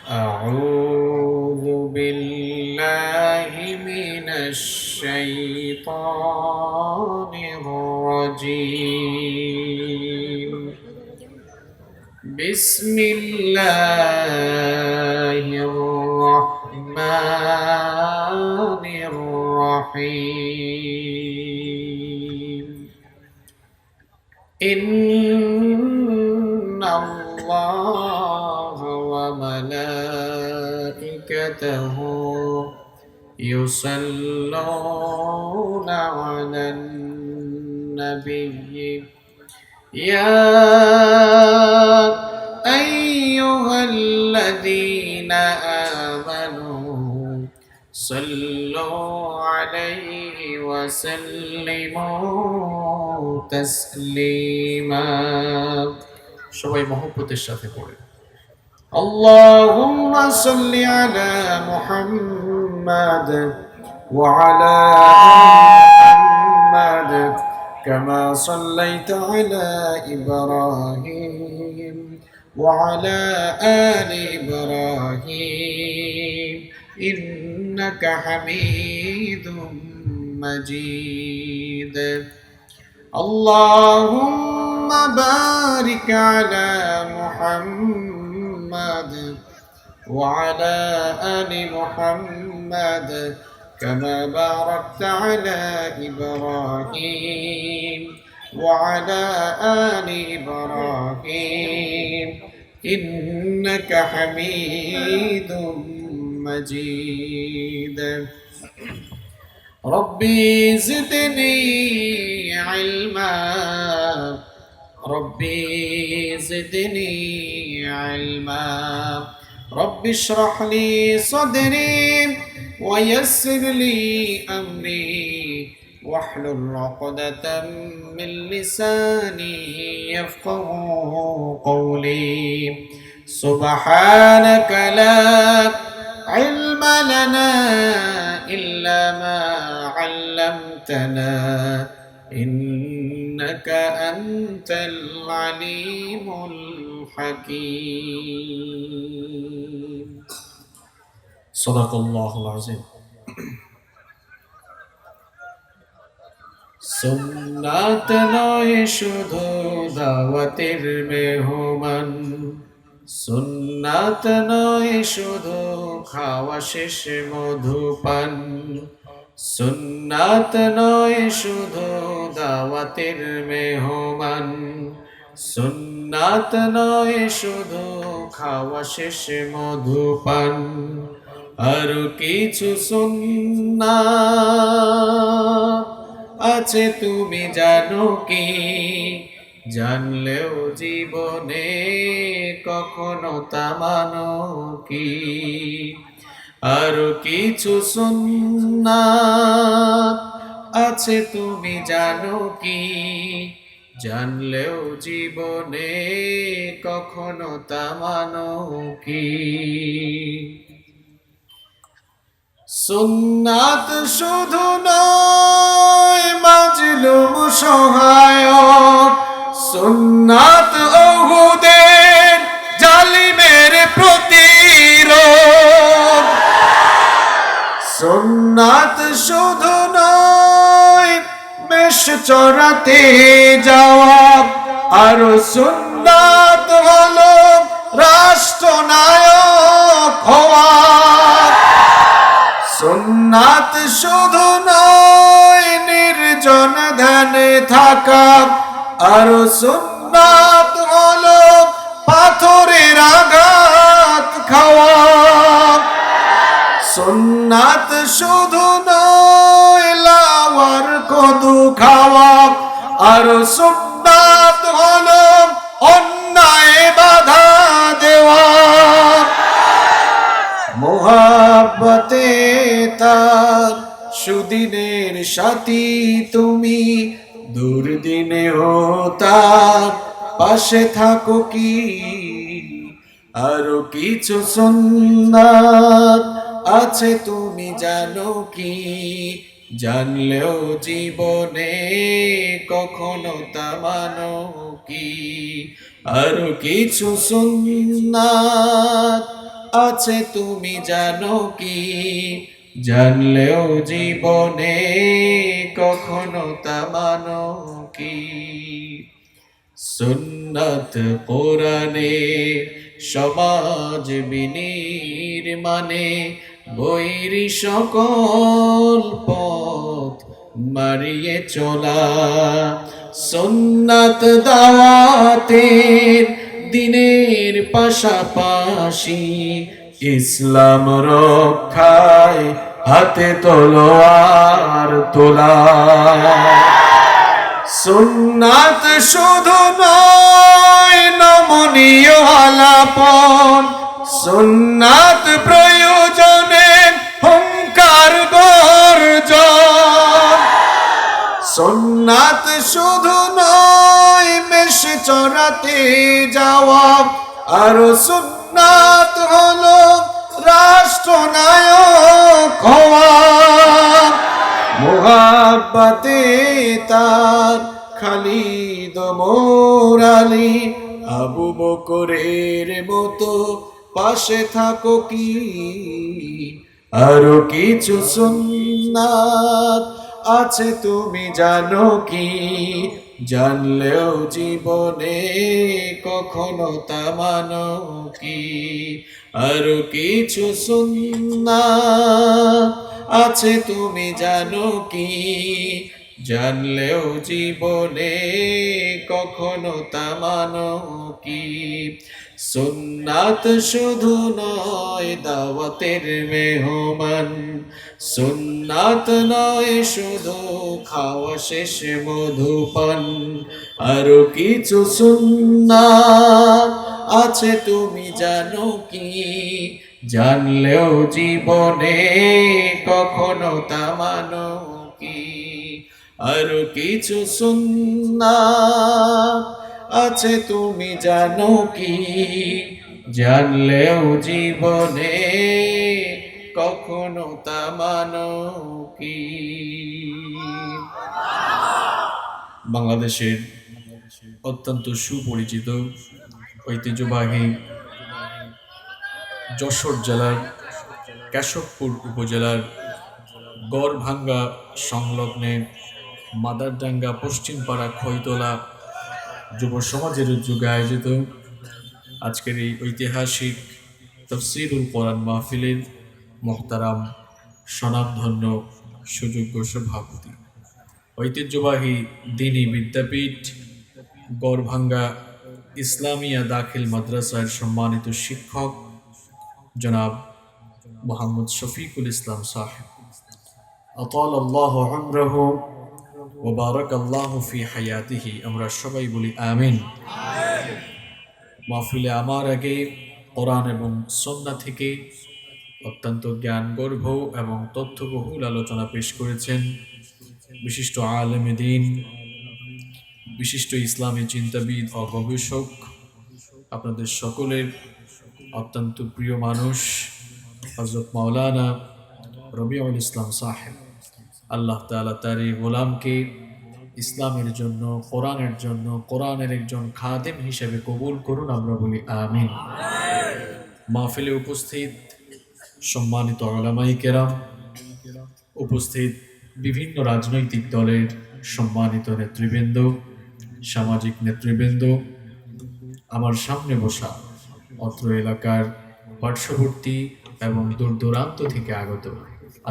أعوذ بالله من الشيطان الرجيم بسم الله الرحمن الرحيم إن الله وملائكته يصلون على النبي يا أيها الذين آمنوا صلوا عليه وسلموا تسليما সবাই মহব্বতের সাথে পড়ে اللهم صل على محمد وعلى آل محمد كما صليت على إبراهيم وعلى آل إبراهيم إنك حميد مجيد اللهم بارك على محمد وعلى آل محمد كما باركت على إبراهيم وعلى آل إبراهيم إنك حميد مجيد ربي زدني علما ربي زدني علما رب اشرح لي صدري ويسر لي أمري واحلل عقدة من لساني يفقه قولي سبحانك لا علم لنا إلا ما علمتنا إنك أنت العليم الحكيم صدق الله العظيم সুন্নাত নয় শুধু দাওয়াতের মেহমান সুন্নাত নয় শুধু খাওয়া শেষে মধুপান সুন্নাত নয় শুধু দাওয়াতের মেহমান সুন্নাত নয় শুধু খাওয়া শেষে মধুপান আর কিছু সুন্নাত আছে তুমি জানো কি জানলেও জীবনে কখনো তা মানো কি আর কিছু সুন্নাত আছে তুমি জানো কি জানলেও জীবনে কখনো তা মানো কি সুন্নাত শুধু নয় মাজলুম সহায়ক সুন্নাত ওহুদের জালিমের প্রতিরোধ সুন্নাত শুধু নয় মেষ চড়াতে যাওয়া আর সুন্নাত হলো রাষ্ট্রনায়ক হওয়া সুন্নাত শুধু নয় নির্জন ধ্যানে থাকা আর সুন্নাত হলো পাথরের আঘাত খাওয়া সুন্নাত শুধু নয় লাওয়ার কদু খাওয়া আর সুন্নাত হলো অন্যায় বাধা দেওয়া মোহাব্বতে তার সুদিনের সাথী তুমি দুর্দিনেও তার পাশে থাকো কি আরো কিছু সুন্নাত আছে তুমি জানো কি জানলেও জীবনে কখনো তা মানো কি আরো কিছু সুন্নাত আছে তুমি জানো কি, জানলেও জীবনে কখনো তা মানো কি। সুন্নাত কোরআনে সমাজ বিনির্মাণে বৈরী সকল পথ মারিয়ে চলা, সুন্নাত দাওয়াতের দিনের পাশাপাশি ইসলাম রক্ষায় হাতে তলোয়ার তোলা। সুন্নাত শুধু নয় নমনীয় আলাপন, সুন্নাত প্রয়োজনে হুঙ্কার গর্জন। সুন্নাত শুধু নয় মেষ চড়াতে যাওয়া, আর সুন্নাত হলো রাষ্ট্রনায়ক হওয়া। মুহাব্বতে তার খালিদ মোরালি, আবু বকরের মতো পাশে থাকো কি। আরো কিছু সুন্নাত আছে তুমি জানো কি, জানলেও জীবনে কখনো তা মানো কি। আরো কিছু সুন্নাত আছে তুমি জানো কি, জানলেও জীবনে কখনো তা মানো কি। সুন্নাত শুধু নয় দাওয়াতের মেহমান, সুন্নাত নয় শুধু খাওয়া শেষে মধুপান। আরো কিছু সুন্নাত আছে তুমি জানো কি, জানলেও জীবনে কখনো তা মানো কি। আরো কিছু সুন্নাত আছে তুমি জানো কি, জানলেও জীবনে কখনো তা মানো কি। বাংলাদেশের অত্যন্ত সুপরিচিত ঐতিহ্যবাহী যশোর জেলার কেশবপুর উপজেলার গড়ভাঙ্গা সংলগ্নে মাদারডাঙ্গা পশ্চিমপাড়া খৈতলা যুব সমাজের উদ্যোগে আয়োজিত আজকের এই ঐতিহাসিক তাফসীরুল কোরআন মাহফিলের মোহতারাম স্বনামধন্য সুযোগ্য সভাপতি, ঐতিহ্যবাহী দ্বীনী বিদ্যাপীঠ গড়ভাঙ্গা ইসলামিয়া দাখিল মাদ্রাসার সম্মানিত শিক্ষক জনাব মোহাম্মদ শফিকুল ইসলাম সাহেব, আতালাল্লাহু উমরাহু ওয়া বারাকাল্লাহু ফি হায়াতিহি। আমরা সবাই বলি আমিন। মাহফিলে আমার আগে কোরআন এবং সুন্নাহ থেকে অত্যন্ত জ্ঞানগর্ভ এবং তথ্যবহুল আলোচনা পেশ করেছেন বিশিষ্ট আলেম দ্বীন, বিশিষ্ট ইসলামী চিন্তাবিদ ও গবেষক, আপনাদের সকলের অত্যন্ত প্রিয় মানুষ হযরত মাওলানা রবিউল ইসলাম সাহেব। আল্লাহ তাআলা তার এই গোলামকে ইসলামের জন্য, কোরআনের জন্য, কোরআনের একজন খাদেম হিসেবে কবুল করুন। আমরা বলি আমিন। মাহফিলে উপস্থিত সম্মানিত উলামায়ে কেরাম, উপস্থিত বিভিন্ন রাজনৈতিক দলের সম্মানিত নেতৃবৃন্দ, সামাজিক নেতৃবৃন্দ, আমার সামনে বসা অত্র এলাকার পার্শ্ববর্তী এবং দূর দূরান্ত থেকে আগত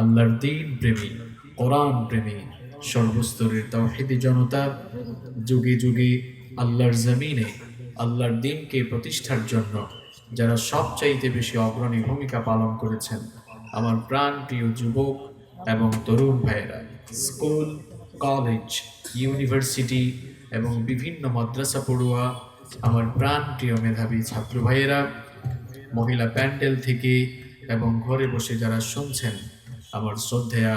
আল্লাহর দ্বীন প্রেমী, কোরআন প্রেমী, সর্বস্তরের তাওহীদি জনতা, যুগে যুগে আল্লাহর জমিনে আল্লাহর দ্বীনকে প্রতিষ্ঠার জন্য যারা সবচাইতে বেশি অগ্রণী ভূমিকা পালন করেছেন, আমার প্রাণ প্রিয় যুবক এবং তরুণ ভাইয়েরা, স্কুল, কলেজ, ইউনিভার্সিটি এবং বিভিন্ন মাদ্রাসা পড়ুয়া, আমার প্রাণ প্রিয় মেধাবী ছাত্র ভাইয়েরা, মহিলা প্যান্ডেল থেকে এবং ঘরে বসে যারা শুনছেন, আমার শ্রদ্ধেয়া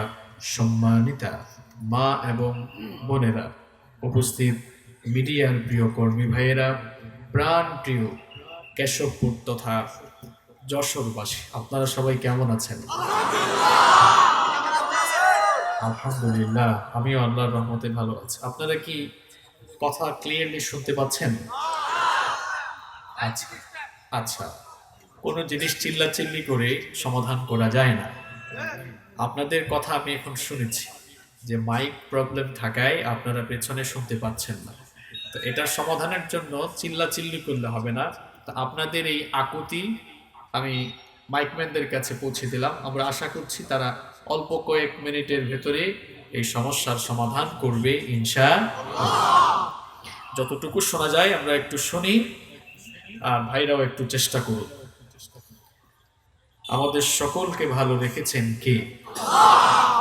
সম্মানিতা মা এবং বোনেরা, উপস্থিত মিডিয়ার প্রিয় কর্মী ভাইয়েরা, প্রাণ প্রিয় কেশবপুর তথা যশোরবাসী, আপনারা সবাই কেমন আছেন? আলহামদুলিল্লাহ, আমিও আল্লাহর রহমতে ভালো আছি। আপনারা কি কথা ক্লিয়ারলি শুনতে পাচ্ছেন? আচ্ছা আচ্ছা, কোনো জিনিস চিল্লাচিল্লি করে সমাধান করা যায় না। আপনাদের কথা আমি এখন শুনেছি যে মাইক প্রবলেম থাকায় আপনারা পেছনে শুনতে পাচ্ছেন না। তো এটার সমাধানের জন্য চিল্লাচিল্লি করলে হবে না। তো আপনাদের এই আকুতি আমি মাইকম্যানদের কাছে পৌঁছে দিলাম। আমরা আশা করছি তারা অল্প কয়েক মিনিটের ভেতরে এই সমস্যার সমাধান করবে ইনশাআল্লাহ। যতটুকু শোনা যায় আমরা একটু শুনি, আর ভাইরাও একটু চেষ্টা করুন। আমাদের সকলকে ভালো রেখেছেন কে?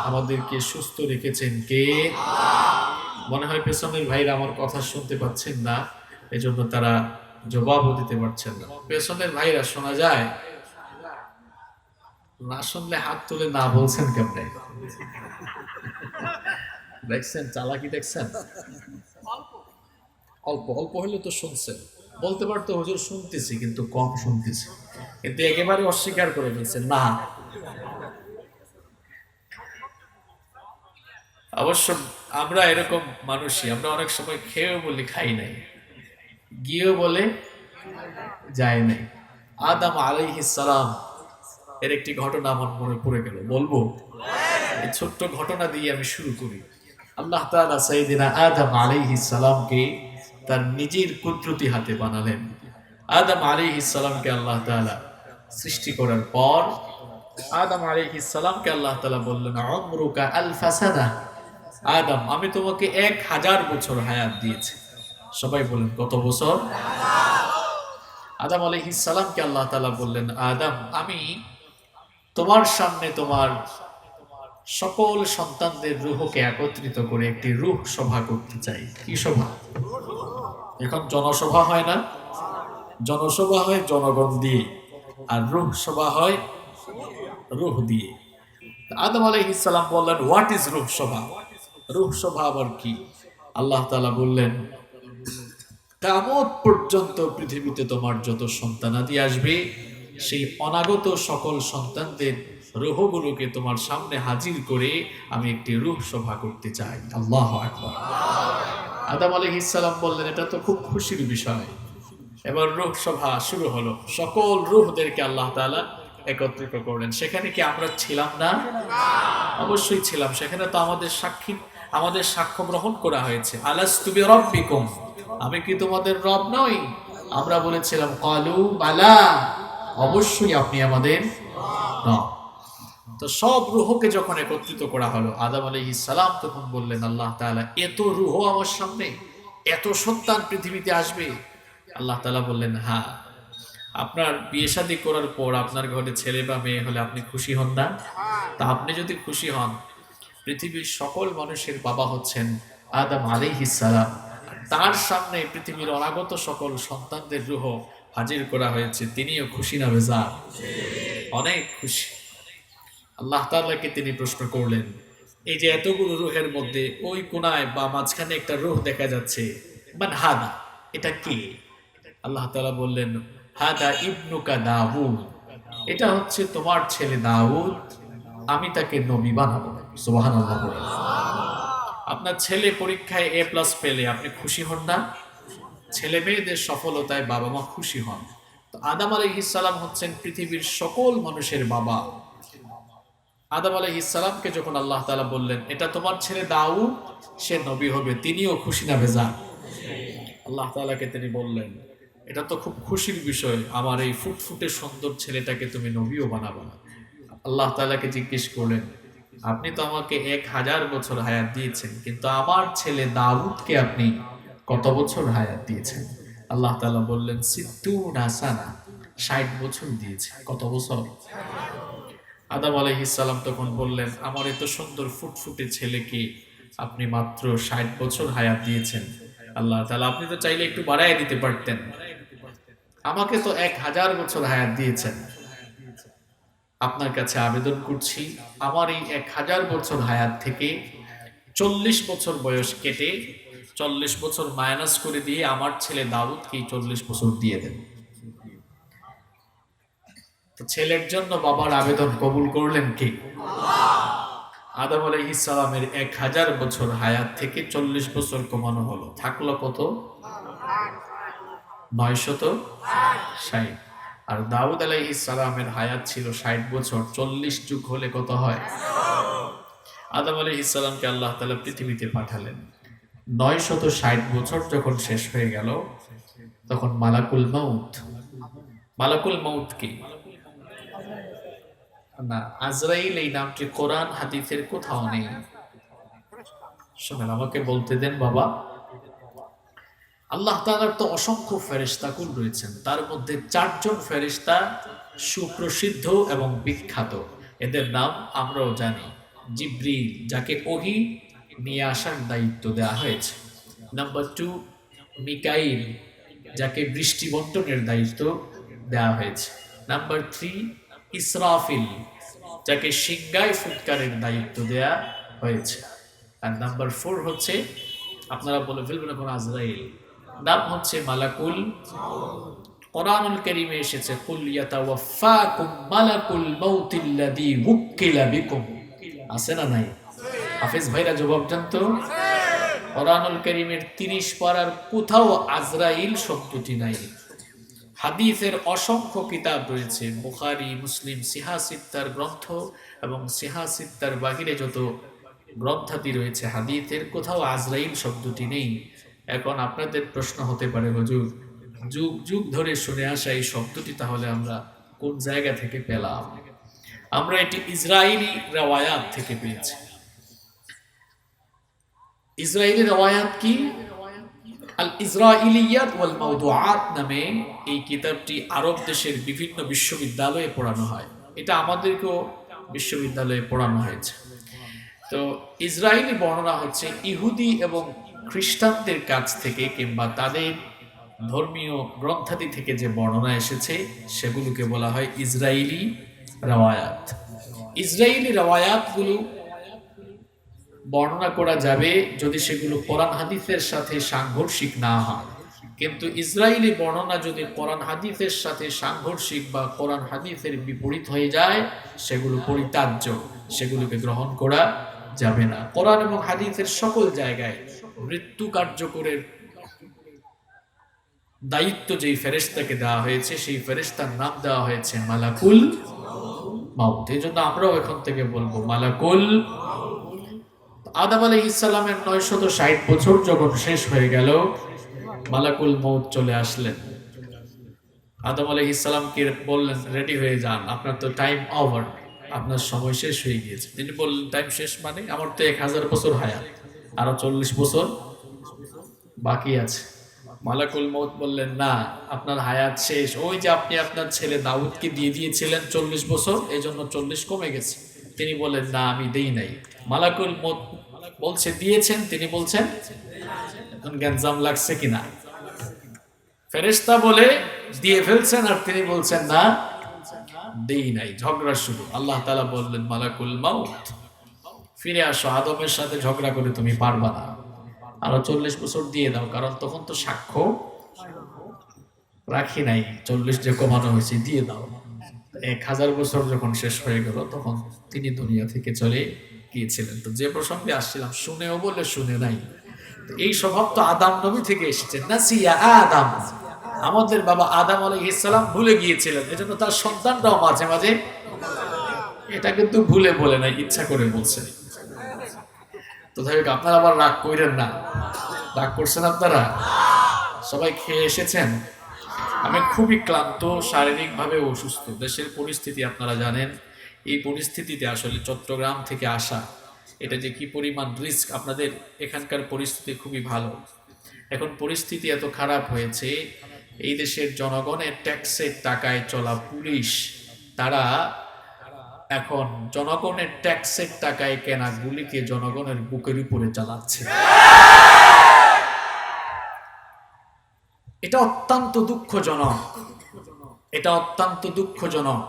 আমাদেরকে সুস্থ রেখেছেন কে? মনে হয় পেছনের ভাইরা আমার কথা শুনতে পাচ্ছেন না, এজন্য তারা জবাবও দিতে পারছেন না। পেছনের ভাইরা শোনা যায় না? শুনলে হাত তুলে না বলছেন কেমনে? দেখছেন চালাকি, দেখছেন? অল্প অল্প হলে তো শুনছেন, বলতে পারতো হুজুর শুনতেছি কিন্তু কম শুনতেছি, কিন্তু একেবারে অস্বীকার করে ফেলছেন না। অবশ্য আমরা এরকম মানুষই, আমরা অনেক সময় খেয়েও বলি খাই নাই, গিয়েও বলে যায় নাই। আদম আলাইহিস সালাম এর একটি ঘটনা আমার মনে পড়ে গেল, বলবো? এই ছোট্ট ঘটনা দিয়ে আমি শুরু করি। আল্লাহ তাআলা সাইয়েদিনা আদম আলাইহিস সালামকে তার নিজের কুদরতি হাতে বানালেন। আদম আলাইহিস সালামকে আল্লাহ তাআলা সৃষ্টি করার পর আদম আলাইহিস সালামকে আল্লাহ তাআলা বললেন, উমরুকা আলফা সানা। আদম, আমি তোমাকে 1000 বছর হায়াত দিয়েছি। সবাই বলেন কত বছর? আদম আলাইহিস সালামকে আল্লাহ তাআলা বললেন, আদম, আমি তোমার সামনে তোমার সকল সন্তানদের রূহকে একত্রিত করে একটি রূহ সভা করতে চাই। কি সভা? এখন জনসভা হয় না, জনসভা হয় জনগণ দিয়ে, আর রূহ সভা হয় রূহ দিয়ে। আদম আলাইহিস সালাম বললেন, হোয়াট ইজ রূহ সভা? রূহ সভা আবার কি? আল্লাহ তাআলা বললেন, কিয়ামত পর্যন্ত পৃথিবীতে তোমার যত সন্তানাদি আসবে, সেই অনাগত সকল সন্তানদের রূহগুলোকে তোমার সামনে হাজির করে আমি একটি রূহ সভা করতে চাই। আল্লাহু আকবার। আদম আলাইহিস সালাম বললেন, এটা তো খুব খুশির বিষয়। এবার রূহ সভা শুরু হলো, সকল রূহদেরকে আল্লাহ তাআলা একত্রিত করলেন। সেখানে কি আমরা ছিলাম না? অবশ্যই ছিলাম। সেখানে তো আমাদের সাক্ষ্য গ্রহণ করা হয়েছে। আলাস্তু বিরাব্বিকুম, আমি কি তোমাদের রব নই? আমরা বলেছিলাম ক্বালু বালা, অবশ্যই আপনি আমাদের রব। তো সব রূহকে যখন একত্রিত করা হলো, আদম আলাইহিস সালাম তখন বললেন, আল্লাহ তাআলা, এত রূহ আমার সামনে, এত সন্তান পৃথিবীতে আসবে? আল্লাহ তাআলা বললেন, হ্যাঁ। আপনার বিয়ে শাদী করার পর আপনার ঘরে ছেলে বা মেয়ে হলে আপনি খুশি হন না? তা আপনি যদি খুশি হন, পৃথিবীর সকল মানুষের বাবা হচ্ছেন আদম আলাইহিস সালাম, তার সামনে পৃথিবীর অনাগত সকল সন্তানদের রূহ হাজির করা হয়েছে, তিনিও খুশি না বেজার? অনেক খুশি। আল্লাহ তাআলাকে তিনি প্রশ্ন করলেন, এই যে এতগুলো রূহের মধ্যে ওই কোনায় বা মাঝখানে একটা রূহ দেখা যাচ্ছে, মান হাদা, এটা কি? আল্লাহ তাআলা বললেন, হাদা ইবনুকা দাউদ, এটা হচ্ছে তোমার ছেলে দাউদ, আমি তাকে নবী বানাবো। সুবহানাল্লাহ। বলেন, আপনার ছেলে পরীক্ষায় A+ পেলে আপনি খুশি হন না? ছেলে মেয়েদের সফলতায় বাবা মা খুশি হন। তো আদম আলাইহিস সালাম হচ্ছেন পৃথিবীর সকল মানুষের বাবা। আদম আলাইহিস সালামকে যখন আল্লাহ তাআলা বললেন, এটা তোমার ছেলে দাউদ, সে নবী হবে, তিনিও খুশি না বেজার? আল্লাহ তাআলাকে তিনি বললেন, এটা তো খুব খুশির বিষয়, আমার এই ফুটফুটে সুন্দর ছেলেটাকে তুমি নবীও বানাবো না। আল্লাহ তাআলাকে জিজ্ঞেস করলেন, আপনি তো আমাকে 1000 বছর হায়াত দিয়েছেন, কিন্তু আমার ছেলে দাউদকে আপনি কত বছর হায়াত দিয়েছেন? আল্লাহ তাআলা বললেন, সিত্তুনা সানা, 60 বছর দিয়েছে। কত বছর? আদম আলাইহিস সালাম তখন বললেন, আমার এত সুন্দর ফুটফুটে ছেলেকে আপনি মাত্র 60 বছর হায়াত দিয়েছেন। আল্লাহ তাআলা, আপনি তো চাইলে একটু বাড়ায় দিতে পারতেন, আমাকে তো 1000 বছর হায়াত দিয়েছেন। আপনার কাছে আবেদন করছি, আমার এই 1000 বছর হায়াত থেকে 40 বছর বয়স কেটে 40 বছর মাইনাস করে দিয়ে আমার ছেলে দাউদকে 40 বছর দিয়ে দেন। তো ছেলের জন্য বাবার আবেদন কবুল করলেন কে? আদম আলাইহিস সালামের 1000 বছর হায়াত থেকে 40 বছর কমানো হলো, থাকলো কত? 960। আর দাউদ আলাইহিস সালামের হায়াত ছিল 60 বছর। 40 যুগ হলে কত হয়? আদম আলাইহিস সালামকে আল্লাহ তাআলা পৃথিবীতে পাঠালেন। 960 বছর যখন শেষ হয়ে গেল, তখন মালাকুল মাউত কি না, আজরাইল এই নামটি কোরআন হাদিসের কোথাও নেই। শোনেন, আমাকে বলতে দেন বাবা। আল্লাহ তাআলার তো অসংখ্য ফেরেশতাকুল রয়েছেন, তার মধ্যে 4 জন ফেরেশতা সুপ্রসিদ্ধ এবং বিখ্যাত। এদের নাম আমরাও জানি। জিবরিল, যাকে ওহী নিয়ে আসার দায়িত্ব দেওয়া হয়েছে। নাম্বার 2, মিকাইল, যাকে বৃষ্টি বন্টনের দায়িত্ব দেওয়া হয়েছে। নাম্বার 3, ইসরাফিল, যাকে সিংগায় ফুৎকারের দায়িত্ব দেয়া হয়েছে। আর নাম্বার 4 হচ্ছে, আপনারা বলে ফেলবেন এখন আজরাইল, নাম হচ্ছে মালাকুল। কোরআনুল কারীমে এসেছে কুল ইয়াতাওয়াফাকুম মালাকুল মাউতিল্লাযী উক্কিলা বিকুম। আছে না নাই? হাফেজ ভাইরা জবাব জানতো? কোরআনুল কারীমের 30 পারার কোথাও আজরাইল শব্দটি নাই। হাদিসের অসংখ্য কিতাব রয়েছে, বুখারী, মুসলিম, সিহা সিত্তার গ্রন্থ এবং সিহা সিত্তার বাহিরে যত গ্রন্থাদি রয়েছে হাদিসের, কোথাও আজরাইল শব্দটি নেই। এখন আপনাদের প্রশ্ন হতে পারে, হুজুর যুগ যুগ ধরে শুনে আসা এই শব্দটি তাহলে আমরা কোন জায়গা থেকে পেলাম? আমরা এটি ইসরাইলি রওয়ায়াত থেকে পেয়েছি। ইসরাইলি রওয়ায়াত কি? আল ইসরাইলিয়াত ওয়াল মাওদুআত নামে এই কিতাবটি আরব দেশের বিভিন্ন বিশ্ববিদ্যালয়ে পড়ানো হয়। এটা আমাদেরকেও বিশ্ববিদ্যালয়ে পড়ানো হয়েছে। তো ইসরাইলি বর্ণনা হচ্ছে ইহুদি এবং খ্রিস্টানদের কাছ থেকে কিংবা তাদের ধর্মীয় গ্রন্থাদি থেকে যে বর্ণনা এসেছে সেগুলোকে বলা হয় ইসরাইলি রওয়ায়াত। ইসরাইলি রওয়ায়াতগুলো বর্ণনা করা যাবে যদি সেগুলো কোরআন হাদিসের সাথে সাংঘর্ষিক না হয়। কিন্তু ইসরাইলি বর্ণনা যদি কোরআন হাদিসের সাথে সাংঘর্ষিক বা কোরআন হাদিসের বিপরীত হয়ে যায়, সেগুলো পরিত্যাজ্য, সেগুলোকে গ্রহণ করা যাবে না। কোরআন এবং হাদিসের সকল জায়গায় মৃত্যু কার্যকরের দায়িত্ব যেই ফেরেশতাকে দেওয়া হয়েছে, সেই ফেরেশতার নাম দেওয়া হয়েছে মালাকুল মাউত। এই জন্য আমরাও এখন থেকে বলবো মালাকুল। আদম আলাইহিস সালামের 960 বছর যখন শেষ হয়ে গেল, মালাকুল মউত চলে আসলেন। আদম আলাইহিস সালামকে বললেন, রেডি হয়ে যান, আপনার তো টাইম ওভার, আপনার সময় শেষ হয়ে গিয়েছে। তিনি বললেন, টাইম শেষ মানে? আমার তো 1000 বছর হায়াত, আরো 40 বছর বাকি আছে। মালাকুল মউত বললেন, না, আপনার হায়াত শেষ। ওই যে আপনি আপনার ছেলে দাউদকে দিয়ে দিয়েছিলেন 40 বছর, এই জন্য 40 কমে গেছে। তিনি বলেন, না, আমি দেই নাই। মালাকুল মউত বলছে দিয়েছেন, তিনি বলছেন এখন গ্যাঞ্জাম লাগছে কিনা? ফেরেশতা বলে দিয়ে ফেলছেন আর তিনি বলছেন না, দেই নাই। ঝগড়া শুরু। আল্লাহ তাআলা বললেন, মালাকুল মাউত ফিরে আসো, আদমের সাথে ঝগড়া করে তুমি পারবা না, আরো 40 বছর দিয়ে দাও, কারণ তখন তো সাক্ষ্য রাখি নাই, 40 যে কমানো হয়েছে দিয়ে দাও। 1000 বছর যখন শেষ হয়ে গেল, তখন তিনি দুনিয়া থেকে চলে গিয়েছিলেন। তো যে প্রসঙ্গে আসছিলাম, শুনেও বলে শুনে নাই, এই স্বভাব তো আদম নবী থেকে এসেছে। নাসিয়া আদম, আমাদের বাবা আদম আলাইহিস সালাম ভুলে গিয়েছিলেন, এজন্য তার সন্তানরাও মাঝে মাঝে এটা কিন্তু ভুলে বলে নাই, ইচ্ছা করে বলছে। তো যাই হোক, আপনারা আবার রাগ কইরেন না। রাগ করছেন আপনারা? সবাই খেয়ে এসেছেন? আমি খুবই ক্লান্ত, শারীরিকভাবে অসুস্থ। দেশের পরিস্থিতি আপনারা জানেন। এই পরিস্থিতিতে আসলে চট্টগ্রাম থেকে আসা, এটা যে কি পরিমাণ রিস্ক। আপনাদের এখানকার পরিস্থিতি খুবই ভালো। এখন পরিস্থিতি এত খারাপ হয়েছে, এই দেশের জনগণের ট্যাক্সের টাকায় চলা পুলিশ, তারা এখন জনগণের ট্যাক্সের টাকায় কেনা গুলিকে জনগণের বুকের উপরে চালাচ্ছে। এটা অত্যন্ত দুঃখজনক, এটা অত্যন্ত দুঃখজনক।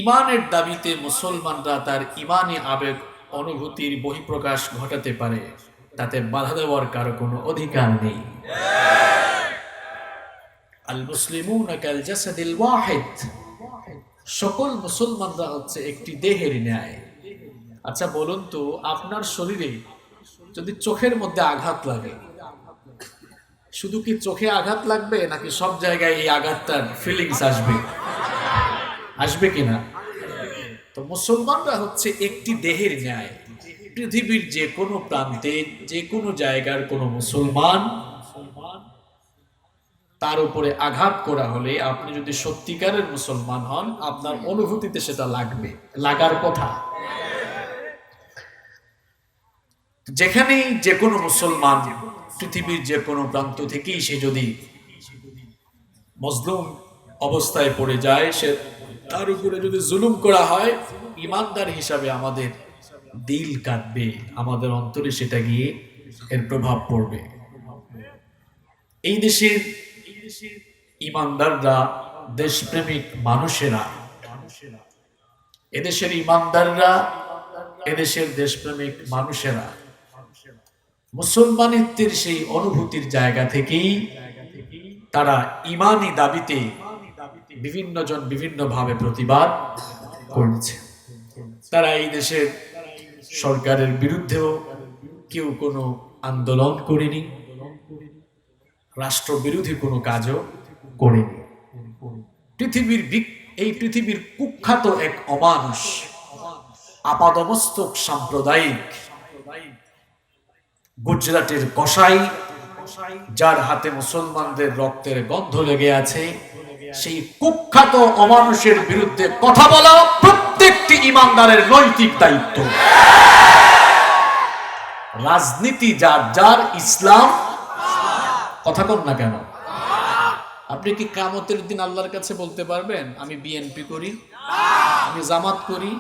ইমানের দাবিতে মুসলমানরা তার ইমানি আবেগ অনুভূতির বহিঃপ্রকাশ ঘটাতে পারে, তাতে বাধা দেওয়ার কারো কোনো অধিকার নেই। আল মুসলিমুনা কাল জাসাদিল ওয়াহিদ, সকল মুসলমানরা হচ্ছে একটি দেহের ন্যায়। আচ্ছা বলুন তো, আপনার শরীরে যদি চোখের মধ্যে আঘাত লাগে, শুধু কি চোখে আঘাত লাগবে নাকি সব জায়গায় এই আঘাতটার ফিলিংস আসবে? আসবে কিনা? তো মুসলমানরা হচ্ছে একটি দেহের ন্যায়। পৃথিবীর যে কোনো প্রান্তে যে কোনো জায়গার কোনো মুসলমান, তার উপরে আঘাত করা হলে আপনি যদি সত্যিকারের মুসলমান হন, আপনার অনুভূতিতে সেটা লাগবে, লাগার কথা। যেখানেই যে কোনো মুসলমান পৃথিবীর যে কোনো প্রান্ত থেকেই সে যদি মজলুম অবস্থায় পড়ে যায়, সে তার উপরে যদি জুলুম করা হয়, ইমানদার হিসাবে আমাদের দিল কাঁদবে, আমাদের অন্তরে সেটা গিয়ে এর প্রভাব পড়বে। এই দেশের ইমানদাররা, দেশপ্রেমিক মানুষেরা, এদেশের ইমানদাররা, এদেশের দেশপ্রেমিক মানুষেরা মুসলমানিত্বের সেই অনুভূতির জায়গা থেকেই তারা ইমানি দাবিতে বিভিন্ন জন বিভিন্ন ভাবে প্রতিবাদ করছে। তারা এই দেশের সরকারের বিরুদ্ধেও কেউ কোনো আন্দোলন করেনি, রাষ্ট্রবিরোধী কোনো কাজও করেনি। এই পৃথিবীর কুখ্যাত এক অমানুষ, আপাদমস্তক সাম্প্রদায়িক, গুজরাটের কসাই, যার হাতে মুসলমানদের রক্তের গন্ধ লেগে আছে, সেই কুখ্যাত অমানুষের বিরুদ্ধে কথা বলা প্রত্যেকটি ইমানদারের নৈতিক দায়িত্ব। রাজনীতি যার যার, ইসলাম কথা কন না কেন? আপনি কি কিয়ামতের দিন আল্লাহর কাছে বলতে পারবেন আমি বিএনপি করি, আমি জামাত করি,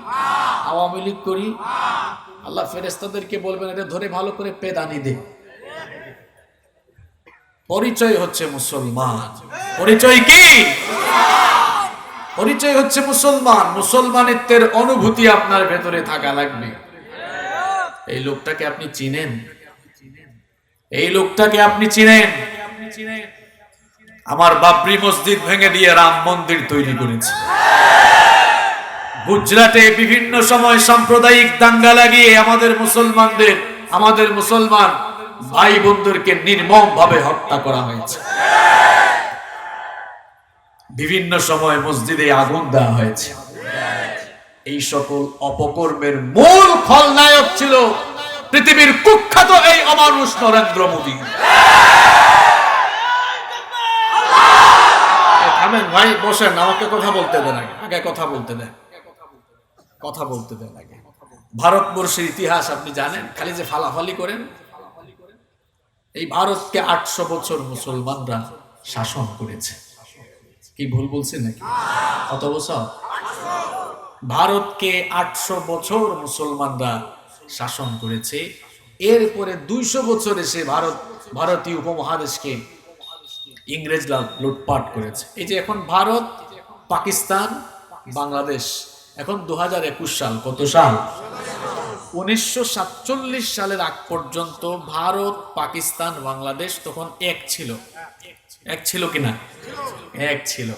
আওয়ামী লীগ করি? আল্লাহ ফেরেশতাদেরকে বলবেন এটা ধরে ভালো করে পেদানি দে। পরিচয় হচ্ছে মুসলমান। পরিচয় কি? পরিচয় হচ্ছে মুসলমান। মুসলমানিত্বের অনুভূতি আপনার ভেতরে থাকা লাগবে। এই লোকটাকে আপনি চিনেন? এই লোকটাকে আপনি চিনেন? আমার বাবরি মসজিদ ভেঙে দিয়ে রাম মন্দির তৈরি করেছে। গুজরাটে বিভিন্ন সময় সাম্প্রদায়িক দাঙ্গা লাগিয়ে আমাদের মুসলমান ভাই বোনদেরকে নির্মম ভাবে হত্যা করা হয়েছে। বিভিন্ন সময় মসজিদে আগুন দেওয়া হয়েছে। এই সকল অপকর্মের মূল খলনায়ক ছিল পৃথিবীর কুখ্যাত এই অমানুষ নরেন্দ্র মোদী। থামেন ভাই, বসেন, আমাকে কথা বলতে দেন, আগে কথা বলতে দেন, কথা বলতে দেন আগে। ভারতবর্ষের ইতিহাস আপনি জানেন? খালি যে ফালাফালি করেন। এই ভারতকে 800 বছর মুসলমানরা শাসন করেছে। কি ভুল বলছি নাকি? কত বছর? ভারতকে 800 বছর মুসলমানরা শাসন করেছে। এরপরে 200 বছর এসে ভারতীয় উপমহাদেশকে ইংরেজরা লুটপাট করেছে। এই যে এখন ভারত, পাকিস্তান, বাংলাদেশ, এখন 2021 সাল, কত সাল? 1947 সালের আগ পর্যন্ত ভারত, পাকিস্তান, বাংলাদেশ তখন এক ছিল। এক ছিল কিনা? এক ছিল।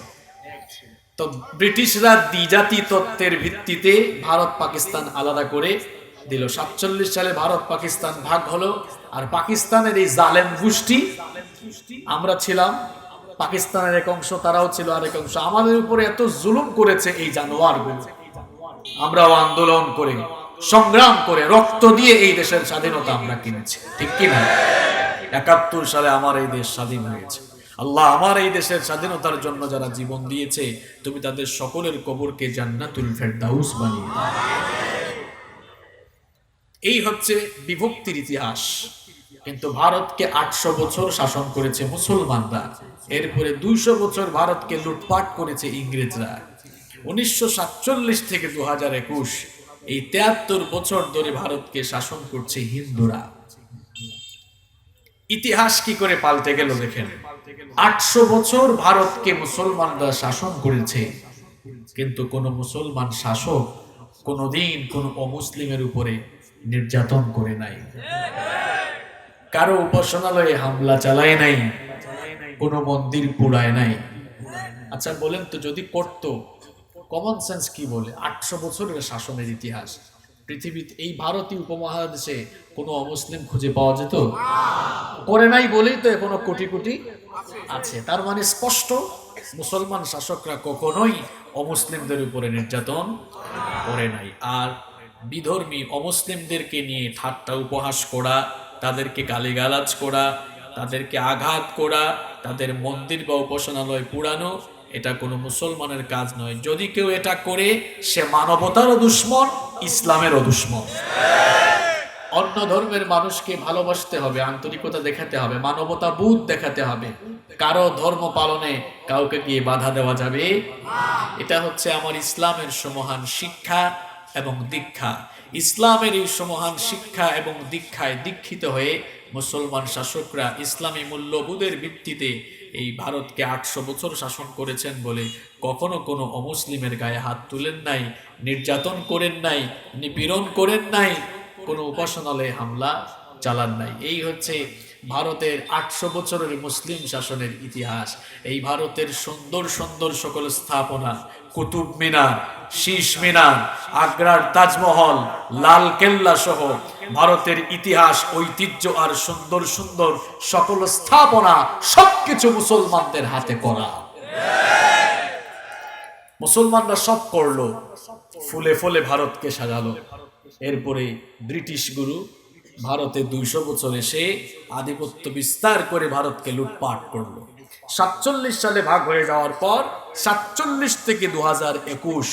তো ব্রিটিশরা দ্বিজাতি তত্ত্বের ভিত্তিতে ভারত পাকিস্তান আলাদা করে দিল। 47 সালে ভারত পাকিস্তান ভাগ হলো। আর পাকিস্তানের এই জালেম গোষ্ঠী, আমরা ছিলাম পাকিস্তানের এক অংশ, তারাও ছিল আরেক অংশ। আমাদের উপরে এত জুলুম করেছে এই জানোয়ারগুলো। আমরাও আন্দোলন করে, সংগ্রাম করে, রক্ত দিয়ে এই দেশের স্বাধীনতা আমরা কিনেছি, ঠিক কিনা? 71 সালে আমার এই দেশ স্বাধীন হয়েছে। আল্লাহ আমার এই দেশের স্বাধীনতার জন্য যারা জীবন দিয়েছে, তুমি তাদের সকলের কবরকে জান্নাতুল ফেরদাউস বানিয়ে দাও। এই হচ্ছে বিভক্তির ইতিহাস। কিন্তু ভারতকে 800 বছর শাসন করেছে মুসলমানরা। এরপরে 200 বছর ভারতকে লুটপাট করেছে ইংরেজরা। 1947 থেকে 2021 এই 73 বছর ধরে ভারতকে শাসন করছে হিন্দুরা। ইতিহাস কি করে পাল্টে গেল দেখেন। 800 বছর ভারতকে মুসলমানরা শাসন করেছে, কিন্তু কোন মুসলমান শাসক কোনদিন কোন অমুসলিমের উপরে নির্যাতন করে নাই, কারো উপাসনালয়ে হামলা চালায় নাই, কোন মন্দির পুড়ায় নাই। আচ্ছা বলেন তো, যদি করতো, কমন সেন্স কি বলে? 800 বছরের শাসনের ইতিহাস, পৃথিবীতে এই ভারতীয় উপমহাদেশে কোনো অমুসলিম খুঁজে পাওয়া যেত? করে নাই বলেই তো এখনো কোটি কোটি আছে। তার মানে স্পষ্ট, মুসলমান শাসকরা কখনোই অমুসলিমদের উপরে নির্যাতন করে নাই। আর বিধর্মী অমুসলিমদেরকে নিয়ে ঠাট্টা উপহাস করা, তাদেরকে গালিগালাজ করা, তাদেরকে আঘাত করা, তাদের মন্দির বা উপাসনালয় পুরানো, এটা কোনো মুসলমানের কাজ নয়। যদি কেউ এটা করে, সে মানবতারও দুশ্মন, ইসলামেরও দুশ্মন। অন্য ধর্মের মানুষকে ভালোবাসতে হবে, আন্তরিকতা দেখাতে হবে, মানবতা বোধ দেখাতে হবে। কারো ধর্ম পালনে কাউকে গিয়ে বাধা দেওয়া যাবে। এটা হচ্ছে আমার ইসলামের সমহান শিক্ষা এবং দীক্ষা। ইসলামের এই সমহান শিক্ষা এবং দীক্ষায় দীক্ষিত হয়ে মুসলমান শাসকরা ইসলামী মূল্যবোধের ভিত্তিতে এই ভারতকে 800 বছর শাসন করেছেন বলে কখনো কোনো অমুসলিমের গায়ে হাত তুলেন নাই, নির্যাতন করেন নাই, নিপীড়ন করেন নাই, কোনো উপাসনালয়ে হামলা চালান নাই। এই হচ্ছে ভারতের 800 বছরের মুসলিম শাসনের ইতিহাস। এই ভারতের সুন্দর সুন্দর সকল স্থাপনা, কুতুব মিনার, শীষ মিনার, আগ্রার তাজমহল, লাল কেল্লা সহ ভারতের ইতিহাস, ঐতিহ্য আর সুন্দর সুন্দর সকল স্থাপনা সবকিছু মুসলমানদের হাতে করা। মুসলমানরা সব করলো, ফুলে ফুলে ভারতকে সাজালো। এরপরে ব্রিটিশ গুরু ভারতে 200 বছর এসে আধিপত্য বিস্তার করে ভারতকে লুটপাট করলো। 47 সালে ভাগ হয়ে যাওয়ার পর 47 থেকে 2021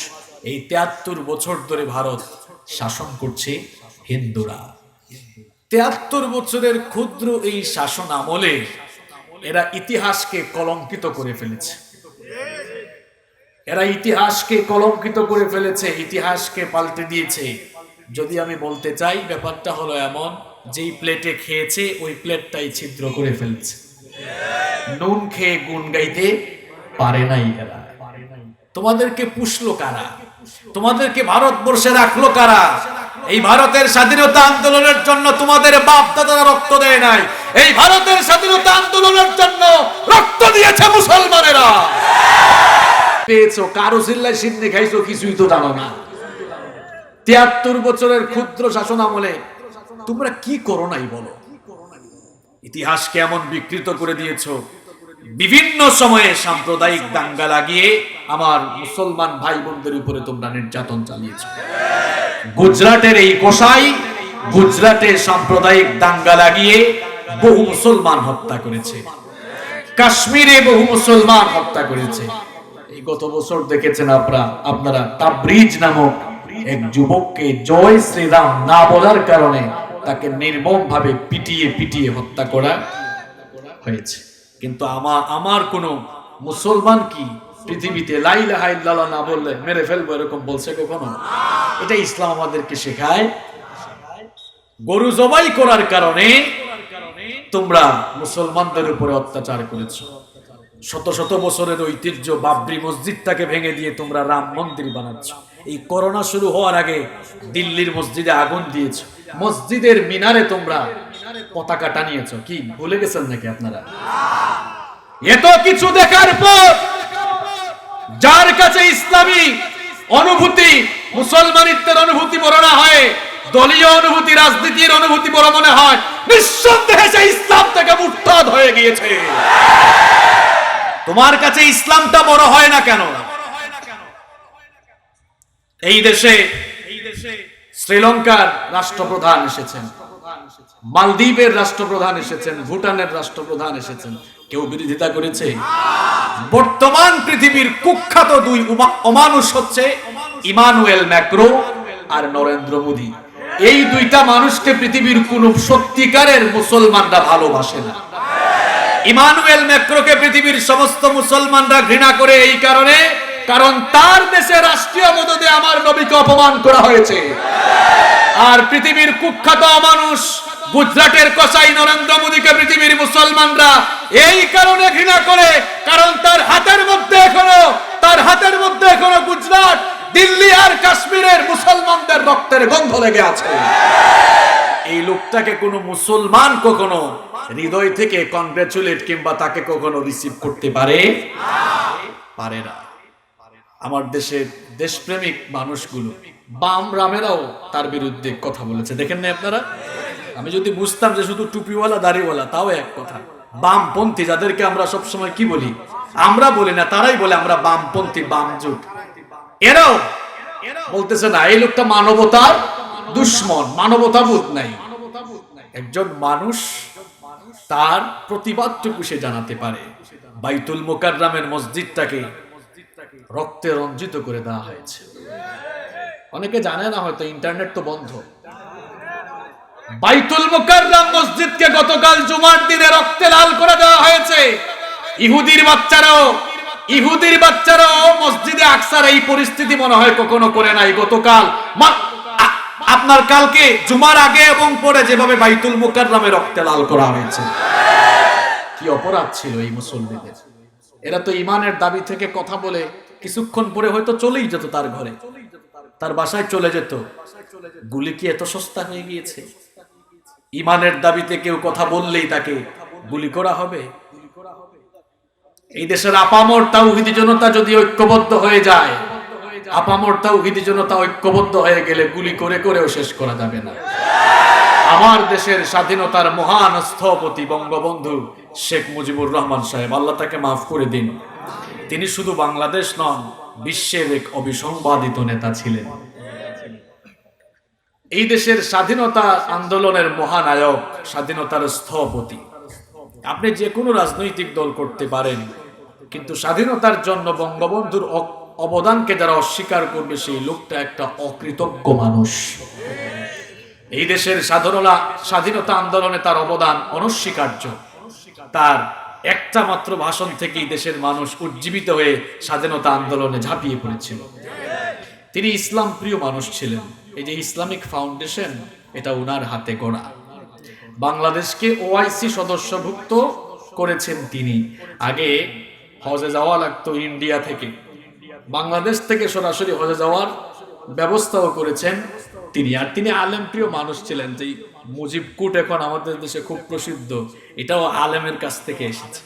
এই 73 বছর ধরে ভারত শাসন করছে হিন্দুরা। 73 বছরের ক্ষুদ্র এই শাসন আমলে এরা ইতিহাসকে কলঙ্কিত করে ফেলেছে। এরা ইতিহাসকে কলঙ্কিত করে ফেলেছে, ইতিহাসকে পাল্টে দিয়েছে। যদি আমি বলতে চাই, ব্যাপারটা হলো এমন, যেই প্লেটে খেয়েছে ওই প্লেটটাই ছিদ্র করে ফেলছে। নুন খেয়ে গুণ গাইতে পারে নাই এরা। তোমাদেরকে পুষলো কারা? তোমাদেরকে ভারতবর্ষে রাখলো কারা? এই ভারতের স্বাধীনতা আন্দোলনের জন্য তোমাদের বাপ দাদারা রক্ত দেয় নাই, এই ভারতের স্বাধীনতা আন্দোলনের জন্য রক্ত দিয়েছে মুসলমানেরা। পেয়েছো কারো চিল্লাই সিন্নি খাইছো, কিছুই তো জানো না। 73 বছরের ক্ষুদ্র শাসন আমলে তোমরা কি করো নাই বলো? ইতিহাসকে এমন বিকৃত করে দিয়েছো। বিভিন্ন সময়ে সাম্প্রদায়িক দাঙ্গা লাগিয়ে আমার মুসলমান ভাই বোনদের উপরে তোমরা নির্যাতন চালিয়েছো। গুজরাটের এই গোসাই গুজরাটে সাম্প্রদায়িক দাঙ্গা লাগিয়ে বহু মুসলমান হত্যা করেছে। কাশ্মীরে বহু মুসলমান হত্যা করেছে। এই গত বছর দেখেছেন আপনারা তাবরিজ নামক এক যুবককে জয় শ্রীরাম না বলার কারণে তাকে নির্মম ভাবে পিটিয়ে পিটিয়ে হত্যা করা হয়েছে। কিন্তু আমার কোন মুসলমান কি পৃথিবীতে লা ইলাহা ইল্লাল্লাহ না বললে মেরে ফেলবো এরকম বলছে কখনো? এটা ইসলাম আমাদেরকে শেখায়। গরু জবাই করার কারণে তোমরা মুসলমানদের উপরে অত্যাচার করেছো। শত শত বছরের ঐতিহ্য বাবরি মসজিদটাকে ভেঙে দিয়ে তোমরা রাম মন্দির বানাচ্ছ। এই করোনা শুরু হওয়ার আগে দিল্লির মসজিদে আগুন দিয়েছ, মসজিদের মিনারে তোমরা পতাকা টানিয়েছ। কি ভুলে গেছেন নাকি আপনারা? এত কিছু দেখার পর যার কাছে ইসলামী অনুভূতি, মুসলমানিত্বের অনুভূতি বড় না হয়, দলীয় অনুভূতি, রাজনীতির অনুভূতি বড় মনে হয়, নিঃসন্দেহে সে ইসলাম থেকে মুরতাদ হয়ে গিয়েছে। তোমার কাছে ইসলামটা বড় হয় না কেন? এই দেশে শ্রীলঙ্কার রাষ্ট্রপ্রধান এসেছেন, মালদ্বীপের রাষ্ট্রপ্রধান এসেছেন, ভুটানের রাষ্ট্রপ্রধান এসেছেন, কেউ বিরোধিতা করেছে? বর্তমান পৃথিবীর কুখ্যাত দুই অমানুষ হচ্ছে ইমানুয়েল ম্যাক্রো আর নরেন্দ্র মোদী। এই দুইটা মানুষকে পৃথিবীর কোন সত্যিকারের মুসলমানরা ভালোবাসে না। ইমানুয়েল ম্যাক্রোকে পৃথিবীর সমস্ত মুসলমানরা ঘৃণা করে এই কারণে, কারণ তার দেশে রাষ্ট্রীয় মদদে আমার নবীকে অপমান করা হয়েছে। আর পৃথিবীর কুখ্যাত মানুষ গুজরাটের কসাই নরেন্দ্র মোদীকে পৃথিবীর মুসলমানরা এই কারণে ঘৃণা করে, কারণ তার হাতের মধ্যে এখনো গুজরাট, দিল্লি আর কাশ্মীরের মুসলমানদের রক্তের গন্ধ লেগে আছে। এই লোকটাকে কোনো মুসলমান কখনো হৃদয় থেকে কংগ্রেচুলেট কিংবা তাকে কখনো রিসিভ করতে পারে না। আমার দেশের দেশপ্রেমিক মানুষগুলো বাম রামেরাও তার বিরুদ্ধে কথা বলেছে, দেখেন না আপনারা? আমি যদি বুঝতাম যে শুধু টুপিওয়ালা দাড়িওয়ালা তাও এক কথা, বামপন্থী যাদেরকে আমরা সবসময় কি বলি, আমরা বলি না, তারাই বলে আমরা বামপন্থী, বাম জোট, এরাও বলতেছে না এই লোকটা মানবতার দুশ্মন, মানবতাবোধ নাই। একজন মানুষ তার প্রতিবাদটুকু সে জানাতে পারে। বাইতুল মুকাররমের মসজিদটাকে রক্তে রঞ্জিত করে দেওয়া হয়েছে। অনেকে জানে না, হয়তো ইন্টারনেট তো বন্ধ। বাইতুল মুকাররম মসজিদকে গতকাল জুমার দিনে রক্তে লাল করে দেওয়া হয়েছে। ইহুদির বাচ্চারাও মসজিদে আকসার এই পরিস্থিতি মনে হয় কখনো করে নাই। গতকাল আপনার কালকে জুমার আগে এবং পরে যেভাবে বাইতুল মুকাররমে রক্তে লাল করা হয়েছে, কি অপরাধ ছিল এই মুসল্লিদের। এরা তো ইমানের দাবি থেকে কথা বলে কিছুক্ষণ পরে হয়তো চলেই যেত তার ঘরে, তার বাসায় চলে যেত। গুলি কি এত সস্তা হয়ে গিয়েছে? ইমানের দাবিতে কেউ কথা বললেই তাকে গুলি করা হবে? এই দেশের আপামর তাওহীদি জনতা যদি ঐক্যবদ্ধ হয়ে যায়, আপামর তাওহীদি জনতা ঐক্যবদ্ধ হয়ে গেলে গুলি করে করেও শেষ করা যাবে না। আমার দেশের স্বাধীনতার মহান স্থপতি বঙ্গবন্ধু শেখ মুজিবুর রহমান সাহেব, আল্লাহ তাকে মাফ করে দিন, তিনি শুধু বাংলাদেশ নন, বিশ্বের এক অবিসংবাদিত নেতা ছিলেন। এই দেশের স্বাধীনতা আন্দোলনের মহানায়ক, স্বাধীনতার স্থপতি। আপনি যে কোনো রাজনৈতিক দল করতে পারেন, কিন্তু স্বাধীনতার জন্য বঙ্গবন্ধুর অবদানকে যারা অস্বীকার করবে, সেই লোকটা একটা অকৃতজ্ঞ মানুষ। এই দেশের স্বাধীনতা আন্দোলনে তার অবদান অনস্বীকার্য। তার একটা মাত্র ভাষণ থেকেই দেশের মানুষ উজ্জীবিত হয়ে স্বাধীনতা আন্দোলনে ঝাঁপিয়ে পড়েছিল। তিনি ইসলাম প্রিয় মানুষ ছিলেন। এই যে ইসলামিক ফাউন্ডেশন, এটা ওনার হাতে গড়া। বাংলাদেশকে ওআইসি সদস্যভুক্ত করেছেন তিনি। আগে হজে যাওয়া লাগতো ইন্ডিয়া থেকে, বাংলাদেশ থেকে সরাসরি হজে যাওয়ার ব্যবস্থাও করেছেন তিনি। আর তিনি আলেম প্রিয় মানুষ ছিলেন। যে মুজিব কুট এখন আমাদের দেশে খুব প্রসিদ্ধ, এটাও আলেমের কাছ থেকে এসেছে।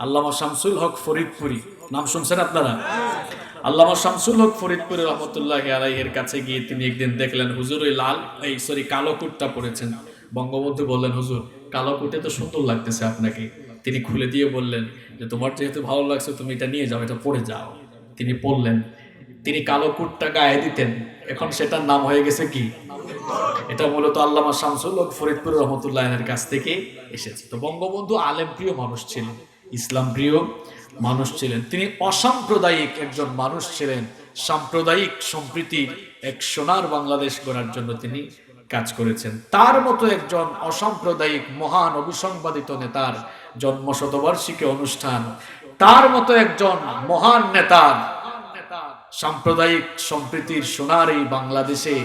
আল্লামা শামসুল হক ফরিদপুরি, নাম শুনছেন আপনারা? আল্লামা শামসুল হক ফরিদপুরি রহমতুল্লাহি আলাইহির কাছে গিয়ে তিনি একদিন দেখলেন হুজুর ওই কালো কুটটা পরেছেন। বঙ্গবন্ধু বললেন, হুজুর কালো কুটে তো সুন্দর লাগতেছে আপনাকে। তিনি খুলে দিয়ে বললেন যে তোমার যেহেতু ভালো লাগছে তুমি এটা নিয়ে যাও, এটা পরে যাও। তিনি পড়লেন, তিনি কালো কুটটা গায়ে দিতেন, এখন সেটার নাম হয়ে গেছে কি? এটা মূলত আল্লামা শামসুল হক ফরিদপুর রহমতুল্লাহের কাছ থেকে এসেছে। তো বঙ্গবন্ধু আলেম প্রিয় মানুষ ছিলেন, ইসলাম প্রিয় মানুষ ছিলেন। তিনি অসাম্প্রদায়িক একজন মানুষ ছিলেন। সাম্প্রদায়িক সম্প্রীতির এক সোনার বাংলাদেশ গড়ার জন্য তিনি কাজ করেছেন। তার মতো একজন অসাম্প্রদায়িক মহান অবিসংবাদিত নেতার জন্ম শতবার্ষিকী অনুষ্ঠান, তার মতো একজন মহান নেতার সাম্প্রদায়িক সম্প্রীতির সোনার এই বাংলাদেশে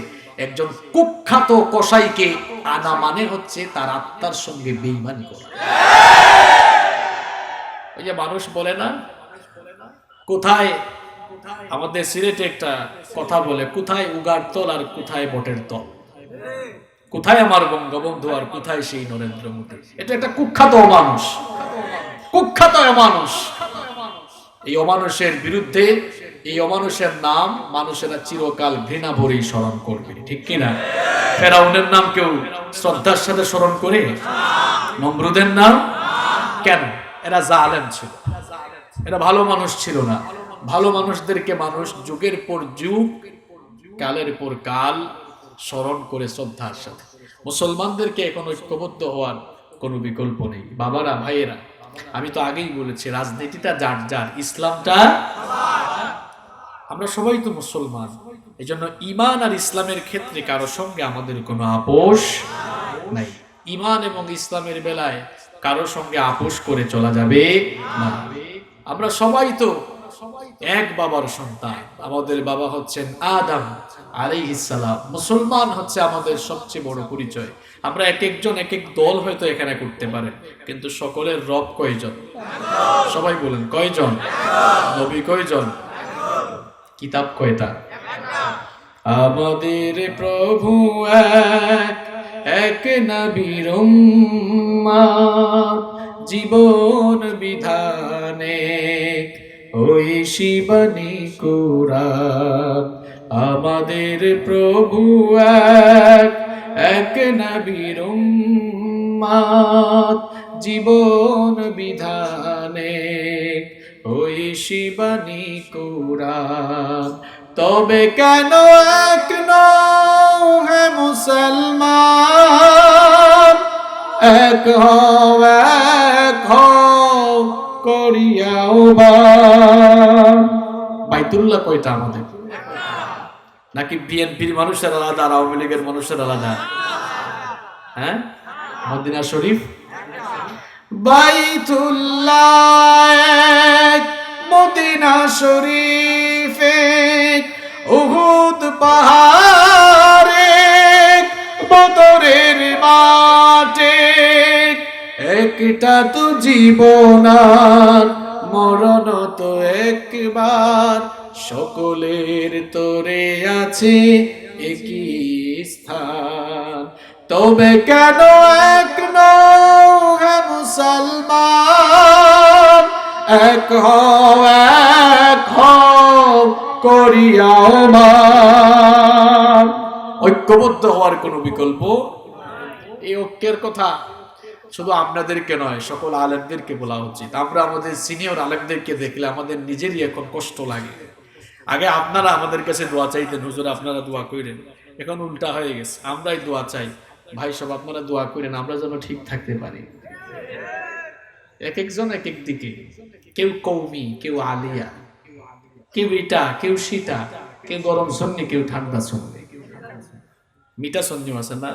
একজন কুখ্যাত কসাইকে আনা মানে হচ্ছে তার আত্মার সঙ্গে বেঈমানি করা। ওই যে মানুষ বলে না, কোথায় আমাদের সিলেটে একটা কথা বলে, কোথায় উগার তল আর কোথায় বটের তল, কোথায় আমার বঙ্গবন্ধু আর কোথায় সেই নরেন্দ্র মোদী। এটা একটা কুখ্যাত অমানুষ, কুখ্যাত অমানুষ। এই অমানুষের বিরুদ্ধে, এই অমানুষের নাম মানুষেরা চিরকাল ঘৃণা ভরেই স্মরণ করবে, ঠিক কিনা? ফেরাউনের নাম কেউ শ্রদ্ধার সাথে স্মরণ করে? নমরুদের নাম কেন? এরা জালেম ছিল, এরা ভালো মানুষ ছিল না। ভালো মানুষদেরকে মানুষ যুগের পর যুগ, কালের পর কাল স্মরণ করে শ্রদ্ধার সাথে। মুসলমানদেরকে এখন ঐক্যবদ্ধ হওয়ার কোনো বিকল্প নেই। বাবারা, ভাইয়েরা, আমি তো আগেই বলেছি রাজনীতিটা যার যার, ইসলামটা আমরা সবাই তো মুসলমান। এই জন্য ইমান আর ইসলামের ক্ষেত্রে কারো সঙ্গে আমাদের কোনো আপোষ নাই। ইমান এবং ইসলামের বেলায় কারো সঙ্গে আপোষ করে চলা যাবে না। আমরা সবাই তো এক বাবার সন্তান। আমাদের বাবা হচ্ছেন আদম আলাইহিস সালাম। মুসলমান হচ্ছে আমাদের সবচেয়ে বড় পরিচয়। আমরা এক একজন এক এক দল হয়তো এখানে করতে পারে, কিন্তু সকলের রব কয়জন? সবাই বলেন কয়জন? নবী কয়জন? কিতাব কয়টা? আমাদের প্রভু এক, এক নবীর উম্মত, জীবন বিধানে ওই শিবানী কুরআন। আমার আমাদের প্রভু এক, এক নবীর উম্মত, জীবন বিধানে ওই শিবানী কুরআন। তবে কেন এক নও হে মুসলমান, এক হও করিয়াও বান। বাইতুল্লাহ কয়টা আমাদের? নাকি বিএনপির মানুষের আলাদা আর আওয়ামী লীগের মানুষের আলাদা? হ্যাঁ, মদিনা শরীফ বাইতুল্লাহ এক, মদিনা শরীফ এক, উহুদ পাহাড় এক, বদরের মাঠ এক। একটা তো জীবন আর মরণ তো একবার, সকলের তোরে আছে একই স্থান। তবে কেন এক নও হে মুসলমান, এক হও করিয়াও মান। ঐক্যবদ্ধ হওয়ার কোনো বিকল্প। এই ঐক্যের কথা শুধু আপনাদেরকে নয়, সকল আলেমদেরকে বলা উচিত। আমরা আমাদের সিনিয়র আলেমদেরকে দেখলে আমাদের নিজেরই এখন কষ্ট লাগে। আগে আপনারা আমাদের কাছে দোয়া চাইতেন, হুজুর আপনারা দোয়া করেন। এখন উল্টা হয়ে গেছে, আমরাই দোয়া চাই। ভাই সব আপনারা দোয়া করেন আমরা যেন ঠিক থাকতে পারি। এক একজন এক এক দিকে, কেউ কৌমি, কেউ আলিয়া, কেউ এটা, কেউ সেটা, কেউ গরম সন্নি, কেউ ঠান্ডা সন্নি, মিঠা সন্নিও আছে না।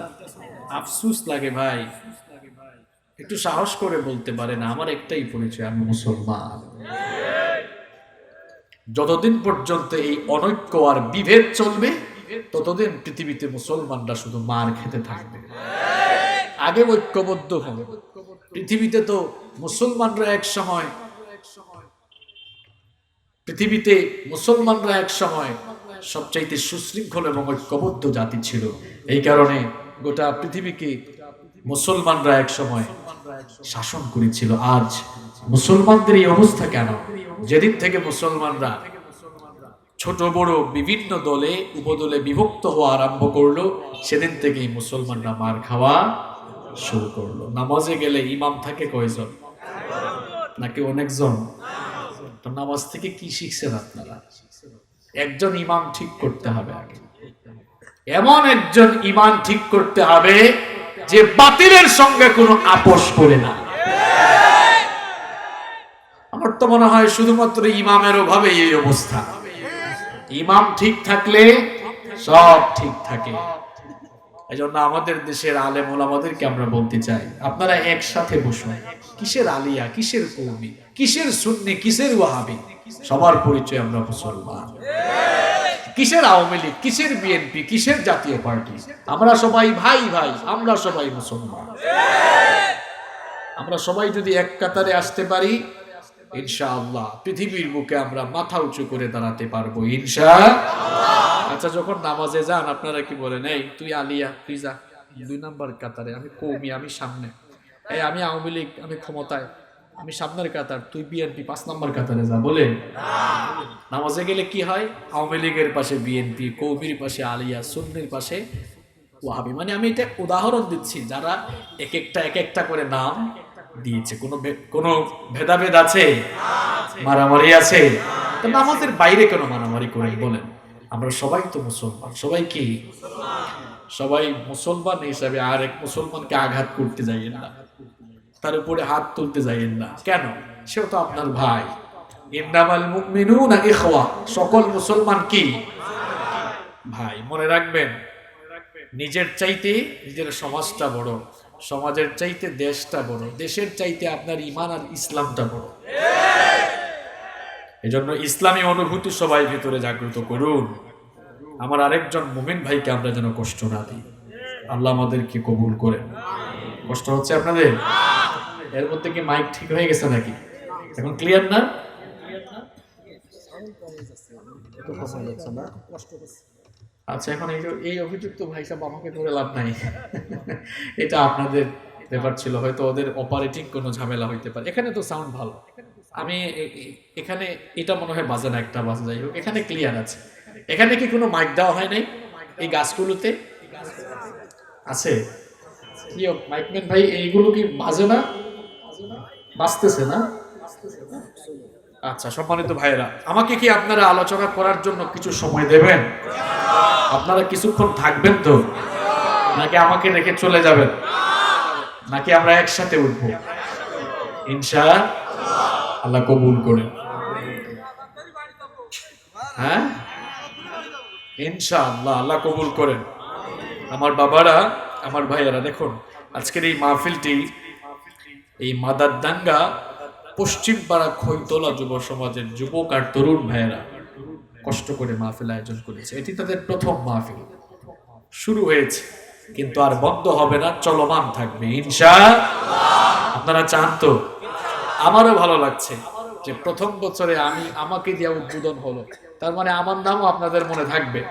আফসুস লাগে ভাই, একটু সাহস করে বলতে পারে না আমার একটাই পরিচয়, আমি মুসলমান। যতদিন পর্যন্ত এই অনৈক্য আর বিভেদ চলবে ততদিন পৃথিবীতে মুসলমানরা শুধু মার খেতে থাকবে। আগে ঐক্যবদ্ধ হবে। পৃথিবীতে তো মুসলমানরা এক সময় সবচাইতে সুশৃঙ্খল এবং ঐক্যবদ্ধ জাতি ছিল। এই কারণে গোটা পৃথিবীকে মুসলমানরা এক সময় শাসন করেছিল। আজ মুসলমানদের এই অবস্থা কেন? যেদিন থেকে মুসলমানরা ছোট বড় বিভিন্ন দলে উপদলে বিভক্ত হওয়া আরম্ভ করলো, সেদিন থেকেই মুসলমানরা মার খাওয়া শুরু করলো। নামাজে গেলে ইমাম থাকে কয়জন? নাকি অনেকজন? তো নামাজ থেকে কি শিখছেন আপনারা? একজন ইমাম ঠিক করতে হবে আগে। এমন একজন ইমাম ঠিক করতে হবে যে বাতিলের সঙ্গে কোনো আপোষ করে না। আমার তো মনে হয় শুধুমাত্র ইমামের অভাবে এই অবস্থা। ইমাম ঠিক থাকলে সব ঠিক থাকে। এজন্য আমাদের দেশের আলেম ওলামাদেরকে আমরা বলতে চাই, আপনারা একসাথে বসুন। কিসের আলিয়া, কিসের কওমি, কিসের সুন্নি, কিসের ওয়াহাবি? সবার পরিচয় আমরা মুসলমান। কিসের আওয়ামী লীগ, কিসের বিএনপি, কিসের জাতীয় পার্টি? আমরা সবাই ভাই ভাই, আমরা সবাই মুসলমান। আমরা সবাই যদি এক কাতারে আসতে পারি, ইনশাআল্লাহ পৃথিবীর বুকে আমরা মাথা উঁচু করে দাঁড়াতে পারবো ইনশাআল্লাহ। আচ্ছা, যখন নামাজে যান আপনারা কি বলেন? এই তুই আলিয়া, তুই যা 2 নাম্বার কাতারে, আমি কওমি, আমি সামনে। এই আমি আওয়ামী লীগ, আমি ক্ষমতায়, আমি সামনের কাতার, তুই বিএনপি 5 নাম্বার কাতারে যা, বলে? নামাজে গেলে কি হয়? আওয়ামী লীগের পাশে বিএনপি, কওমির পাশে আলিয়া, সুন্নির পাশে ওয়াহাবি। মানে আমি এটা উদাহরণ দিচ্ছি, যারা এক একটা করে নাম দিয়েছে। কোনো ভেদাভেদ আছে? মারামারি আছে? তো নামাজের বাইরে কেন মারামারি করেন বলেন? আমরা সবাই তো মুসলমান। সবাই কি? সবাই মুসলমান হিসাবে আর এক মুসলমানকে আঘাত করতে যাইয়েন না, তার উপরে হাত তুলতে যাইয়েন না। কেন? সেও তো আপনার ভাই। ইন্নামাল মুমিনুনা ইখওয়া, সকল মুসলমান কি ভাই। মনে রাখবেন, নিজের চাইতে নিজের সমাজটা বড়, সমাজের চাইতে দেশটা বড়, দেশের চাইতে আপনার ঈমান আর ইসলামটা বড়। এজন্য ইসলামী অনুভূতি সবাই ভিতরে জাগ্রত করুন। আমার আরেকজন মুমিন ভাইকে আমরা যেন কষ্ট না দিই। আল্লাহ আমাদেরকে কবুল করেন। কষ্ট হচ্ছে আপনাদের? এর মধ্যে কি মাইক ঠিক হয়ে গেছে নাকি? এখন ক্লিয়ার না? আচ্ছা, এখন এই অভিযুক্ত ভাই সাহেব আমাকে ধরে লাভ নাই। এটা আপনাদের ব্যাপার ছিল, হয়তো ওদের অপারেটিং কোনো ঝামেলা হইতে পারে। এখানে তো সাউন্ড ভালো, আমি এখানে এটা মনে হয় বাজে না, একটা বাজে, যাই হোক এখানে ক্লিয়ার আছে। এখানে কি কোনো মাইক দেওয়া হয় নাই এই গাছগুলোতে? আছে? কি মাইকম্যান ভাই, এইগুলো কি বাজে না? বাজতেছে না? আচ্ছা, সম্মানিত ভাইরা, আমাকে কি আপনারা আলোচনা করার জন্য কিছু সময় দেবেন? আপনারা কিছুক্ষণ থাকবেন তো, নাকি আমাকে রেখে চলে যাবেন, নাকি আমরা একসাথে উঠবো? ইনশাআল্লাহ কবুল করেন। হ্যাঁ, ইনশাআল্লাহ আল্লাহ কবুল করেন। আমার বাবারা, আমার ভাইয়েরা, দেখুন আজকের এই মাহফিলটি এই মাদারদাঙ্গা পশ্চিম পাড়া খৈতলা যুব সমাজের যুবক আর তরুণ ভাইয়েরা কষ্ট করে মাহফিল আয়োজন করেছে। এটি তাদের প্রথম মাহফিল, শুরু হয়েছে কিন্তু আর বন্ধ হবে না, চলমান থাকবে ইনশাআল্লাহ। আপনারা চান তো? আমারও ভালো লাগছে যে প্রথম বছরে আমাকে দিয়ে উদ্বোধন হলো, তার মানে আমার নামও আপনাদের মনে থাকবে।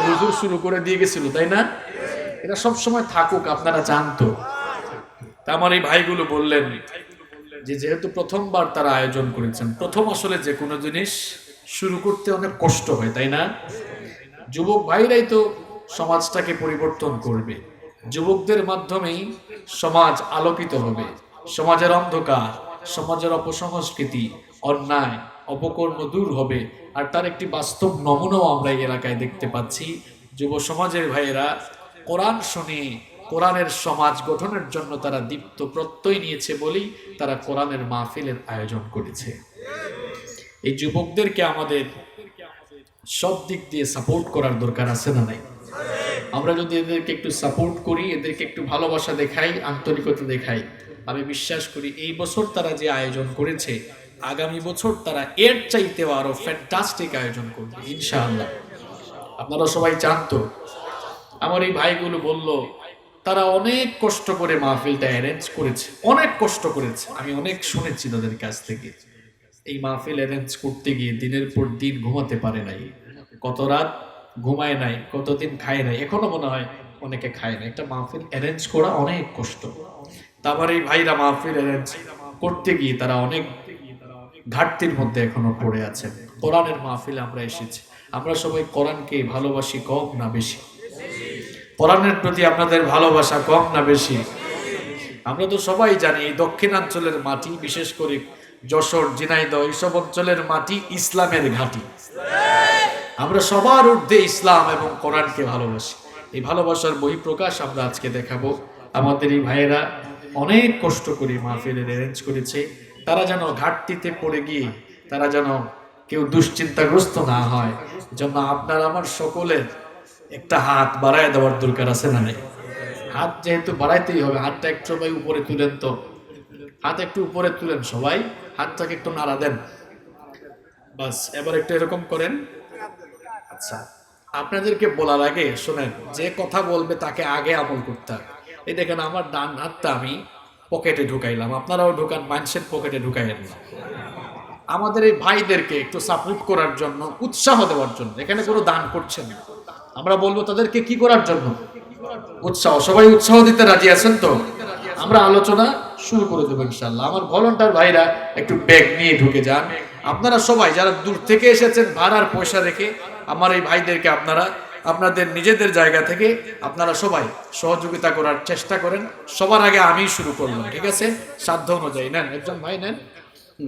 হুজুর শুরু করে দিয়ে গেছিল, তাই না? এটা সব সময় থাকুক, আপনারা চান তো? আমার এই ভাইগুলো বললেন যে যেহেতু প্রথমবার তারা আয়োজন করেছেন, প্রথম আসলে যে কোনো জিনিস শুরু করতে অনেক কষ্ট হয়, তাই না? যুবক ভাইরাই তো সমাজটাকে পরিবর্তন করবে, যুবকদের মাধ্যমেই সমাজ আলোকিত হবে। সমাজের অন্ধকার, সমাজের অপসংস্কৃতি, অন্যায়, অপকর্ম দূর হবে। আর তার একটি বাস্তব নমুনাও আমরা এই এলাকায় দেখতে পাচ্ছি। যুব সমাজের ভাইয়েরা কোরআন শুনে কোরআনের সমাজ গঠনের জন্য তারা দীপ্ত প্রত্যয় নিয়েছে বলেই তারা কোরআনের মাহফিলের আয়োজন করেছে। এই যুবকদেরকে আমাদের সব দিক দিয়ে সাপোর্ট করার দরকার আছে না নাই? আমরা যদি এদেরকে একটু সাপোর্ট করি, এদেরকে একটু ভালোবাসা দেখাই, আন্তরিকতা দেখাই, আমি বিশ্বাস করি এই বছর তারা যে আয়োজন করেছে, আগামী বছর তারা এর চাইতেও আরো ফ্যান্টাস্টিক আয়োজন করবে ইনশাআল্লাহ। আপনারা সবাই চান তো? আমার এই ভাইগুলো বলল তারা অনেক কষ্ট করে মাহফিলটা অ্যারেঞ্জ করেছে, অনেক কষ্ট করেছে। আমি অনেক শুনেছি তাদের কাছ থেকে। এই মাহফিল অ্যারেঞ্জ করতে গিয়ে দিনের পর দিন ঘুমাতে পারে নাই, কত রাত ঘুমায় নাই, কতদিন খায় নাই, এখনো মনে হয় অনেকে খায় না। একটা মাহফিল অ্যারেঞ্জ করা অনেক কষ্ট। তারপর এই ভাইরা মাহফিল অ্যারেঞ্জ করতে গিয়ে তারা অনেক ঘাটতির মধ্যে এখনো পড়ে আছেন। কোরআনের মাহফিলে আমরা এসেছি, আমরা সবাই কোরআনকে ভালোবাসি কম না বেশি? কোরআনের প্রতি আপনাদের ভালোবাসা কম না বেশি? আমরা তো সবাই জানি এই দক্ষিণাঞ্চলের মাটি, বিশেষ করে যশোর, ঝিনাইদহ, এইসব অঞ্চলের মাটি ইসলামের ঘাঁটি। আমরা সবার ঊর্ধ্বে ইসলাম এবং কোরআনকে ভালোবাসি। এই ভালোবাসার বহিঃপ্রকাশ আমরা আজকে দেখাবো। আমাদের এই ভাইয়েরা অনেক কষ্ট করে মাহফিলের অ্যারেঞ্জ করেছে। তারা যেন ঘাটতিতে পড়ে গিয়ে তারা যেন কেউ দুশ্চিন্তাগ্রস্ত না হয়, জন্য আপনার আমার সকলের একটা হাত বাড়ায় দেওয়ার দরকার আছে না নেই? হাত যেহেতু বাড়াইতেই হবে, হাতটা একটু সবাই উপরে তুলেন তো, হাত একটু উপরে তুলেন সবাই, হাতটাকে একটু নাড়া দেন, বাস। এবার একটু এরকম করেন। আচ্ছা, আপনাদেরকে বলার আগে শোনেন, যে কথা বলবে তাকে আগে আমল করতে হবে। এই দেখেন আমার ডান হাতটা আমি পকেটে ঢুকাইলাম, আপনারাও ঢুকান, মানুষের পকেটে ঢুকাইলেন না। আমাদের এই ভাইদেরকে একটু সাপোর্ট করার জন্য, উৎসাহ দেওয়ার জন্য, এখানে কোনো দান করছেন না, আমরা বলবো তাদেরকে কি করার জন্য? উৎসাহ। সবাই উৎসাহ দিতে রাজি আছেন তো? আমরা আলোচনা শুরু করে দেবো ইনশাআল্লাহ। আমার ভলান্টিয়ার ভাইরা একটু ব্যাগ নিয়ে ঢুকে যান। আপনারা সবাই যারা দূর থেকে এসেছেন ভাড়ার পয়সা রেখে, আমার এই ভাইদেরকে আপনারা আপনাদের নিজেদের জায়গা থেকে আপনারা সবাই সহযোগিতা করার চেষ্টা করেন। সবার আগে আমি শুরু করলাম, ঠিক আছে? সাধ্য অনুযায়ী নেন, একজন ভাই নেন,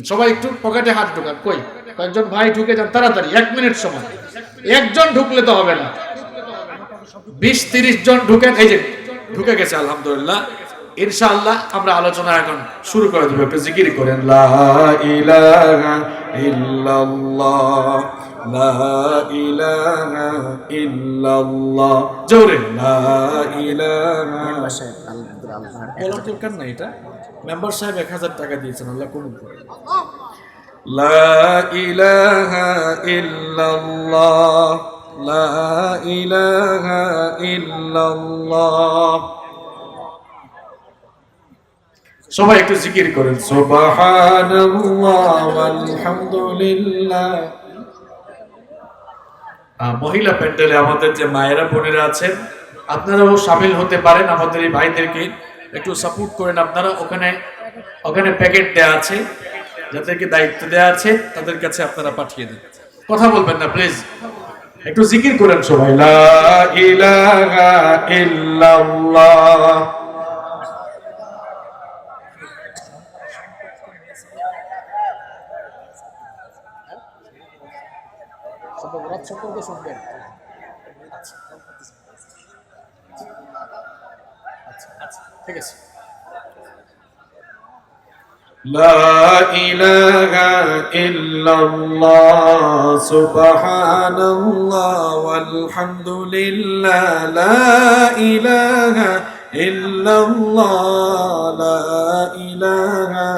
সবাই একটু পকেটে হাত ঢুকান। কই কয়েকজন ভাই ঢুকে যান তাড়াতাড়ি, 1 মিনিট সময়। একজন ঢুকলে তো হবে না, 20-30 জন ঢুকেন। এই যে ঢুকে গেছে আলহামদুলিল্লাহ। ইনশাআল্লাহ আমরা আলোচনা এখন শুরু করে দেব। একটু জিকির করেন, লা ইলাহা ইল্লাল্লাহ, লা ইলাহা ইল্লাল্লাহ, জোরে লা ইলাহা। বলার দরকার নাই, এটা মেম্বার সাহেব 1000 টাকা দিয়েছেন, আল্লাহ কবুল করুন। লা ইলাহা ইল্লাল্লাহ, লা ইলাহা ইল্লাল্লাহ। সবাই একটু জিকির করেন, সুবহানাল্লাহ ওয়ালহামদুলিল্লাহ। মহিলা প্যান্ডেলে আমাদের যে মায়েরা বোনেরা আছেন, আপনারাও শামিল হতে পারেন। আমাদের এই ভাইদেরকে একটু সাপোর্ট করেন আপনারা। ওখানে প্যাকেট দেয়া আছে, যাদেরকে দায়িত্ব দেয়া আছে তাদের কাছে আপনারা পাঠিয়ে দেন। কথা বলবেন না প্লিজ, একটু জিকির করেন সবাই, লা ইলাহা ইল্লাল্লাহ। ঠিক আছে। লা ইলাহা ইল্লাল্লাহ সুবহানাল্লাহ ওয়ালহামদুলিল্লাহ লা ইলাহা ইল্লাল্লাহ লা ইলাহা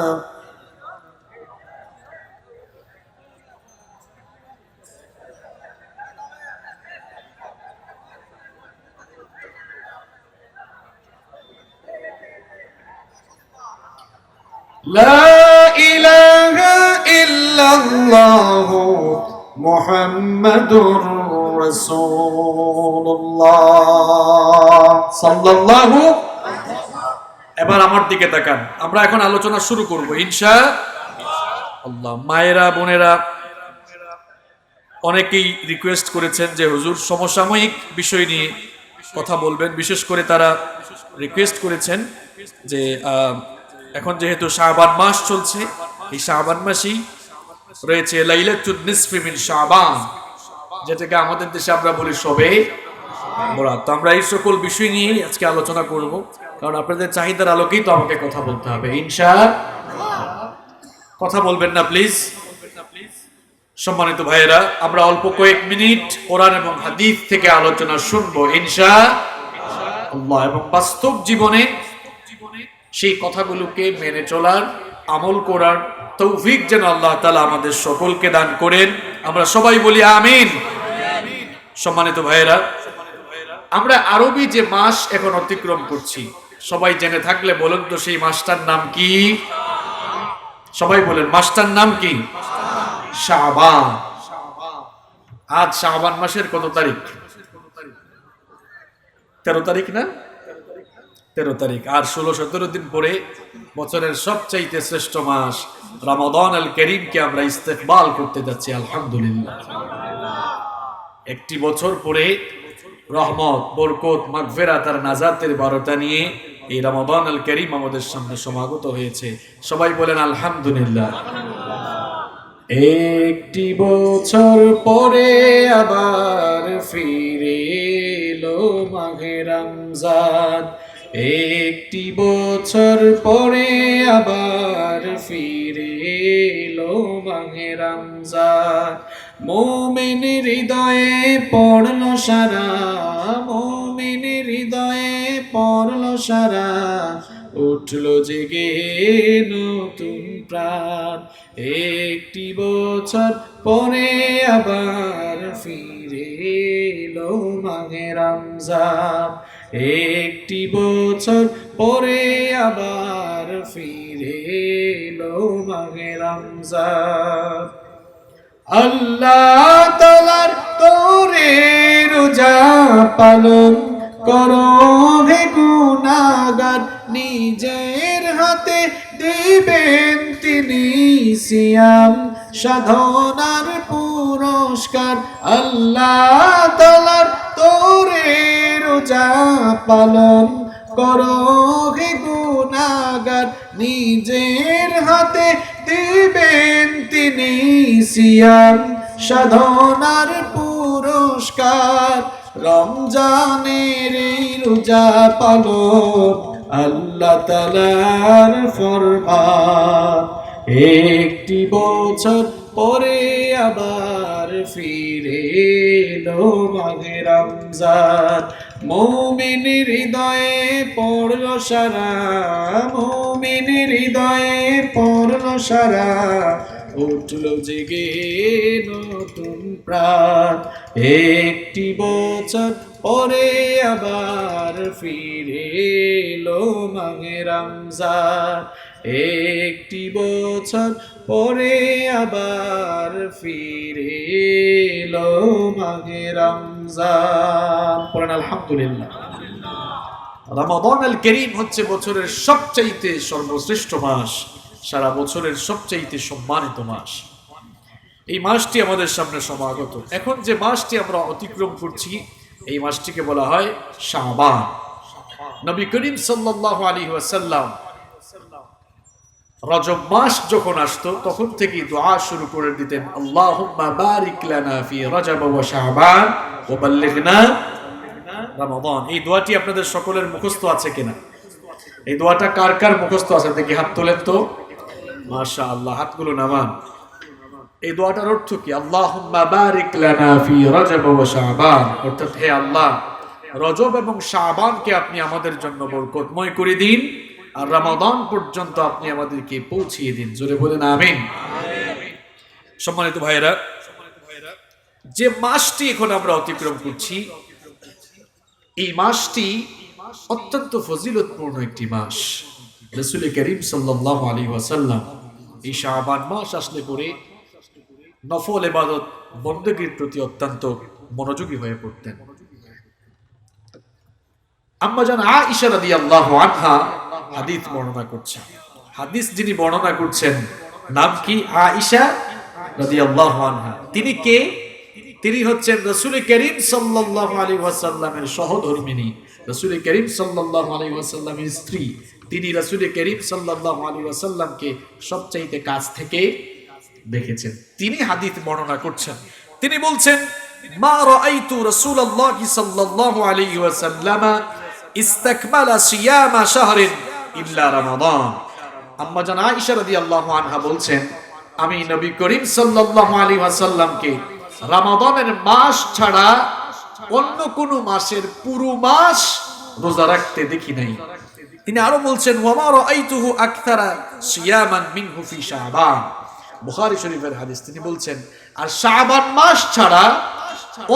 লা ইলাহা ইল্লাল্লাহ মুহাম্মাদুর রাসূলুল্লাহ সাল্লাল্লাহু। এবার আমার দিকে তাকান, আমরা এখন আলোচনা শুরু করব ইনশাআল্লাহ। মায়েরা বোনেরা অনেকেই রিকোয়েস্ট করেছেন যে হুজুর সমসাময়িক বিষয় নিয়ে কথা বলবেন, বিশেষ করে তারা রিকোয়েস্ট করেছেন যে এখন যেহেতু শাবান মাস চলছে, এই শাবান মাসেই রয়েছে লাইলাতুন নিসফি মিন শাবান, যেটাকে আমাদের দেশে আমরা বলি শবে বরাত। তো আমরা এই সকল বিষয় নিয়ে আজকে আলোচনা করব, কারণ আপনাদের চাহিদার আলোকেই তো আমাকে কথা বলতে হবে ইনশাআল্লাহ। কথা বলবেন না প্লিজ। সম্মানিত ভাইয়েরা, আমরা অল্প কয়েক মিনিট কোরআন এবং হাদিস থেকে আলোচনা শুনবো ইনশাআল্লাহ, এবং বাস্তব জীবনে সেই কথাগুলোকে মেনে চলার, আমল করার তৌফিক যেন আল্লাহ তাআলা আমাদের সকলকে দান করেন। আমরা সবাই বলি আমিন। সম্মানিত ভাইয়েরা, আমরা আরবি যে মাস এখন অতিক্রম করছি, সবাই জেনে থাকলে বলুন তো সেই মাসটার নাম কি? সবাই বলেন, মাসটার নাম কি? শাবান। আজ শাবান মাসের কত তারিখ? 13 তারিখ না? 13 তারিখ। আর 16-17 দিন পরে বছরের সবচাইতে শ্রেষ্ঠ মাস রমাদান আল করিমকে আমরা ইস্তেকবাল করতে যাচ্ছি আলহামদুলিল্লাহ। একটি বছর পরে রহমত, বরকত, মাগফিরাত আর নাজাতের বারতা নিয়ে এই রমাদান আল করিম আমাদের সামনে সমাগত হয়েছে। সবাই বলেন আলহামদুলিল্লাহ। একটি বছর পরে আবার ফিরে এলো মাহে রমজান, একটি বছর পরে আবার ফিরে এলো মাহে রমজান। মুমিন হৃদয়ে পড়লো সারা, মুমিন হৃদয়ে পড়লো সারা, উঠলো জেগে নতুন প্রাণ। একটি বছর পরে আবার ফিরে এলো মাহে রমজান, একটি বছর পরে আবার ফিরে এলো মাহে রমজান। আল্লাহ তাআলার তরে রোজা পালন করো হে গুনাহগার, নিজের হাতে দিবেন তিনি সিয়াম সাধনার পুরস্কার। আল্লাহ তাআলার তরে রোজা পালন করো হে গুনাহগার, নিজের হাতে দিবেন তিনি সিয়াম সাধনার পুরস্কার। রমজানের এই রোজা পালন আল্লাহ তাআলার ফরমান, একটি বছর পরে আবার ফিরে এলো মাহে রমজান। মুমিন হৃদয়ে পড়লো সারা, মুমিন হৃদয়ে পড়লো সারা, উঠলো জেগে নতুন প্রাণ। একটি বছর পরে আবার ফিরে এলো মাহে রমজান, একটি বছর পরে আবার ফিরে এলো মাহে রমজান। পড়েন আলহামদুলিল্লাহ। রমাদান আল করিম হচ্ছে বছরের সবচাইতে সর্বশ্রেষ্ঠ মাস, সারা বছরের সবচাইতে সম্মানিত মাস। এই মাসটি আমাদের সামনে সমাগত। এখন যে মাসটি আমরা অতিক্রম করছি, এই মাসটিকে বলা হয় শাবান। নবী করিম সাল্লাল্লাহু আলাইহি ওয়াসাল্লাম রজব মাস যখন আসতো তখন থেকেই দোয়া শুরু করে দিতেন, আল্লাহুম্মা বারিক লানা ফি রজব ওয়া শাবান ওয়া বাল্লিগনা রমাদান। এই দোয়াটি আপনাদের সকলের মুখস্থ আছে কিনা? এই দোয়াটা কার কার মুখস্থ আছে দেখি হাত তোলেন তো। মাশাআল্লাহ, হাতগুলো নামান। এই দোয়াটার অর্থ কি? আল্লাহুম্মা বারিক লানা ফি রজব ওয়া শাবান, অর্থাৎ হে আল্লাহ, রজব এবং শাবানকে আপনি আমাদের জন্য বরকতময় করে দিন, আর রমাদান পর্যন্ত আপনি আমাদেরকে পৌঁছিয়ে দিন। জোরে বলেন আমিন। সম্মানিত ভাইয়েরা, যে মাসটি এখন আমরা অতিক্রম করছি, এই মাসটি অত্যন্ত ফজিলতপূর্ণ একটি মাস। রাসূল করিম সাল্লাল্লাহু আলাইহি ওয়াসাল্লাম এই শাবান মাস আসলে পরে নফল ইবাদত বندگির প্রতি অত্যন্ত মনোযোগী হয়ে পড়তেন। আম্মা জান আয়েশা রাদিয়াল্লাহু আনহা হাদিস বর্ণনা করছেন। হাদিস যিনি বর্ণনা করছেন নাম কি? আয়েশা রাদিয়াল্লাহু আনহা। তিনি কে? তিনি হচ্ছেন রাসূল করিম সাল্লাল্লাহু আলাইহি ওয়াসাল্লামের সহধর্মিণী, রাসূল করিম সাল্লাল্লাহু আলাইহি ওয়াসাল্লামের স্ত্রী। তিনি রাসূল করিম সাল্লাল্লাহু আলাইহি ওয়াসাল্লামকে সবচাইতে কাছ থেকে দেখেছেন। তিনি হাদিস বর্ণনা করছেন। তিনি বলছেন, মা রাআইতু রাসূলুল্লাহ সাল্লাল্লাহু আলাইহি ওয়াসাল্লাম ইস্তাকমালা সিয়ামা শাহরিন ইল্লা রমাদান। আম্মা জান আয়েশা রাদিয়াল্লাহু আনহা বলছেন, আমি নবী করিম সাল্লাল্লাহু আলাইহি ওয়াসাল্লামকে রমাদানের মাস ছাড়া অন্য কোন মাসের পুরো মাস রোজা রাখতে দেখি নাই। তিনি আরো বলছেন, ওয়া মা রাআইতুহু আকতারা সিয়ামান মিনহু ফি শাবান। বুখারী শরীফের হাদিস। তিনি বলছেন, আর শাবান মাস ছাড়া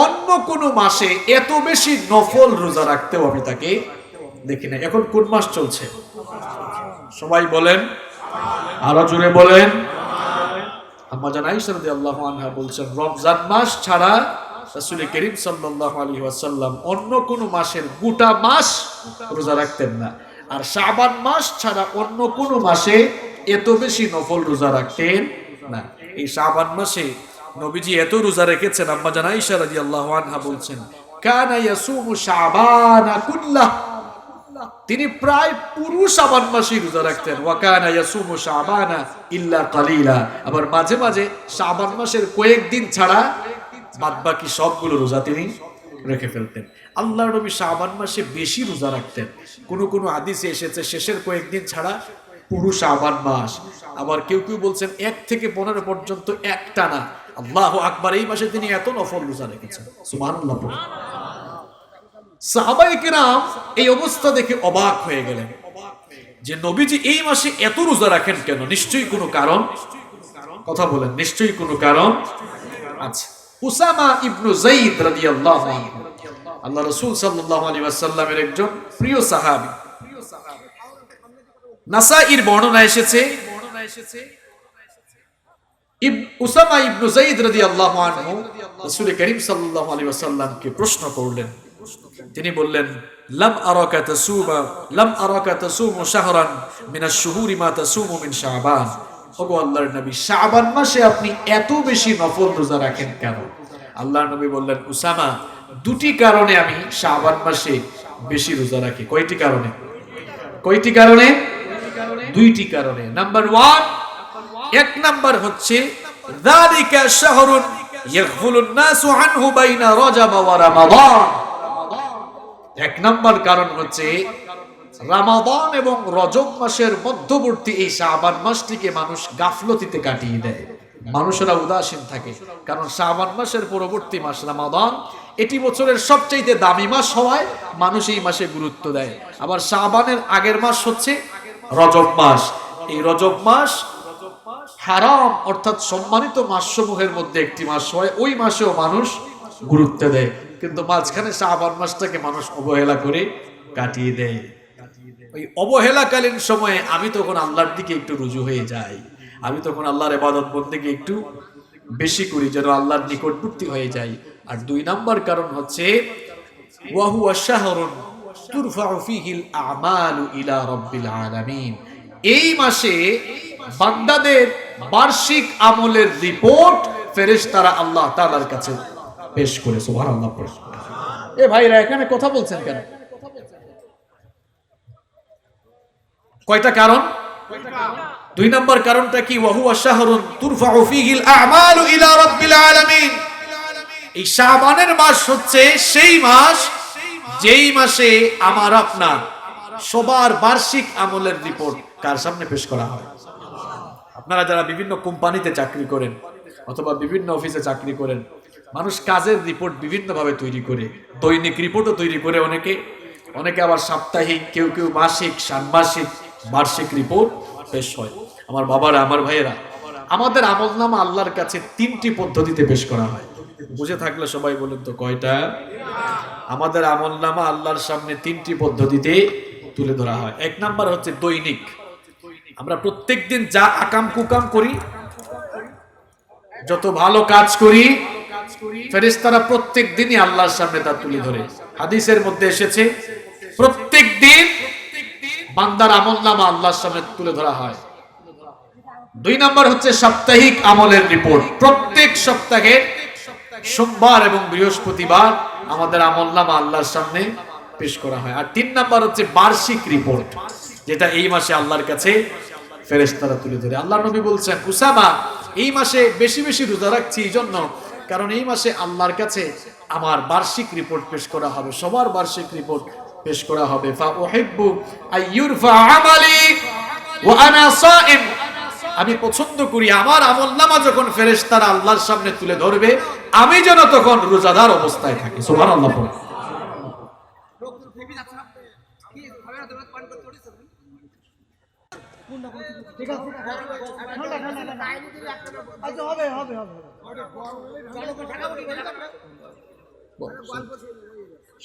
অন্য কোন মাসে এত বেশি নফল রোজা রাখতেও আমি তাকে দেখি না। এখন কোন মাস চলছে? সবাই বলেন, আরো জোরে বলেন। আম্মা জান আয়েশা রাদিয়াল্লাহু আনহা বলছেন, রমজান মাস ছাড়া রাসূল করিম সাল্লাল্লাহু আলাইহি ওয়াসাল্লাম অন্য কোন মাসের গোটা মাস রোজা রাখতেন না, আর শাবান মাস ছাড়া অন্য কোন মাসে এত বেশি নফল রোজা রাখতেন না। এই শাবান মাসে নবীজি এত রোজা রেখেছেন, আম্মা জান আয়েশা রাদিয়াল্লাহু আনহা বলছেন, কানা ইয়াসুমু শাবানা কুল্লাহ, তিনি প্রায় পুরো শাবান মাসই রোজা রাখতেন। ওয়া কানা ইয়াসুমু শাবানা ইল্লা কালিলা, আবার মাঝে মাঝে শাবান মাসের কয়েকদিন ছাড়া বাদবাকি সবগুলো রোজা তিনি রেখে ফেলতেন। আল্লাহর নবী শাবান মাসে বেশি রোজা রাখতেন। কোন কোন হাদিসে এসেছে শেষের কয়েকদিন ছাড়া পুরো শাবান মাস। আবার কেউ কেউ বলছেন 1 থেকে 15 পর্যন্ত একটানা। আল্লাহু আকবার, এই মাসে তিনি এত নফল রোজা রেখেছেন। সুবহানাল্লাহ। সাহাবায়ে কেরাম এই অবস্থা দেখে অবাক হয়ে গেলেন যে নবীজি এই মাসে এত রোজা রাখেন কেন? নিশ্চয়ই কোনো কারণ। কথা বলেন, নিশ্চয়ই কোনো কারণ আছে। উসামা ইবনে যায়েদ রাদিয়াল্লাহু আনহু আল্লাহ রাসূল সাল্লাল্লাহু আলাইহি ওয়াসাল্লামের একজন প্রিয় সাহাবী। নাসাঈর বর্ণনা এসেছে, উসামা ইবনে যায়েদ রাদিয়াল্লাহু আনহু রাসূল করিম সাল্লাল্লাহু আলাইহি ওয়াসাল্লামকে প্রশ্ন করলেন। তিনি বললেন, লাম আরাকা তাসুমু শাহরান মিনাশ শুহুরি মা তাসুমু মিন শাবান। ওগো আল্লাহর নবী, শাবান মাসে আপনি এত বেশি নফল রোজা রাখেন কেন? আল্লাহর নবী বললেন, উসামা, দুটি কারণে আমি শাবান মাসে বেশি রোজা রাখি। কয়টি কারণে? কয়টি কারণে? দুইটি কারণে। নাম্বার 1, এক নাম্বার হচ্ছে যালিকা শাহরুন ইয়াগফুলুন নাসু আনহু বাইনা রজব ওয়া রমাদান। এক নাম্বার কারণ হচ্ছে রমাদান এবং রজব মাসের মধ্যবর্তী এই শাবান মাসটিকে মানুষ গাফলতিতে কাটিয়ে দেয়। মানুষেরা উদাসীন থাকে, কারণ শাবান মাসের পরবর্তী মাস রমাদান, এটি বছরের সবচেয়ে দামি মাস হওয়ায় মানুষ এই মাসে গুরুত্ব দেয়। আবার শাবানের আগের মাস হচ্ছে রজব মাস। এই রজব মাস হারাম অর্থাৎ সম্মানিত মাসসমূহের মধ্যে একটি মাস হয়, ওই মাসেও মানুষ গুরুত্ব দেয়, কিন্তু মাঝখানে শাবান মাসটাকে মানুষ অবহেলা করে কাটিয়ে দেয়। ওই অবহেলাকালীন সময়ে আমি তখন আল্লাহর দিকে একটু রুজু হয়ে যাই, আমি তখন আল্লাহর ইবাদত বন্দেগী একটু বেশি করি, যেন আল্লাহর নিকটবর্তী হয়ে যাই। আর 2 নাম্বার কারণ হচ্ছে ওয়া হুয়া শাহরুন তুরফাউ ফীহিল আমালু ইলা রাব্বিল আলামিন। এই মাসে বান্দাদের বার্ষিক আমলের রিপোর্ট ফেরেশতারা আল্লাহ তাআলার কাছে পেশ করে। সুবহানাল্লাহ। এ ভাইরা এখানে কথা বলছেন কেন? কয়টা কারণ? দুই নম্বর কারণটা কি? ওয়া হুয়া শাহরুন তুরফাউ ফীহিল আ'মালু ইলা রাব্বিল আলামিন। এই শাবানের মাস হচ্ছে সেই মাস যেই মাসে আমার আপনার সবার বার্ষিক আমলের রিপোর্ট কার সামনে পেশ করা হয়? আপনারা যারা বিভিন্ন কোম্পানিতে চাকরি করেন অথবা বিভিন্ন অফিসে চাকরি করেন, মানুষ কাজের রিপোর্ট বিভিন্ন ভাবে তৈরি করে। দৈনিক রিপোর্টও তৈরি করে অনেকে আবার সাপ্তাহিক, কেউ কেউ মাসিক, ষান্মাসিক, বার্ষিক রিপোর্ট পেশ হয়। আমার বাবারা, আমার ভাইয়েরা, আমাদের আমলনামা আল্লাহর কাছে 3টি পদ্ধতিতে পেশ করা হয়। বুঝে থাকলে সবাই বলেন তো কয়টা? আমাদের আমলনামা আল্লাহর সামনে 3টি পদ্ধতিতে তুলে ধরা হয়। এক নাম্বার হচ্ছে দৈনিক। আমরা প্রত্যেকদিন যা আকাম কুকাম করি, যত ভালো কাজ করি, ফেরেশতারা প্রত্যেক দিনই আল্লাহর সামনে তা তুলে ধরে। হাদিসের মধ্যে এসেছে প্রত্যেক দিন বান্দার আমলনামা আল্লাহর সামনে তুলে ধরা হয়। 2 নাম্বার হচ্ছে সাপ্তাহিক আমলের রিপোর্ট। প্রত্যেক সপ্তাহে সোমবার এবং বৃহস্পতিবার আমাদের আমলনামা আল্লাহর সামনে পেশ করা হয়। আর 3 নাম্বার হচ্ছে বার্ষিক রিপোর্ট, যেটা এই মাসে আল্লাহর কাছে ফেরেশতারা তুলে ধরে। আল্লাহর নবী বলছেন, উসামা, এই মাসে বেশি বেশি রোজা রাখছি এই জন্য, কারণ এই মাসে আল্লাহর কাছে আমার বার্ষিক রিপোর্ট পেশ করা হবে, সবার বার্ষিক রিপোর্ট পেশ করা হবে। ফা উহিব্বু আইয়ুরফা আমালি ওয়া আনা সাইম। আমি পছন্দ করি আমার আমলনামা যখন ফেরেশতারা আল্লাহর সামনে তুলে ধরবে, আমি যেন তখন রোজাদার অবস্থায় থাকি। সুবহানাল্লাহ।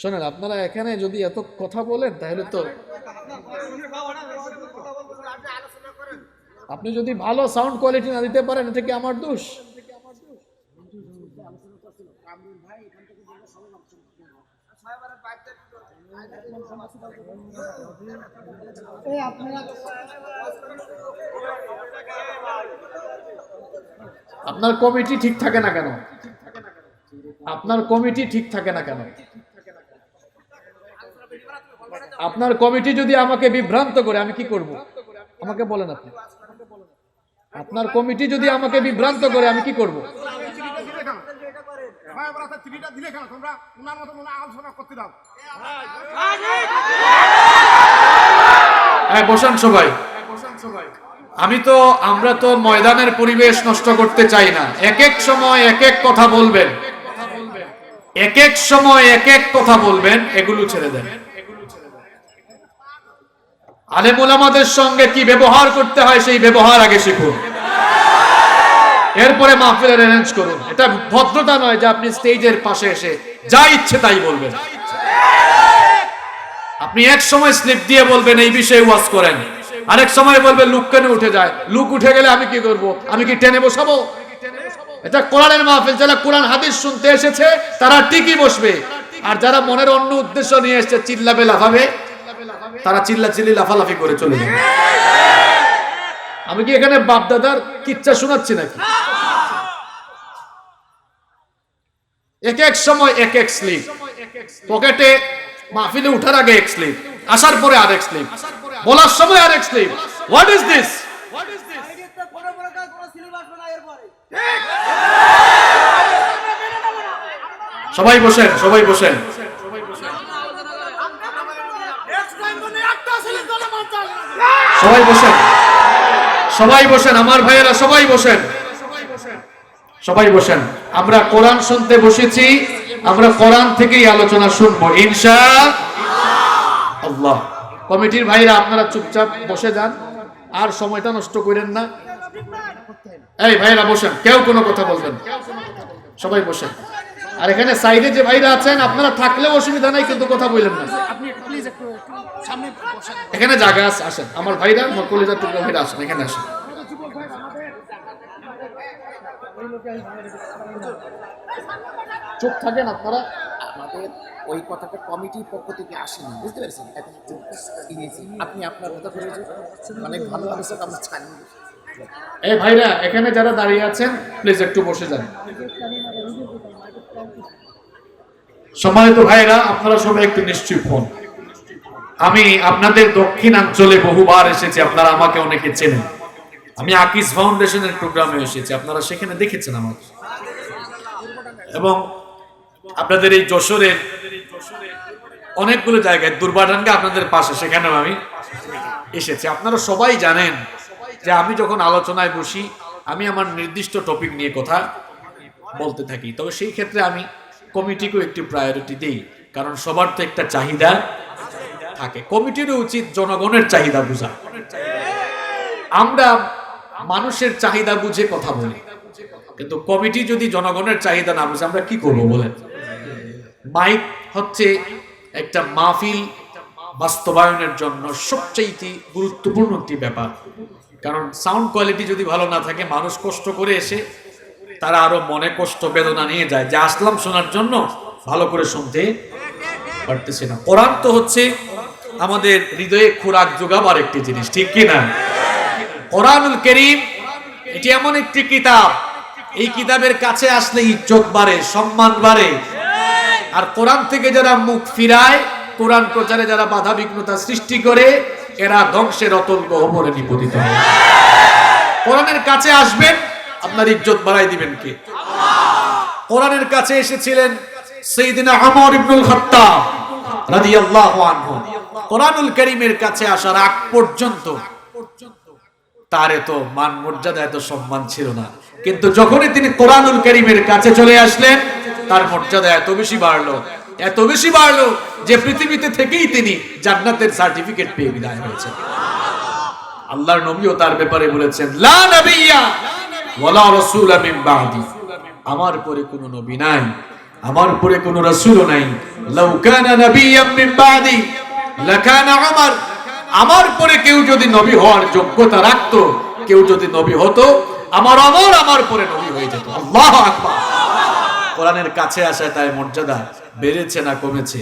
শোনেন, আপনারা এখানে যদি এত কথা বলেন তাহলে তো, আপনি যদি ভালো সাউন্ড কোয়ালিটি না দিতে পারেন, এটা কি আমার দোষ? আপনার কমিটি ঠিক থাকে না কেন? আপনার কমিটি ঠিক থাকে না কেন? আপনার কমিটি যদি আমাকে বিভ্রান্ত করে, আমি কি করব? আমাকে বলেন আপনি। আপনার কমিটি যদি আমাকে বিভ্রান্ত করে, আমি কি করব? বসান সবাই। আমরা তো ময়দানের পরিবেশ নষ্ট করতে চাই না। এক এক সময় এক এক কথা বলবেন, এক এক সময় এক এক কথা বলবেন, এগুলো ছেড়ে দেন। আলেম ওলামাদের সঙ্গে কি ব্যবহার করতে হয় সেই ব্যবহার আগে শিখুন, এরপরে মাহফিলের অ্যারেঞ্জ করুন। এটা ভদ্রতা নয় যে আপনি স্টেজের পাশে এসে যা ইচ্ছে তাই বলবেন। আপনি এক সময় স্লিপ দিয়ে বলবেন এই বিষয়ে ওয়াজ করেন, আরেক সময় বলবেন লুক কেন উঠে যায়, লুক উঠে গেলে আমি কি করব? আমি কি টেনে বসাবো? এটা কোরআনের মাহফিল। যারা কোরআন হাদিস শুনতে এসেছে তারা ঠিকই বসবে, আর যারা মনের অন্য উদ্দেশ্য নিয়ে এসেছে, চিল্লাবে লাফাবে, তারা চিল্লাচিল্লি লাফালাফি করে চলে যাবে। আমি কি এখানে বাপ দাদার কিচ্ছা শোনাচ্ছি নাকি? এক এক সময় এক এক স্লিপ, পকেটে মাহফিলে উঠার আগে এক স্লিপ, আসার পরে আরেক স্লিপ, বলার সময় আরেক স্লিপ। What is this? সবাই বসেন, সবাই বসেন, সবাই বসেন, সবাই বসেন, আমার ভাইয়েরা সবাই বসেন, সবাই বসেন। আমরা কোরআন শুনতে বসেছি, আমরা কোরআন থেকেই আলোচনা শুনবো ইনশাআল্লাহ। কমিটির ভাইরা আপনারা চুপচাপ বসে যান, আর সময়টা নষ্ট করেন না। এই ভাইরা বসেন, কেউ কোনো কথা বলবেন, সবাই বসেন। আর এখানে সাইডে যে ভাইরা আছেন, আপনারা থাকলেও অসুবিধা নাই, কিন্তু কথা বললেন না। এখানে জায়গা আছে, আসেন আমার ভাইরা, আমার কলিজার টুকরা ভাইরা আসেন, এখানে আসেন। চুপ থাকেন আপনারা। আমাদের ওই কথাটা কমিটির পক্ষ থেকে আসেনি, বুঝতে পেরেছেন? এখন আপনি আপনার কথা বলে অনেক ভালো আলোচনা আমরা জানি। এই ভাইরা এখানে যারা দাঁড়িয়ে আছেন প্লিজ একটু বসে যান। সম্মানিত ভাইরা, আপনারা সবাই একটু নিশ্চুপ হন। আমি আপনাদের দক্ষিণাঞ্চলে বহুবার এসেছি, আপনারা আমাকে অনেকে চেনেন। আমি আকিস ফাউন্ডেশনের প্রোগ্রামে এসেছি, আপনারা সেখানে দেখেছেন আমাকে। এবং আপনাদের এই যশোরের অনেকগুলো জায়গায়, দুর্বাডাঙ্গা আপনাদের পাশে, সেখানেও আমি এসেছি। আপনারা সবাই জানেন যে আমি যখন আলোচনায় বসি আমি আমার নির্দিষ্ট টপিক নিয়ে কথা বলতে থাকি। তবে সেই ক্ষেত্রে আমি কমিটিকেও একটি প্রায়োরিটি দিই, কারণ সবার তো একটা চাহিদা থাকে। কমিটিরও উচিত জনগণের চাহিদা বোঝা। আমরা মানুষের চাহিদা বুঝে কথা বলি, কিন্তু কমিটি যদি জনগণের চাহিদা না বুঝে আমরা কি করবো বলেন? মাইক হচ্ছে একটা মাহফিল বাস্তবায়নের জন্য সবচেয়ে গুরুত্বপূর্ণ একটি ব্যাপার। কারণ সাউন্ড কোয়ালিটি যদি ভালো না থাকে, মানুষ কষ্ট করে এসে তারা আরো মনে কষ্ট বেদনা নিয়ে যায় যে আসলাম শোনার জন্য, ভালো করে শুনতে পারতেছে না। কোরআন তো হচ্ছে আমাদের হৃদয়ে খোরাক যোগাবার একটি জিনিস, ঠিক কি না? কোরআনুল কারীম এটি এমন একটি কিতাব, এই কিতাবের কাছে আসলে ইজ্জত বাড়ে, সম্মান বাড়ে। আর কোরআন থেকে যারা মুখ ফিরায়, কোরআন প্রচারে যারা বাধা বিঘ্নতা সৃষ্টি করে, এরা ধ্বংসের অতল গহ্বরে নিপতিত হয়। কোরআনের কাছে আসবেন, আপনার ইজ্জত বাড়াই দিবেন কে? কোরআনের কাছে এসেছিলেন সাইয়েদনা ওমর ইবনুল খাত্তাব রাদিয়াল্লাহু আনহু। কোরআনুল কারীমের কাছে আসার আগ পর্যন্ত তার এত মান মর্যাদা, এত সম্মান ছিল না। কিন্তু যখনই তিনি কোরআনুল কারীমের কাছে চলে আসলেন, তার মর্যাদা এত বেশি বাড়লো, এত বেশি বাড়লো যে পৃথিবীতে থেকেই তিনি জান্নাতের সার্টিফিকেট পেয়ে বিদায় হয়েছেন। আল্লাহর নবীও তার ব্যাপারে বলেছেন, লা নাবিয়্যা ওয়ালা রাসূলা মিন বা'দি, আমার পরে কোনো নবী নাই, আমার পরে কোনো রাসূলও নাই। লাউ কানা নাবিয়্যাম মিন বা'দি লাকানা উমর, আমার পরে কেউ যদি নবী হওয়ার যোগ্যতা রাখতো, কেউ যদি নবী হতো, আমার ওমর আমার পরে নবী হয়ে যেত। আল্লাহু আকবার। কোরআনের কাছে আসায় তার মর্যাদা বেড়েছে না কমেছে?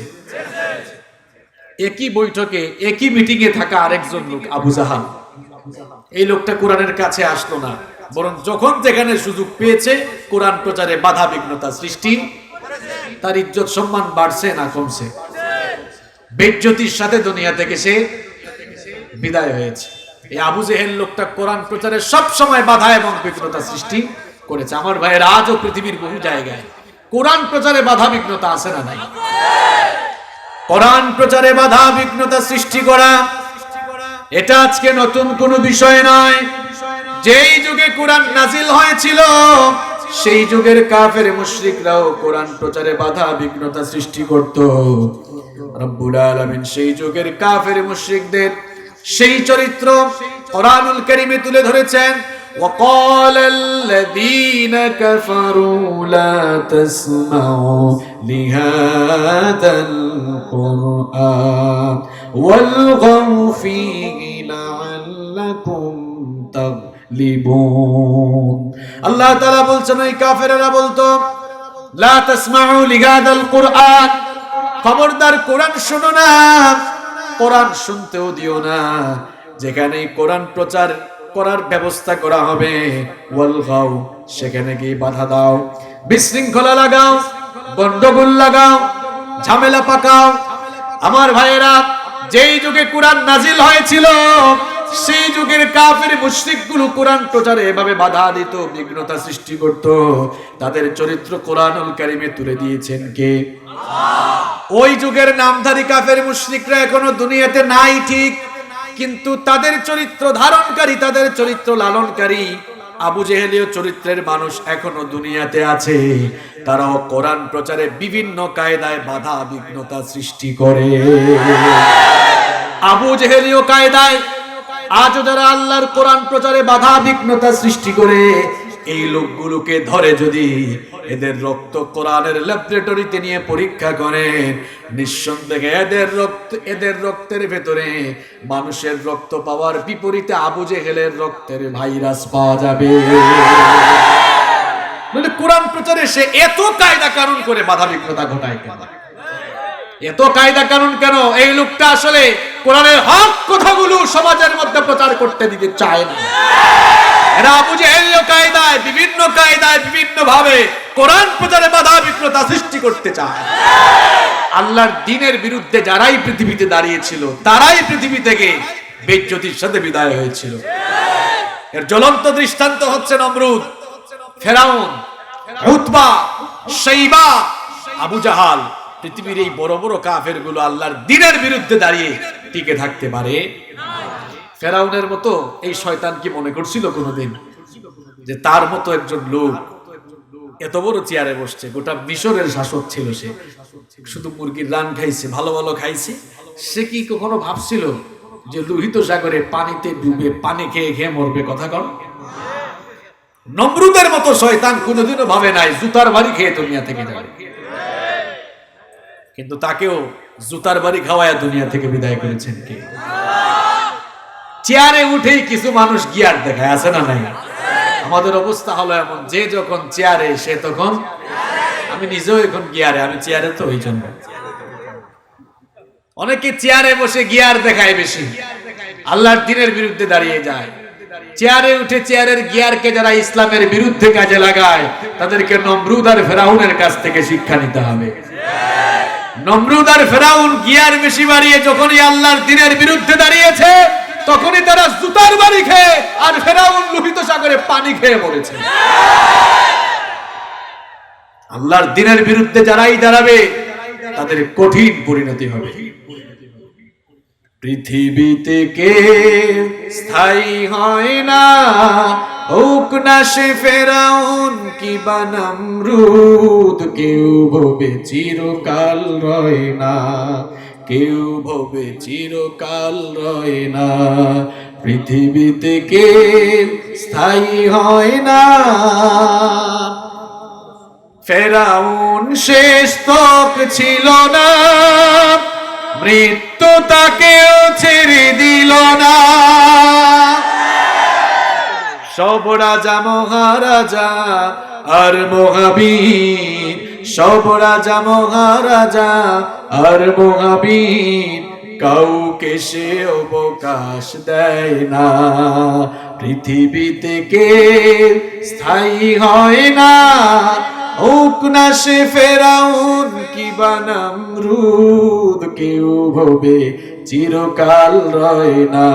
একই বৈঠকে, একই মিটিং এ থাকা আরেকজন লোক আবু জাহাল, এই লোকটা কোরআনের কাছে আসলো না, বরং যখন যেখানে সুযোগ পেয়েছে কোরআন প্রচারে বাধা বিঘ্নতা সৃষ্টি। তার ইজ্জত সম্মান বাড়ছে না কমছে? বেজ্জতির সাথে দুনিয়া থেকে সে বিদায় হয়েছে। এই আবু জেহেল লোকটা কোরআন প্রচারে সব সময় বাধা এবং বিঘ্নতা সৃষ্টি করেছে। আমার ভাইয়ের আজও পৃথিবীর বহু জায়গায় কোরআন প্রচারে বাধা বিঘ্নতা আছে না নাই? কোরআন প্রচারে বাধা বিঘ্নতা সৃষ্টি করা এটা আজকে নতুন কোনো বিষয় নয়। যেই যুগে কোরআন নাজিল হয়েছিল, সেই যুগের কাফের মুশরিকরাও কোরআন প্রচারে বাধা বিঘ্নতা সৃষ্টি করত। রব্বুল আলামিন সেই যুগের কাফের মুশরিকদের সেই চরিত্র কোরআনুল কারীমে তুলে ধরেছেন। وقال الذين كفروا لا تسمعوا لهذا القرآن والغوا فيه لعلكم تغلبون। আল্লাহ তাআলা বলছেন, এই কাফেররা বলতো, লা তাসমাউ লিহাদাল কুরআন, খবরদার কোরআন শোনো না, কোরআন শুনতেও দিও না। যেখানে কোরআন প্রচার করার ব্যবস্থা করা হবে, ওয়ালগাও, সেখানে গিয়ে বাধা দাও, বিশৃঙ্খলা লাগাও, গন্ডগোল লাগাও, ঝামেলা পাকাও। আমার ভাইয়েরা, যেই যুগে কোরআন নাজিল হয়েছিল, সেই যুগের কাফের মুশরিকগুলো কোরআন প্রচারে এভাবে বাধা দিত, বিঘ্নতা সৃষ্টি করত। তাদের চরিত্র কোরআনুল কারীমে তুলে দিয়েছেন কে? ওই যুগের নামধারী কাফের মুশরিকরা এখনো দুনিয়াতে নাই ঠিক, কিন্তু তাদের চরিত্র ধারণকারী, তাদের চরিত্র লালনকারী আবু জেহেলীয় চরিত্রের মানুষ এখনো দুনিয়াতে আছে। তারাও কোরআন প্রচারে বিভিন্ন কায়দায় বাধা বিঘ্নতা সৃষ্টি করে। আবু জেহেলীয় কায়দায় আজও যারা আল্লাহর কোরআন প্রচারে বাধা বিঘ্নতা সৃষ্টি করে, এই লোকগুলোকে ধরে যদি এদের রক্ত কোরআনের ল্যাবরেটরিতে নিয়ে পরীক্ষা করেন, নিঃসন্দেহে এদের রক্তের ভেতরে মানুষের রক্ত পাওয়ার বিপরীতে আবু জেহেলের রক্তের ভাইরাস পাওয়া যাবে। মানে কোরআন প্রচারে সে এত কায়দা কানুন করে বাধা বিঘ্নতা ঘটায় কেন? এত কায়দা কানুন কেন? এই লোকটা আসলে কোরআনের হক কথাগুলো সমাজের মধ্যে প্রচার করতে দিতে চায় না। এরা আবু জেহেলীয় কায়দায় বিভিন্ন ভাবে কোরআন প্রচারে বাধা বিঘ্নতা সৃষ্টি করতে চায়। আল্লাহর দ্বীনের বিরুদ্ধে যারাই পৃথিবীতে দাঁড়িয়েছিল তারাই পৃথিবী থেকে বেইজ্জতির সাথে বিদায় হয়েছিল। এর জ্বলন্ত দৃষ্টান্ত হচ্ছে নমরুদ, ফেরাউন, উতবা, শাইবা, আবু জাহাল। পৃথিবীর এই বড় বড় কাফের গুলো আল্লাহর দ্বীনের বিরুদ্ধে দাঁড়িয়ে টিকে থাকতে পারে? ফেরাউনের মতো এই শয়তান কি মনে করছিল কোনোদিন যে তার মতো একজন লোক এত বড় চেয়ারে বসছে? গোটা মিশরের শাসক ছিল সে, শুধু মুরগির রান খাইছে, ভালো ভালো খাইছে। সে কি কখনো ভাবছিল যে লোহিত সাগরে পানিতে ডুবে পানি খেয়ে খেয়ে মরবে? কথা কর। নমরুদের মতো শয়তান কোনোদিনও ভাবে নাই জুতার বাড়ি খেয়ে দুনিয়া থেকে যাবে, কিন্তু তাকেও জুতার বাড়ি খাওয়ায় দুনিয়া থেকে বিদায় করেছেন কে? চেয়ারে উঠেই কিছু মানুষ গিয়ার দেখায়, আছে না নাই? আমাদের অবস্থা হলো এমন, যে যখন চেয়ারে সে তখন, আমি নিজেও এখন গিয়ারে, আমি চেয়ারে তো ওই জন্য। অনেকে চেয়ারে বসে গিয়ার দেখায় বেশি, আল্লাহর দ্বীনের বিরুদ্ধে দাঁড়িয়ে যায়। চেয়ারে উঠে চেয়ারের গিয়ারকে যারা ইসলামের বিরুদ্ধে কাজে লাগায় তাদেরকে নমরুদ আর ফেরাউনের কাছ থেকে শিক্ষা নিতে হবে। নমরুদ আর ফেরাউন গিয়ার বেশি বাড়িয়ে যখনই আল্লাহর দ্বীনের বিরুদ্ধে দাঁড়িয়েছে তখনই তারা জুতার বাড়ি খেয়ে, আর ফেরাউন লোহিত সাগরে পানি খেয়ে মরেছে। আল্লাহর দ্বীনের বিরুদ্ধে যারাই দাঁড়াবে তাদের কঠিন পরিণতি হবে। পৃথিবীতে কে স্থায়ী হয় না, হোক না সে ফেরাউন কিবা নমরুদ, কেউ ভবে চিরকাল রয় না, কেউ ভবে চিরকাল রয় না। পৃথিবীতে কে স্থায়ী হয় না, ফেরাউন শেষ তক ছিল না, মৃত্যু তাকেও ছেড়ে দিল না। সব রাজা মহারাজা আর মহাবীর, সব রাজা মহারাজা আর মহাবীর, কাউকে সে অবকাশ দেয় না। পৃথিবীতে কে স্থায়ী হয় না, হোক না সে ফেরাউন কিবা নমরুদ, কেউ ভবে চিরকাল রয় না,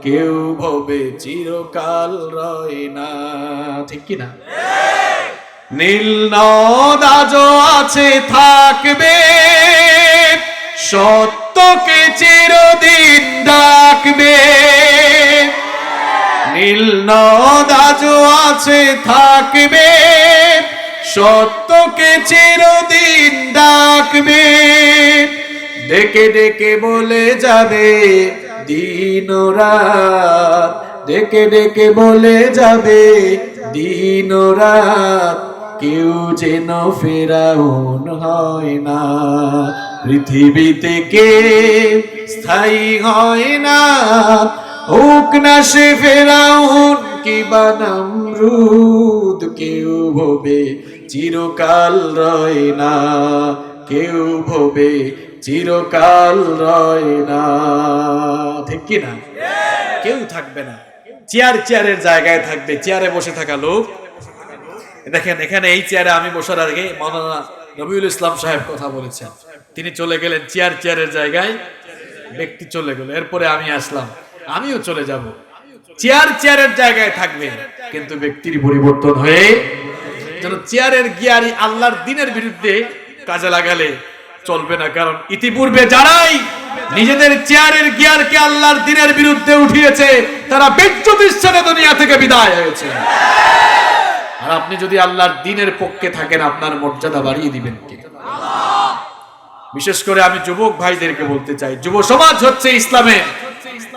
কেউ ভবে চিরকাল রয় না। ঠিক কি না? নীল নদ আজও আছে থাকবে, সত্যকে চিরদিন ডাকবে। নীল নদ আজও আছে থাকবে, সত্যকে চিরদিন ডাকবে। ডেকে ডেকে বলে যাবে দিন ও রাত, ডেকে ডেকে বলে যাবে দিন ও রাত, কেউ যেন ফেরাউন হয় না। পৃথিবীতে কে স্থায়ী হয় না, হোক না সে ফেরাউন কিবা নমরুদ, কেউ ভবে চিরকাল রয় না, কেউ ভবে চিরকাল রয় না। ঠিক কি না? কেউ থাকবে না, চেয়ারের জায়গায় থাকবে, চেয়ারে বসে থাকা লোক। দেখেন এখানে এই চেয়ারে আমি বসার আগে মাওলানা রবিউল ইসলাম সাহেব কথা বলেছেন, তিনি চলে গেলেন, চেয়ারের জায়গায় ব্যক্তি চলে গেল, এরপরে আমি আসলাম, আমিও চলে যাব। চেয়ারের জায়গায় থাকবে, কিন্তু ব্যক্তির পরিবর্তন হয়ে যেন চেয়ারের গিয়ারই আল্লাহর দ্বীনের বিরুদ্ধে কাজে লাগালে চলবে না। কারণ ইতিপূর্বে যারাই নিজেদের চেয়ারের গিয়ারকে আল্লাহর দ্বীনের বিরুদ্ধে উঠিয়েছে তারা বেজ্জতির সাথে দুনিয়া থেকে বিদায় হয়েছে। আর আপনি যদি আল্লাহর দ্বীনের পক্ষে থাকেন আপনার মর্যাদা বাড়িয়ে দিবেন কে? বিশেষ করে আমি যুবক ভাইদেরকে বলতে চাই, যুব সমাজ হচ্ছে ইসলামের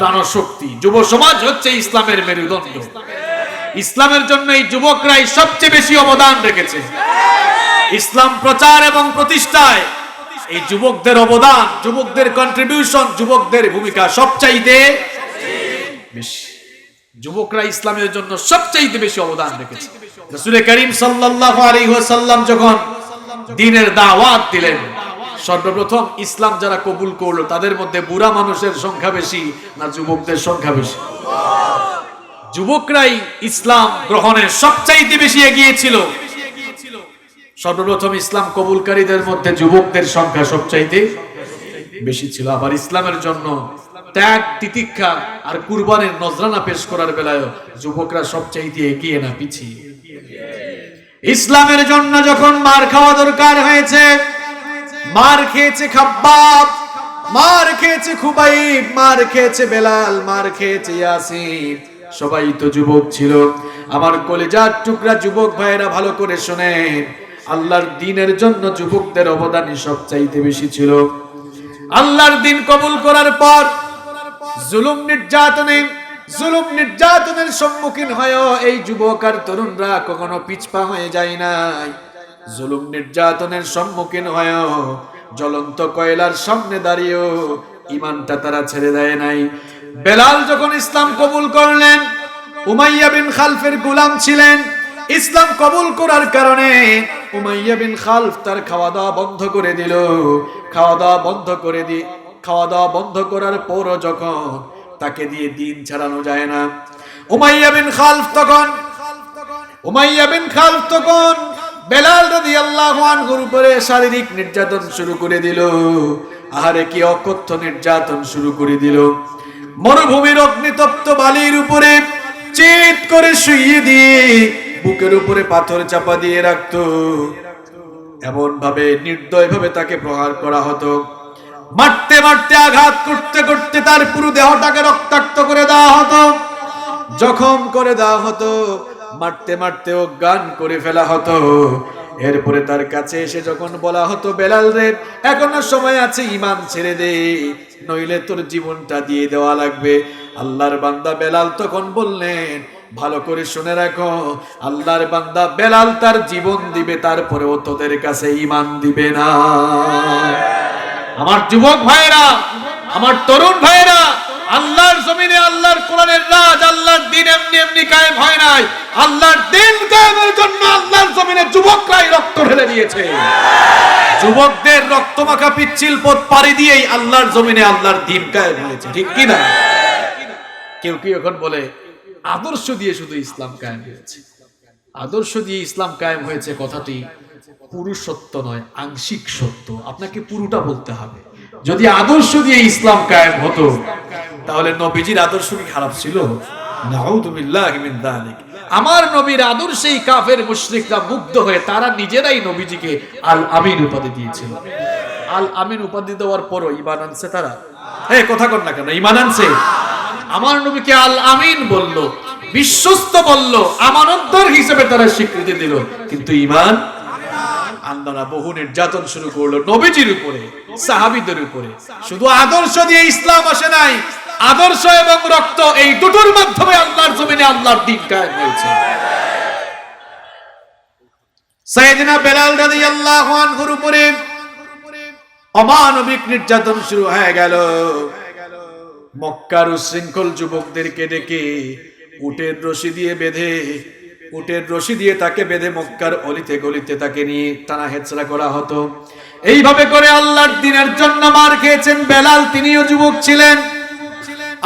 প্রাণশক্তি, যুব সমাজ হচ্ছে ইসলামের মেরুদণ্ড। ইসলামের জন্য এই যুবকরাই সবচেয়ে বেশি অবদান রেখেছে। ইসলাম প্রচার এবং প্রতিষ্ঠায় এই যুবকদের অবদান, যুবকদের কন্ট্রিবিউশন, যুবকদের ভূমিকা সবচাইতে বেশি। যুবকরা ইসলামের জন্য সবচাইতে বেশি অবদান রেখেছে। রাসূল করিম সাল্লাল্লাহু আলাইহি ওয়াসাল্লাম যখন দ্বীনের দাওয়াত দিলেন, সর্বপ্রথম ইসলাম যারা কবুল করলো তাদের মধ্যে বুড়া মানুষের সংখ্যা বেশি না যুবকদের সংখ্যা বেশি? যুবকরাই ইসলাম গ্রহণের সবচাইতে বেশি এগিয়ে ছিল। সর্বপ্রথম ইসলাম কবুলকারীদের মধ্যে যুবকদের সংখ্যা সবচাইতে বেশি ছিল। আবার ইসলামের জন্য ত্যাগ, তিতিক্ষা আর কুরবানের নজরানা পেশ করার বেলায় যুবকরা সবচাইতে এগিয়ে না পিছিয়ে। ইসলামের জন্য যখন মার খাওয়া দরকার হয়েছে, মার খেয়েছে খাব্বাব, মার খেয়েছে খুবাইব, মার খেয়েছে বেলাল, মার খেয়েছে ইয়াসিন, সবাই তো যুবক ছিল। আমার কলিজার টুকরা যুবক ভাইয়েরা ভালো করে শুনেন, আল্লাহর দ্বীনের জন্য যুবকদের অবদানই সবচাইতে বেশি ছিল। আল্লাহর দ্বীন কবুল করার পর জুলুম নির্যাতনের সম্মুখীন হয়েও এই যুবক আর তরুণরা কখনো পিছপা হয়ে যায় নাই। জুলুম নির্যাতনের সম্মুখীন হয়েও জ্বলন্ত কয়লার সামনে দাঁড়িয়েও ঈমানটা তারা ছেড়ে দেয় নাই। বেলাল যখন ইসলাম কবুল করলেন, উমাইয়া বিন খালফের গোলাম ছিলেন, ইসলাম কবুল করার কারণে উমাইয়া বিন খালফ তার খাওয়া দাওয়া বন্ধ করে দিল। খাওয়া দাওয়া বন্ধ করার পরও যখন তাকে দিয়ে দিন ছাড়ানো যায় না, উমাইয়া বিন খালফ তখন বেলাল রাদিয়াল্লাহু আনহুর উপরে শারীরিক নির্যাতন শুরু করে দিল। আহারে কি অকথ্য নির্যাতন শুরু করে দিল। মরুভূমির অগ্নিতপ্ত বালির উপরে চিৎ করে শুইয়ে দিয়ে বুকের উপরে পাথর চাপা দিয়ে রাখতো। এমন ভাবে নির্দয় ভাবে তাকে প্রহার করা হতো। মারতে মারতে, আঘাত করতে করতে তার পুরো দেহটাকে রক্তাক্ত করে দেওয়া হতো, জখম করে দেওয়া হতো, মারতে মারতে অজ্ঞান করে ফেলা হতো। এরপরে তার কাছে এসে যখন বলা হতো, বেলাল রে এখনো সময় আছে, ঈমান ছেড়ে দে, নইলে তোর জীবনটা দিয়ে দেওয়া লাগবে। আল্লাহর বান্দা বেলাল তখন বললেন, ভালো করে শুনে রাখো, আল্লাহর বান্দা বেলাল তার জীবন দিবে, তারপরেও তোদের কাছে ঈমান দিবে না। আমার যুবক ভাইরা, আমার তরুণ ভাইরা, আল্লাহর জমিনে আল্লাহর কোরআনের রাজ, আল্লাহর দ্বীন এমনি এমনি কায়েম হয় নাই। আল্লাহর দ্বীন কায়েমের জন্য আল্লাহর জমিনে যুবকরাই রক্ত ঢেলে দিয়েছে। যুবকদের রক্তমাখা পিচ্ছিল পথ পাড়ি দিয়েই আল্লাহর জমিনে আল্লাহর দ্বীন কায়েম হয়েছে, ঠিক কি না? কেউ কি এখন বলে আদর্শ দিয়ে শুধু ইসলাম কায়েম হয়েছে। আদর্শ দিয়ে ইসলাম কায়েম হয়েছে কথাটি পুরো সত্য নয়, আংশিক সত্য। আপনাকে পুরোটা বলতে হবে। যদি আদর্শ দিয়ে ইসলাম কায়েম হতো তাহলে নবীজির আদর্শ কি খারাপ ছিল? নাউযুবিল্লাহি মিন যালিক। আমার নবীর আদর্শেই কাফের মুশরিকরা মুগ্ধ হয়ে তারা নিজেরাই নবীজিকে আল আমিন উপাধি দিয়েছিল। আল আমিন উপাধি দেওয়ার পরও ঈমান আনছে তারা? কথা কর না কেন, ঈমান আনছে। আমার নবীকে আল আমিন বলল, বিশ্বস্ত বলল, আমানতদার হিসেবে তারা স্বীকৃতি দিল, কিন্তু ঈমান আনলো না। বহু নির্যাতন শুরু করলো নবীজির উপরে, সাহাবীদের উপরে। শুধু আদর্শ দিয়ে ইসলাম আসে নাই, আদর্শ এবং রক্ত, এই দুটোর মাধ্যমে আল্লাহর জমিনে আল্লাহর দ্বীন কায়েম হয়েছে। সাইয়েদনা বেলাল রাদিয়াল্লাহু আনহুর উপরে অমানবিক নির্যাতন শুরু হয়ে গেল। মক্কার উশৃঙ্খল যুবকদেরকে ডেকে উটের রশি দিয়ে তাকে বেঁধে মক্কার অলিতে গলিতে তাকে নিয়ে টানা হেচড়া করা হতো। এইভাবে করে আল্লাহর দ্বীনের জন্য মার খেয়েছেন বেলাল, তিনিও যুবক ছিলেন।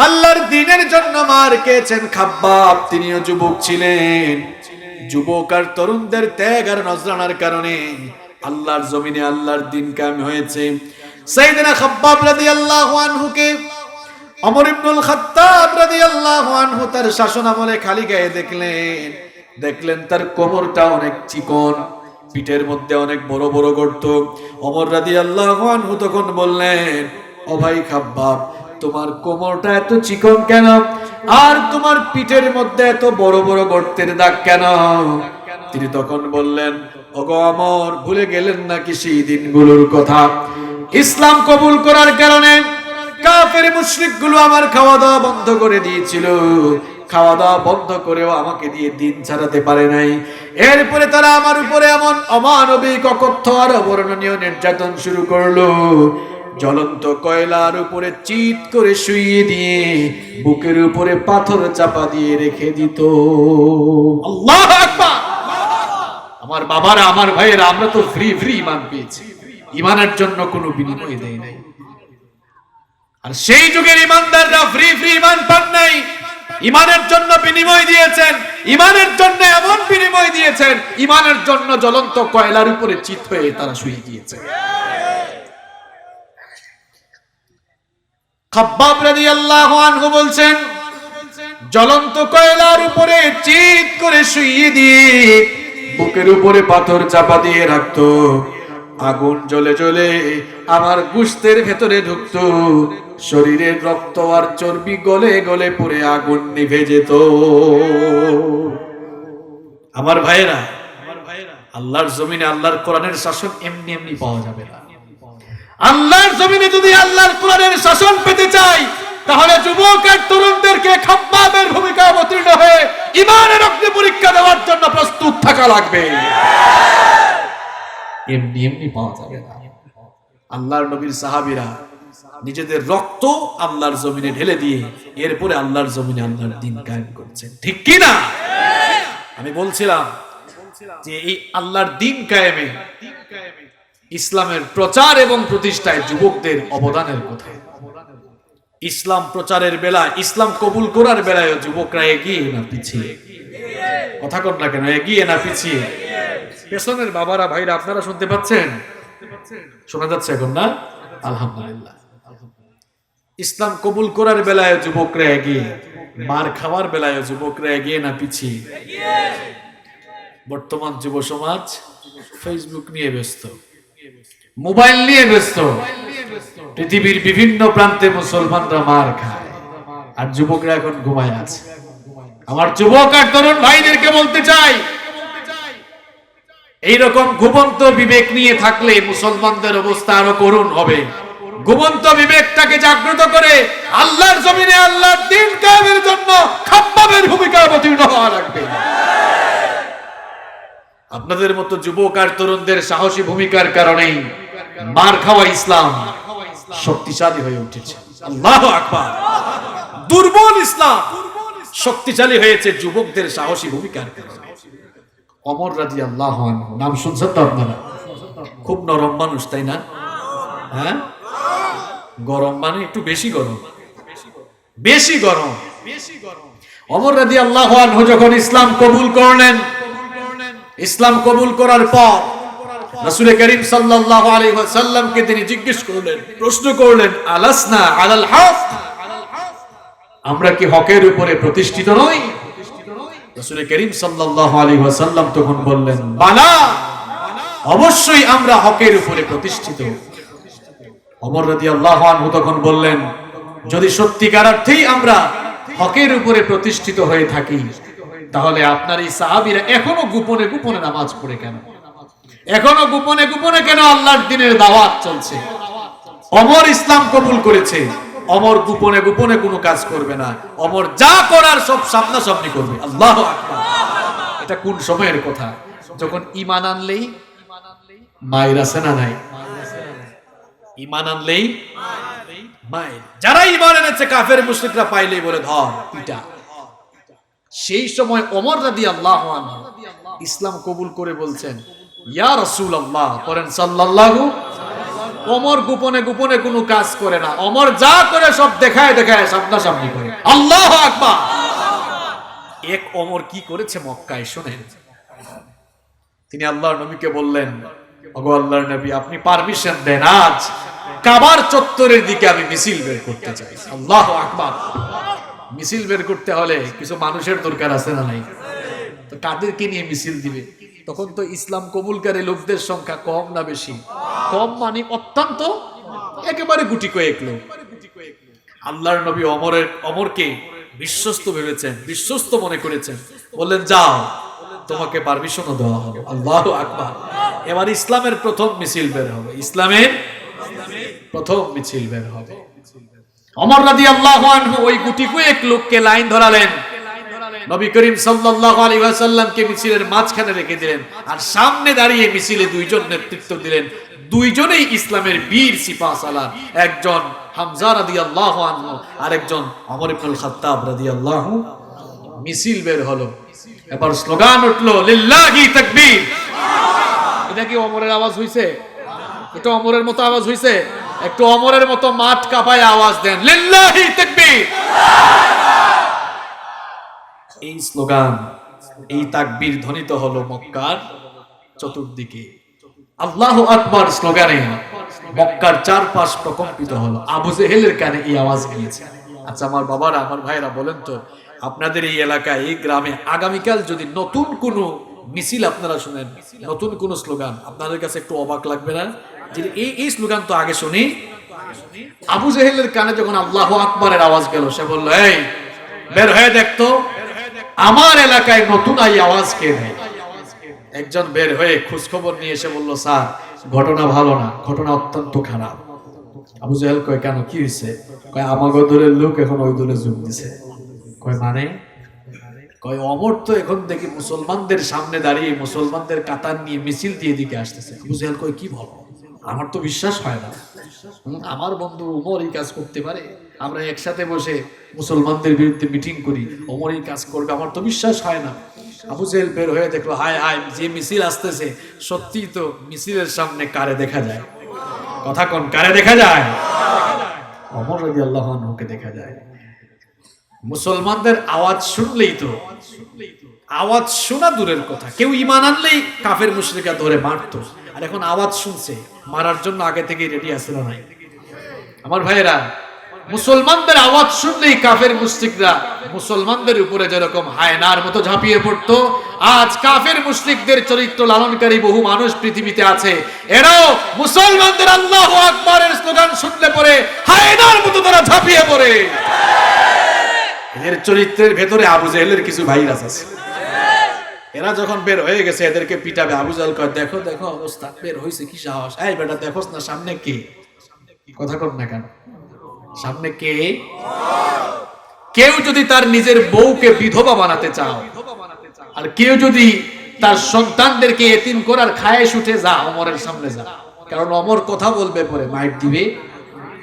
আল্লাহর দ্বীনের জন্য মার খেয়েছেন খাব্বাব, তিনিও যুবক ছিলেন। যুবক আর তরুণদের ত্যাগ আর নজরানার কারণে আল্লাহর জমিনে আল্লাহর দ্বীন কায়েম হয়েছে। সাইয়েদনা খাব্বাব রাদিয়াল্লাহু আনহুকে ওমর ইবনুল খাত্তাব রাদিয়াল্লাহু আনহু তার শাসন আমলে খালি গায়ে দেখলেন তার কোমরটা অনেক চিকন, পিঠের মধ্যে অনেক বড় বড় গর্ত। ওমর রাদিয়াল্লাহু আনহু তখন বললেন, ও ভাই খাব্বাব, তোমার কোমরটা এত চিকন কেন? আর তোমার পিঠের মধ্যে এত বড় বড় গর্তের দাগ কেন? তিনি তখন বললেন, ওগো ওমর, ভুলে গেলেন নাকি সেই দিনগুলোর কথা? ইসলাম কবুল করার কারণে কাফের মুশরিকগুলো আমার খাওয়া দাওয়া বন্ধ করে দিয়েছিল। খাওয়া দাওয়া বন্ধ করেও আমাকে দিয়ে দিন ছাড়াতে পারে নাই। এরপরে তারা আমার উপরে এমন অমানবিক, অকথ্য আর অবর্ণনীয় নির্যাতন শুরু করলো। জ্বলন্ত কয়লার উপরে চিৎ করে শুইয়ে দিয়ে বুকের উপরে পাথর চাপা দিয়ে রেখে দিত। আল্লাহু আকবার! আমার বাবারা, আমার ভাইয়েরা, আমরা তো ফ্রি ঈমান পেয়েছি, ঈমানের জন্য কোনো বিনিময় দেয় নাই। আর সেই যুগের ঈমানদাররা ফ্রি ঈমান পান নাই। ইমানের জন্য বিনিময় দিয়েছেন, ইমানের জন্য এমন বিনিময় দিয়েছেন, ইমানের জন্য জ্বলন্ত কয়লার উপরে চিত হয়ে তারা শুয়ে গিয়েছে। খাব্বাব রাদিয়াল্লাহু আনহু বলছেন, জ্বলন্ত কয়লার উপরে চিত করে শুইয়ে দিয়ে বুকের উপরে পাথর চাপা দিয়ে রাখতো, আগুন জ্বলে জ্বলে আমার গোশতের ভেতরে ঢুকতো, শরীরের রক্ত আর চর্বি গলে গলে পুড়ে আগুন নিভে যেত। আমার ভাইয়েরা, আল্লাহর জমিনে আল্লাহর কোরআনের শাসন এমনি এমনি পাওয়া যাবে না। আল্লাহর জমিনে যদি আল্লাহর কোরআনের শাসন পেতে চাই, তাহলে যুবক আর তরুণদেরকে খাব্বাবের ভূমিকা অবতীর্ণ হয়ে ঈমানের অগ্নি পরীক্ষা দেওয়ার জন্য প্রস্তুত থাকা লাগবে। এমনি এমনি পাওয়া যাবে না। আল্লাহর নবীর সাহাবীরা নিজেদের রক্ত আল্লাহর জমিনে ঢেলে দিয়ে এরপরে আল্লাহর জমিনে আল্লাহর দ্বীন কায়েম করেছেন, ঠিক কি না? আমি বলছিলাম যে এই আল্লাহর দ্বীন কায়েমে, ইসলামের প্রচার এবং প্রতিষ্ঠায় যুবকদের অবদানের কথা। ইসলাম প্রচারের বেলায়, ইসলাম কবুল করার বেলায় যুবকরা এগিয়ে না পিছিয়ে? কথা কন না কেন, এগিয়ে না পিছিয়ে? পেছনের বাবারা, ভাইরা, আপনারা শুনতে পাচ্ছেন? শোনা যাচ্ছে এখন না? আলহামদুলিল্লাহ। ইসলাম কবুল করার বেলায় যুবকরা এগিয়ে, মার খাওয়ার বেলায় যুবকরা এগিয়ে না পিছিয়ে? বর্তমান যুব সমাজ ফেসবুক নিয়ে ব্যস্ত, মোবাইল নিয়ে ব্যস্ত, পৃথিবীর বিভিন্ন প্রান্তে মুসলমানরা মার খায় আর যুবকরা এখন ঘুমায় আছে। আমার যুবক আর তরুণ ভাইদেরকে বলতে চাই, এইরকম ঘুমন্ত বিবেক নিয়ে থাকলে মুসলমানদের অবস্থা আরো করুণ হবে। ঘুমন্ত বিবেকটাকে জাগ্রত করে আল্লাহর জমিনে আল্লাহর দ্বীন কায়েমের জন্য খাব্বাবের ভূমিকা অবতীর্ণ হওয়া লাগবে। আপনাদের মতো যুবক আর তরুণদের সাহসী ভূমিকার কারণেই মার খাওয়া ইসলাম শক্তিশালী হয়ে উঠেছে। আল্লাহু আকবার। দুর্বল ইসলাম শক্তিশালী হয়েছে যুবকদের সাহসী ভূমিকার কারণে। ওমর রাদিয়াল্লাহু আনহু, নাম শুনছেন তো আপনারা? খুব নরম মানুষ, তাই না? হ্যাঁ, গরম মানে একটু বেশি গরম, বেশি গরম। ওমর রাদিয়াল্লাহু আনহু যখন ইসলাম কবুল করলেন, ইসলাম কবুল করার পর রাসূল করিম সাল্লাল্লাহু আলাইহি ওয়াসাল্লামকে তিনি জিজ্ঞেস করলেন, প্রশ্ন করলেন, আলাসনা আলাল হক, আমরা কি হকের উপরে প্রতিষ্ঠিত নই? রাসূল করিম সাল্লাল্লাহু আলাইহি ওয়াসাল্লাম তখন বললেন, বালা, অবশ্যই আমরা হকের উপরে প্রতিষ্ঠিত। ওমর রাদিয়াল্লাহু আনহু তখন বললেন, যদি সত্যিকার অর্থেই আমরা হকের উপরে প্রতিষ্ঠিত হয়ে থাকি, তাহলে আপনার এই সাহাবীরা এখনো গোপনে গোপনে নামাজ পড়ে কেন? এখনো গোপনে গোপনে কেন আল্লাহর দ্বীনের দাওয়াত চলছে? ওমর ইসলাম কবুল করেছে, ওমর গোপনে গোপনে কোনো কাজ করবে না, ওমর যা করার সব সামনাসামনি করবে। আল্লাহু আকবার। এটা কোন সময়ের কথা? যখন ঈমান আনলেই মায়ের আছে না নাই? ঈমান আনলেই মায়ের। যারা ঈমান এনেছে কাফের মুশরিকরা পাইলেই বলে ধর পিটা। সেই সময় ওমর রাদিয়াল্লাহু আনহু ইসলাম কবুল করে বলছেন, ইয়া রাসূলুল্লাহ, পড়েন সাল্লাল্লাহু। ওমর গোপনে গোপনে কোনো কাজ করে না, ওমর যা করে সব দেখায় দেখায় সামনাসামনি করে। আল্লাহু আকবার। এক ওমর কি করেছে মক্কায় শুনেন। তিনি আল্লাহর নবীকে বললেন, ওগো আল্লাহর নবী, আপনি পারমিশন দেন, আজ কাবার চত্বরের দিকে আমি মিছিল বের করতে চাই। আল্লাহু আকবার। মিছিল বের করতে হলে কিছু মানুষের দরকার আছে না নাই? তো কাদেরকে নিয়ে মিছিল দিবে? তখন তো ইসলাম কবুলকারী লোকদের সংখ্যা কম না বেশি? কম মানে অত্যন্ত, একেবারে গুটি কয়েক লোক। আল্লাহর নবী ওমরকে বিশ্বস্ত ভেবেছেন, বিশ্বস্ত মনে করেছেন, বললেন, যাও, তোমাকে পারমিশনও দেওয়া হবে। আল্লাহু আকবার। এবার ইসলামের প্রথম মিছিল বের হবে, ইসলামের প্রথম মিছিল বের হবে। ওমর রাদিয়াল্লাহু আনহু ওই গুটি কয়েক লোককে লাইন ধরালেন, নবী করিম সাল্লাল্লাহু আলাইহি ওয়াসাল্লামকে মিছিলের মাঝখানে রেখে দিলেন, আর সামনে দাঁড়িয়ে মিছিলে দুইজন নেতৃত্ব দিলেন। দুইজনেই ইসলামের বীর সিপাহসালার, একজন হামজা রাদিয়াল্লাহু আনহু আর একজন ওমর ইবনুল খাত্তাব রাদিয়াল্লাহু। মিছিল বের হলো, এবার স্লোগান উঠলো, লিল্লাহি তাকবীর। এটা কি ওমরের আওয়াজ হইছে? এটা ওমরের মতো আওয়াজ হইছে? একটু ওমরের মতো মাঠ কাঁপায় আওয়াজ দেন, লিল্লাহি তাকবীর। এই স্লোগান, এই তাকবীর ধ্বনিত হলো মক্কার চতুর্দিকে। আল্লাহু আকবার স্লোগানে মক্কার চারপাশ প্রকম্পিত হলো। আবু জেহেলের কানে এই আওয়াজ গিয়েছে। আচ্ছা আমার বাবারা, আমার ভাইরা, বলেন তো আপনাদের এই এলাকায়, এই গ্রামে আগামীকাল যদি নতুন কোনো মিছিল আপনারা শুনেন, নতুন কোনো স্লোগান, আপনাদের কাছে একটু অবাক লাগবে না? যে এই স্লোগান তো আগে শুনি। আবু জেহেলের কানে যখন আল্লাহু আকবারের আওয়াজ গেল, সে বলল, এই বের হয়ে দেখতো আমার এলাকায় নতুন এই আওয়াজ কে দেয়। একজন বের হয়ে খোঁজ খবর নিয়ে এসে বলল, স্যার ঘটনা ভালো না, ঘটনা অত্যন্ত খারাপ। আবু জেহেল কয়, কেন, কি হয়েছে? কয়, আমাগো দলের লোক এখন ওই দলে যোগ দিছে। কয় মানে? কয়, অমর তো এখন দেখি মুসলমানদের সামনে দাঁড়িয়ে মুসলমানদের কাতার নিয়ে মিছিল দিয়ে দিকে আসতেছে। আবু জেহেল কয়, কি বলো? আমার তো বিশ্বাস হয় না। আমার বন্ধু ওমর এই কাজ করতে পারে? আমরা একসাথে বসে মুসলমানদের বিরুদ্ধে মিটিং করি, ওমর এই কাজ করবে? আমার তো বিশ্বাস হয় না। আবু জেহেল বের হয়ে দেখলো, হায় হায়, যে মিছিল আসতেছে সত্যি তো মিছিলের সামনে কারে দেখা যায়? কথা কোন, কারে দেখা যায়? ওমর রাদিয়াল্লাহু আনহুকে দেখা যায়। মুসলমানদের আওয়াজ শুনলেই তো, আওয়াজ শোনা দূরের কথা, কেউ ঈমান আনলেই কাফের মুশরিকরা ধরে মারতো। আর এখন আওয়াজ শুনছে, মারার জন্য আগে থেকেই রেডি আছে না নাই? আমার ভাইয়েরা, মুসলমানদের আওয়াজ শুনলেই কাফের মুশরিকরা মুসলমানদের উপরে যেরকম হায়নার মতো ঝাঁপিয়ে পড়তো, আজ কাফের মুশরিকদের চরিত্র লালনকারী বহু মানুষ পৃথিবীতে আছে, এরাও মুসলমানদের আল্লাহু আকবারের স্লোগান শুনলে পরে হায়নার মতো তারা ঝাঁপিয়ে পড়ে। এদের চরিত্রের ভেতরে আবু জেহেলের কিছু ভাইরাস আছে। এরা যখন বের হয়ে গেছে এদেরকে পিটাবে, আবু জেহেল কয়, দেখো দেখো অবস্থা, বের হইছে কি সাহস, এই বেটা দেখোস না সামনে কে? কথা কর না কেন? সামনে কে? কেউ যদি তার নিজের বউকে বিধবা বানাতে চাও, আর কেউ যদি তার সন্তানদেরকে এতিম করার খায়েশ উঠে, যা ওমরের সামনে যা, কারণ ওমর কথা বলবে পরে মাইট দিবে,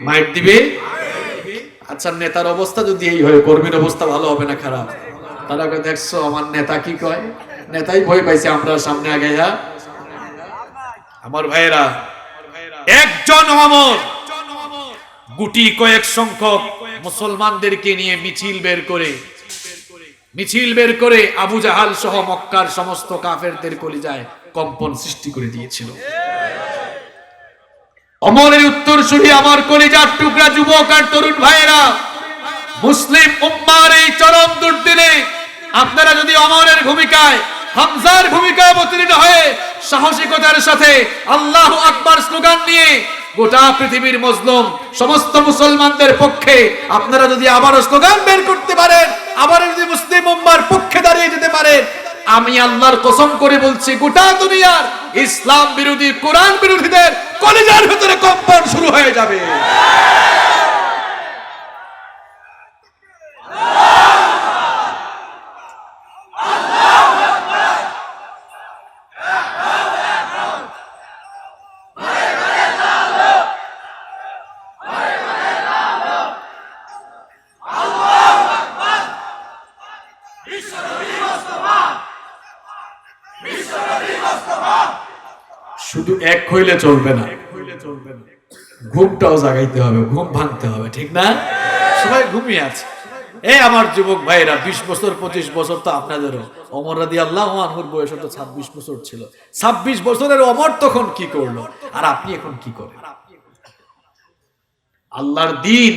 মাইট দিবে। আচ্ছা নেতার অবস্থা যদি এই হয়, কর্মীর অবস্থা ভালো হবে না খারাপ? তারা দেখছো আমার নেতা কি কয়, নেতাই ভয় পাইছে, আমরা সামনে আগে যা। আমার ভাইয়েরা, একজন ওমর গুটি কয়েক সংখ্যক মুসলমানদেরকে নিয়ে মিছিল বের করে আবু জাহাল সহ মক্কার সমস্ত কাফেরদের কলিজায় কম্পন সৃষ্টি করে দিয়েছিল। ওমরের উত্তরসূরি আমার কলিজার টুকরা যুবক আর তরুণ ভাইয়েরা, মুসলিম উম্মাহর এই চরম দুর্দিনে আপনারা যদি ওমরের ভূমিকায়, হামজার ভূমিকায় অবতীর্ণ হয়ে সাহসিকতার সাথে আল্লাহু আকবার স্লোগান নিয়ে গোটা পৃথিবীর মজলুম সমস্ত মুসলমানদের পক্ষে আপনারা যদি আবারও স্লোগান বের করতে পারেন, আবার যদি মুসলিম উম্মাহর পক্ষে দাঁড়িয়ে যেতে পারেন, আমি আল্লাহর কসম করে বলছি গোটা দুনিয়ার ইসলাম বিরোধী, কোরআন বিরোধীদের কলিজার ভিতরে কম্পন শুরু হয়ে যাবে। শুধু এক হইলে চলবে না, ঘুমটাও জাগাইতে হবে, ঘুম ভাঙতে হবে, ঠিক না? সবাই ঘুমিয়ে আছে। এই আমার যুবক ভাইরা, 20 বছর 25 বছর তো আপনাদেরও। ওমর রাদিয়াল্লাহু আনহুর বয়স তো 26 বছর ছিল। 26 বছরের ওমর তখন কি করলো, আর আপনি এখন কি করেন? আল্লাহর দ্বীন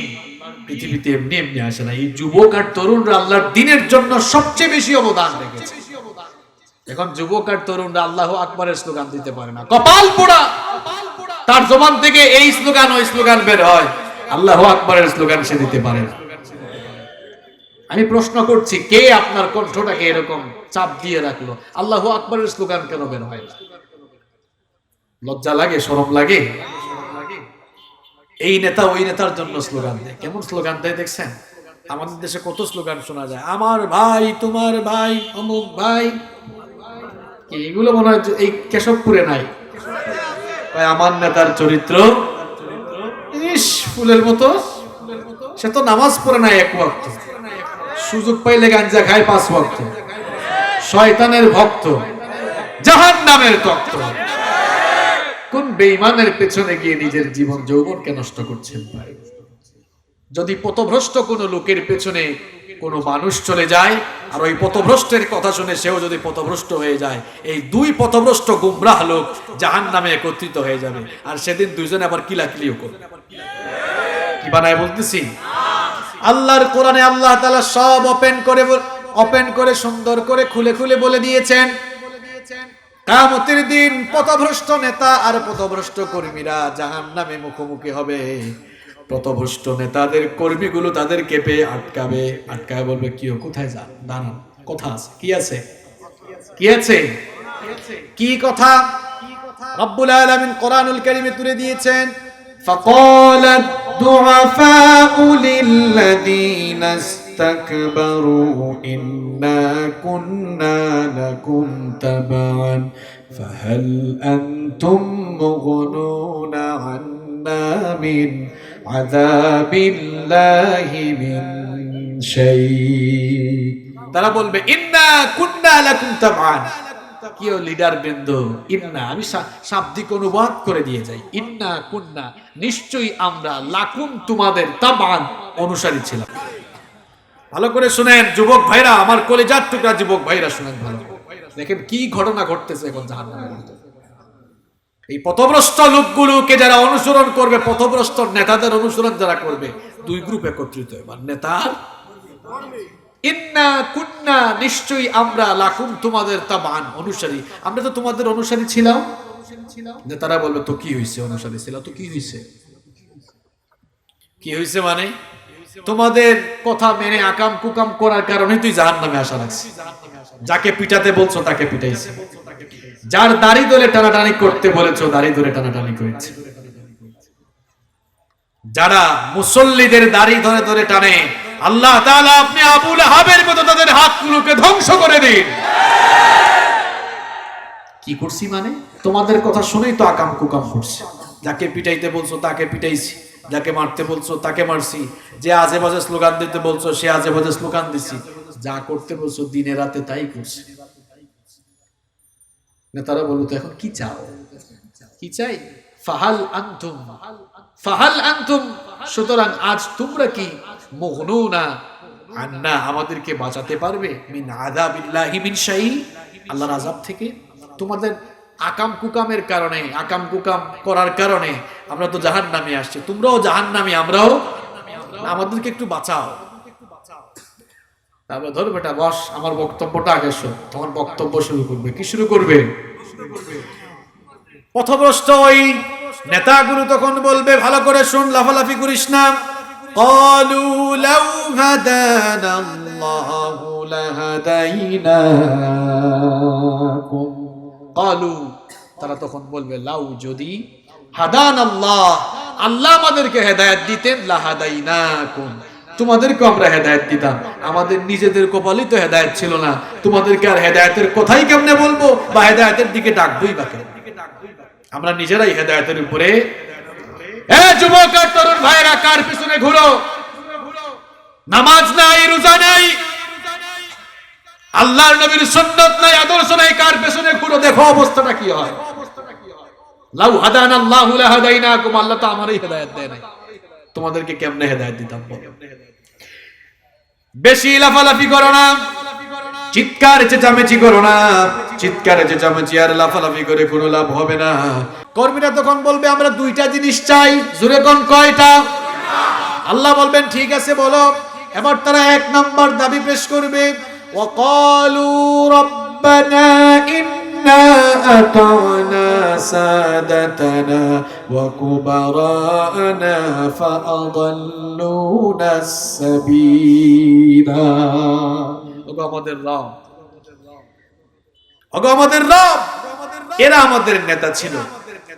পৃথিবীতে এমনি এমনি আসে না। এই যুবক আর তরুণরা আল্লাহর দ্বীনের জন্য সবচেয়ে বেশি অবদান রেখেছে। এখন যুবক আর তরুণরা আল্লাহু আকবারের স্লোগান দিতে পারে না, কপাল পোড়া। তার জবান থেকে এই স্লোগান ওই স্লোগান বের হয়, আল্লাহু আকবারের স্লোগান সে দিতে পারে না। আমি প্রশ্ন করছি, কে আপনার কণ্ঠটাকে এরকম চাপ দিয়ে রাখলো? আল্লাহু আকবারের স্লোগান কেন বের হয় না? লজ্জা লাগে, শরম লাগে? এই নেতা ওই নেতার জন্য স্লোগান দেয়। কেমন স্লোগান দেয় দেখছেন? আমাদের দেশে কত স্লোগান শোনা যায়, আমার ভাই, তোমার ভাই, অমুক ভাই। এগুলো মনে হয় এই কেশবপুরে নাই। আমার নেতার চরিত্র ইস ফুলের মতো, সে তো নামাজ পড়ে নাই এক ওয়াক্ত, সুযোগ পাইলে গাঞ্জা খায় 5 ওয়াক্ত, শয়তানের ভক্ত, জাহান্নামের তক্ত। কোন বেঈমানের পেছনে গিয়ে নিজের জীবন যৌবনকে নষ্ট করছেন ভাই? যদি পথভ্রষ্ট কোনো লোকের পেছনে কোনো মানুষ চলে যায় আর ওই পথভ্রষ্টের কথা শুনে সেও যদি পথভ্রষ্ট হয়ে যায়, এই দুই পথভ্রষ্ট গুমরাহ লোক জাহান্নামে একত্রিত হয়ে যাবে। আর সেদিন দুইজনে আবার কিলাকিলিও করবে। কি বানায় বলতেছি? আল্লাহর কোরআনে আল্লাহ তাআলা সব ওপেন করে সুন্দর করে খুলে খুলে বলে দিয়েছেন। কিয়ামতের দিন পথভ্রষ্ট নেতা আর পথভ্রষ্ট কর্মীরা জাহান্নামে মুখোমুখি হবে। পথভ্রষ্ট নেতাদের কর্মীগুলো তাদেরকে পেয়ে আটকাবে বলবে, কি কোথায় যান, দাঁড়ান, কথা আছে, কি আছে, কি আছে, কি কথা? রব্বুল আলামিন কোরআনুল কারীমে তুলে দিয়েছেন, فقال الضعفاء للذين استكبروا إنا كنا لكم تبعا فهل أنتم مغنون عنا من عذاب الله من شيء। তারা বলবে ইন্না কুন্না লাকুম তাবআন। কিও লিডার বৃন্দ, ইন্না আমি শাব্দিক অনুবাদ করে দিয়ে যাই, ইন্না কুন্না নিশ্চয়ই আমরা লাকুম তোমাদের তাবআন অনুসারী ছিলাম। ভালো করে শুনেন যুবক ভাইরা, আমার কলিজার টুকরা যুবক ভাইরা শুনেন ভালো। দেখেন কি ঘটনা ঘটতেছে এখন জাহান্নামের ভিতরে। এই পথভ্রষ্ট লোকগুলোকে যারা অনুসরণ করবে, পথভ্রষ্ট নেতাদের অনুসরণ যারা করবে, দুই গ্রুপ একত্রিত এবার নেতার ইন্না কুন্না নিশ্চয়ই আমরা লাকুম তোমাদের তাবান অনুসারী, আমরা তো তোমাদের অনুসারী ছিলাম। নেতারা বলবে তো কি হয়েছে, অনুসারী ছিল তো কি হয়েছে, কি হয়েছে মানে তোমাদের কথা মেনে আকাম কুকাম করার কারণে তুই জাহান্নামে আসা লাগছে। যাকে পিটাতে বলছো তাকে পিটাইছে, যার দাড়ি ধরে টানাটানি করতে বলেছো দাড়ি ধরে টানাটানি করেছে, যারা মুসল্লিদের দাড়ি ধরে ধরে টানে, আল্লাহ তাআলা আপনি আবু লাহাবের মতো তাদের হাতগুলোকে ধ্বংস করে দিন। কি করছি মানে তোমাদের কথা শুনেই তো আকাম কুকাম করছি। যাকে পিটাইতে বলছো তাকে পিটাইছি, যাকে মারতে বলছো তাকে মারছি, যে আজে বাজে স্লোগান দিতে বলছো সে আজে বাজে স্লোগান দিছি, যা করতে বলছো দিনে রাতে তাই করছি। নেতারা বলতো এখন কি চাও, কি চাই? ফাহাল আনতুম সুতরাং আজ তোমরা কি মুগনুনা আন্না আমাদেরকে বাঁচাতে পারবে মিন আযাবিল্লাহি মিন শাই, আল্লাহর আযাব থেকে? তোমাদের আকাম কুকামের কারণে, আকাম কুকাম করার কারণে আমরা তো জাহান্নামে আসছি, তোমরাও জাহান্নামী আমরাও, আমাদেরকে একটু বাঁচাও। তারপর ধর বেটা বস, আমার বক্তব্যটা আগে শোন। তোমার বক্তব্য শুরু করবে, কি শুরু করবে? পথভ্রষ্ট ওই নেতাগুলো তখন বলবে, ভালো করে শুন, লাফালাফি করিস না। ক্বালু লাউ হাদানা আল্লাহু লাহাদাইনাকুম। ক্বালু তারা তখন বলবে, লাউ যদি হাদানা আল্লাহ, আল্লাহ আমাদেরকে হেদায়েত দিতেন, লাহাদাইনাকুম তোমাদেরকে আমরা হেদায়েত দিতাম। আমাদের নিজেদের কপালই তো হেদায়েত ছিল না, তোমাদেরকে আর হেদায়েতের কথাই কেমনে বলবো বা হেদায়েতের দিকে ডাকবই বা কেন? আমরা নিজেরাই হেদায়েতের উপরে। যুবক আর তরুণ ভাইরা, কার পিছনে ঘুরো? নামাজ নাই, রোজা নাই, আল্লাহর নবীর সুন্নাত নাই, আদর্শ নাই, কার পেছনে ঘুরো? দেখো অবস্থাটা কি হয়। লাউ হাদানা আল্লাহু লাহাদাইনাকুম, আল্লাহ তো আমারই হেদায়েত দেয় নাই, তোমাদেরকে কেমনে হেদায়েত দিতাম? বেশি লাফালাফি করো না, চিৎকার চেঁচামেচি করো না, চিৎকার চেঁচামেচি আর লাফালাফি করে কোনো লাভ হবে না। কর্মীরা তখন বলবে, আমরা দুইটা জিনিস চাই। জোরে কোন কয়টা? আল্লাহ বলবেন ঠিক আছে বলো। এবার তারা এক নাম্বার দাবি পেশ করবে, ওয়াকালু রব্বানা ইন্না আতানা সাদাতানা ওয়া কুবারানা ফাআদাল্লুনা সাবিলা। ওগো আমাদের রব, ওগো আমাদের রব, এরা আমাদের নেতা ছিল।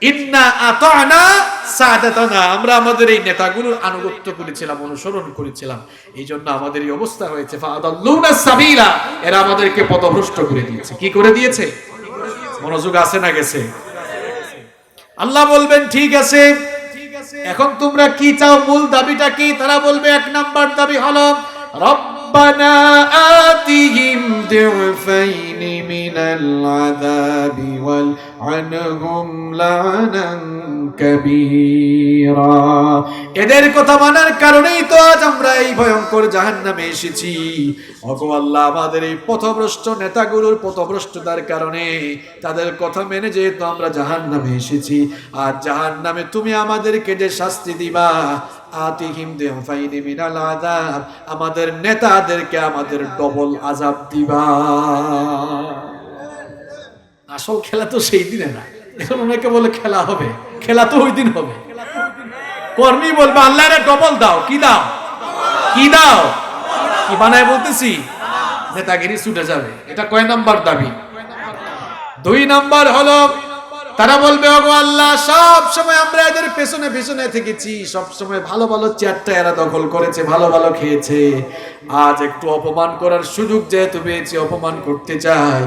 ইন্না আতানা সাদাতানা, আমরা আমাদের এই নেতাগুলোর আনুগত্য করেছিলাম, অনুসরণ করেছিলাম, এই জন্য আমাদের এই অবস্থা হয়েছে। ফাআদাল্লুনা সাবিলা, এরা আমাদেরকে পথভ্রষ্ট করে দিয়েছে। কি করে দিয়েছে? মনোযোগ আছে না গেছে? আল্লাহ বলবেন ঠিক আছে, এখন তোমরা কি চাও? মূল দাবিটা কি? তারা বলবে এক নাম্বার দাবি হলো রব্বানা ربنا آتهم ضعفين من العذاب والعنهم لعنا كبيرا এদের কথা মানার কারণেই তো আজ আমরা এই ভয়ঙ্কর জাহান্নামে এসেছি। ওগো আল্লাহ, আমাদের এই পথভ্রষ্ট নেতাগুলোর পথভ্রষ্টতার কারণে তাদের কথা মেনে যেহেতু আমরা জাহান্নামে এসেছি, আর জাহান্নামে তুমি আমাদেরকে যে শাস্তি দিবা, আতিহিম দিফাইনি মিনাল আযাব, আমাদের নেতাদেরকে আমাদের ডবল আযাব দিবা। আসল খেলা তো সেই দিনে না, এখন অনেকে বলে খেলা হবে, খেলা তো ওই দিন হবে। কর্মী বলবে আল্লাহরে ডবল দাও। কি দাও? কি দাও? কি বানায় বলতেছি? নেতাগিরি ছুটে যাবে। এটা কয় নাম্বার দাবি? 2 নাম্বার হলো তারা বলবে ওগো আল্লাহ, সব সময় আমরা এদের পেছনে পেছনে থেকেছি, সব সময় ভালো ভালো চেয়ারটা এরা দখল করেছে, ভালো ভালো খেয়েছে, আজ একটু অপমান করার সুযোগ যেহেতু পেয়েছি, অপমান করতে চাই।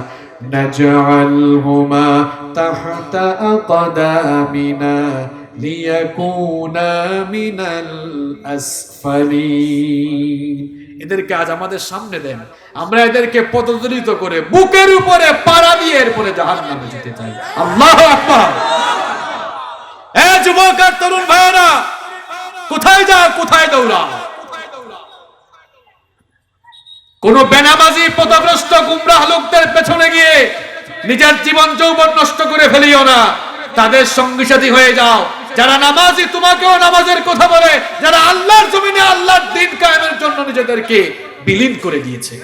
নাজআলহুমা তাহতা আকদামিনা লিয়াকুনা মিনাল আসফালিন, এদেরকে আজ আমাদের সামনে দেন, আমরা এদেরকে পদদলিত করে বুকের উপরে পাড়া দিয়ে এরপরে জাহান্নামে যেতে চাই। আল্লাহু আকবার। এ যুবক আর তরুণ ভাইরা, কোথায় যাও, কোথায় দৌড়াও? কোন বেনামাজি পথভ্রষ্ট গুমরাহ লোকদের পেছনে গিয়ে নিজের জীবন যৌবন নষ্ট করে ফেলিও না, তাদের সঙ্গী সাথী হয়ে যাও। যারা নামাজি তোমাকেও নামাজের কথা বলে, যারা আল্লাহর জমিনে আল্লাহর দ্বীন কায়েমের জন্য নিজেদেরকে বিলীন করে দিয়েছে,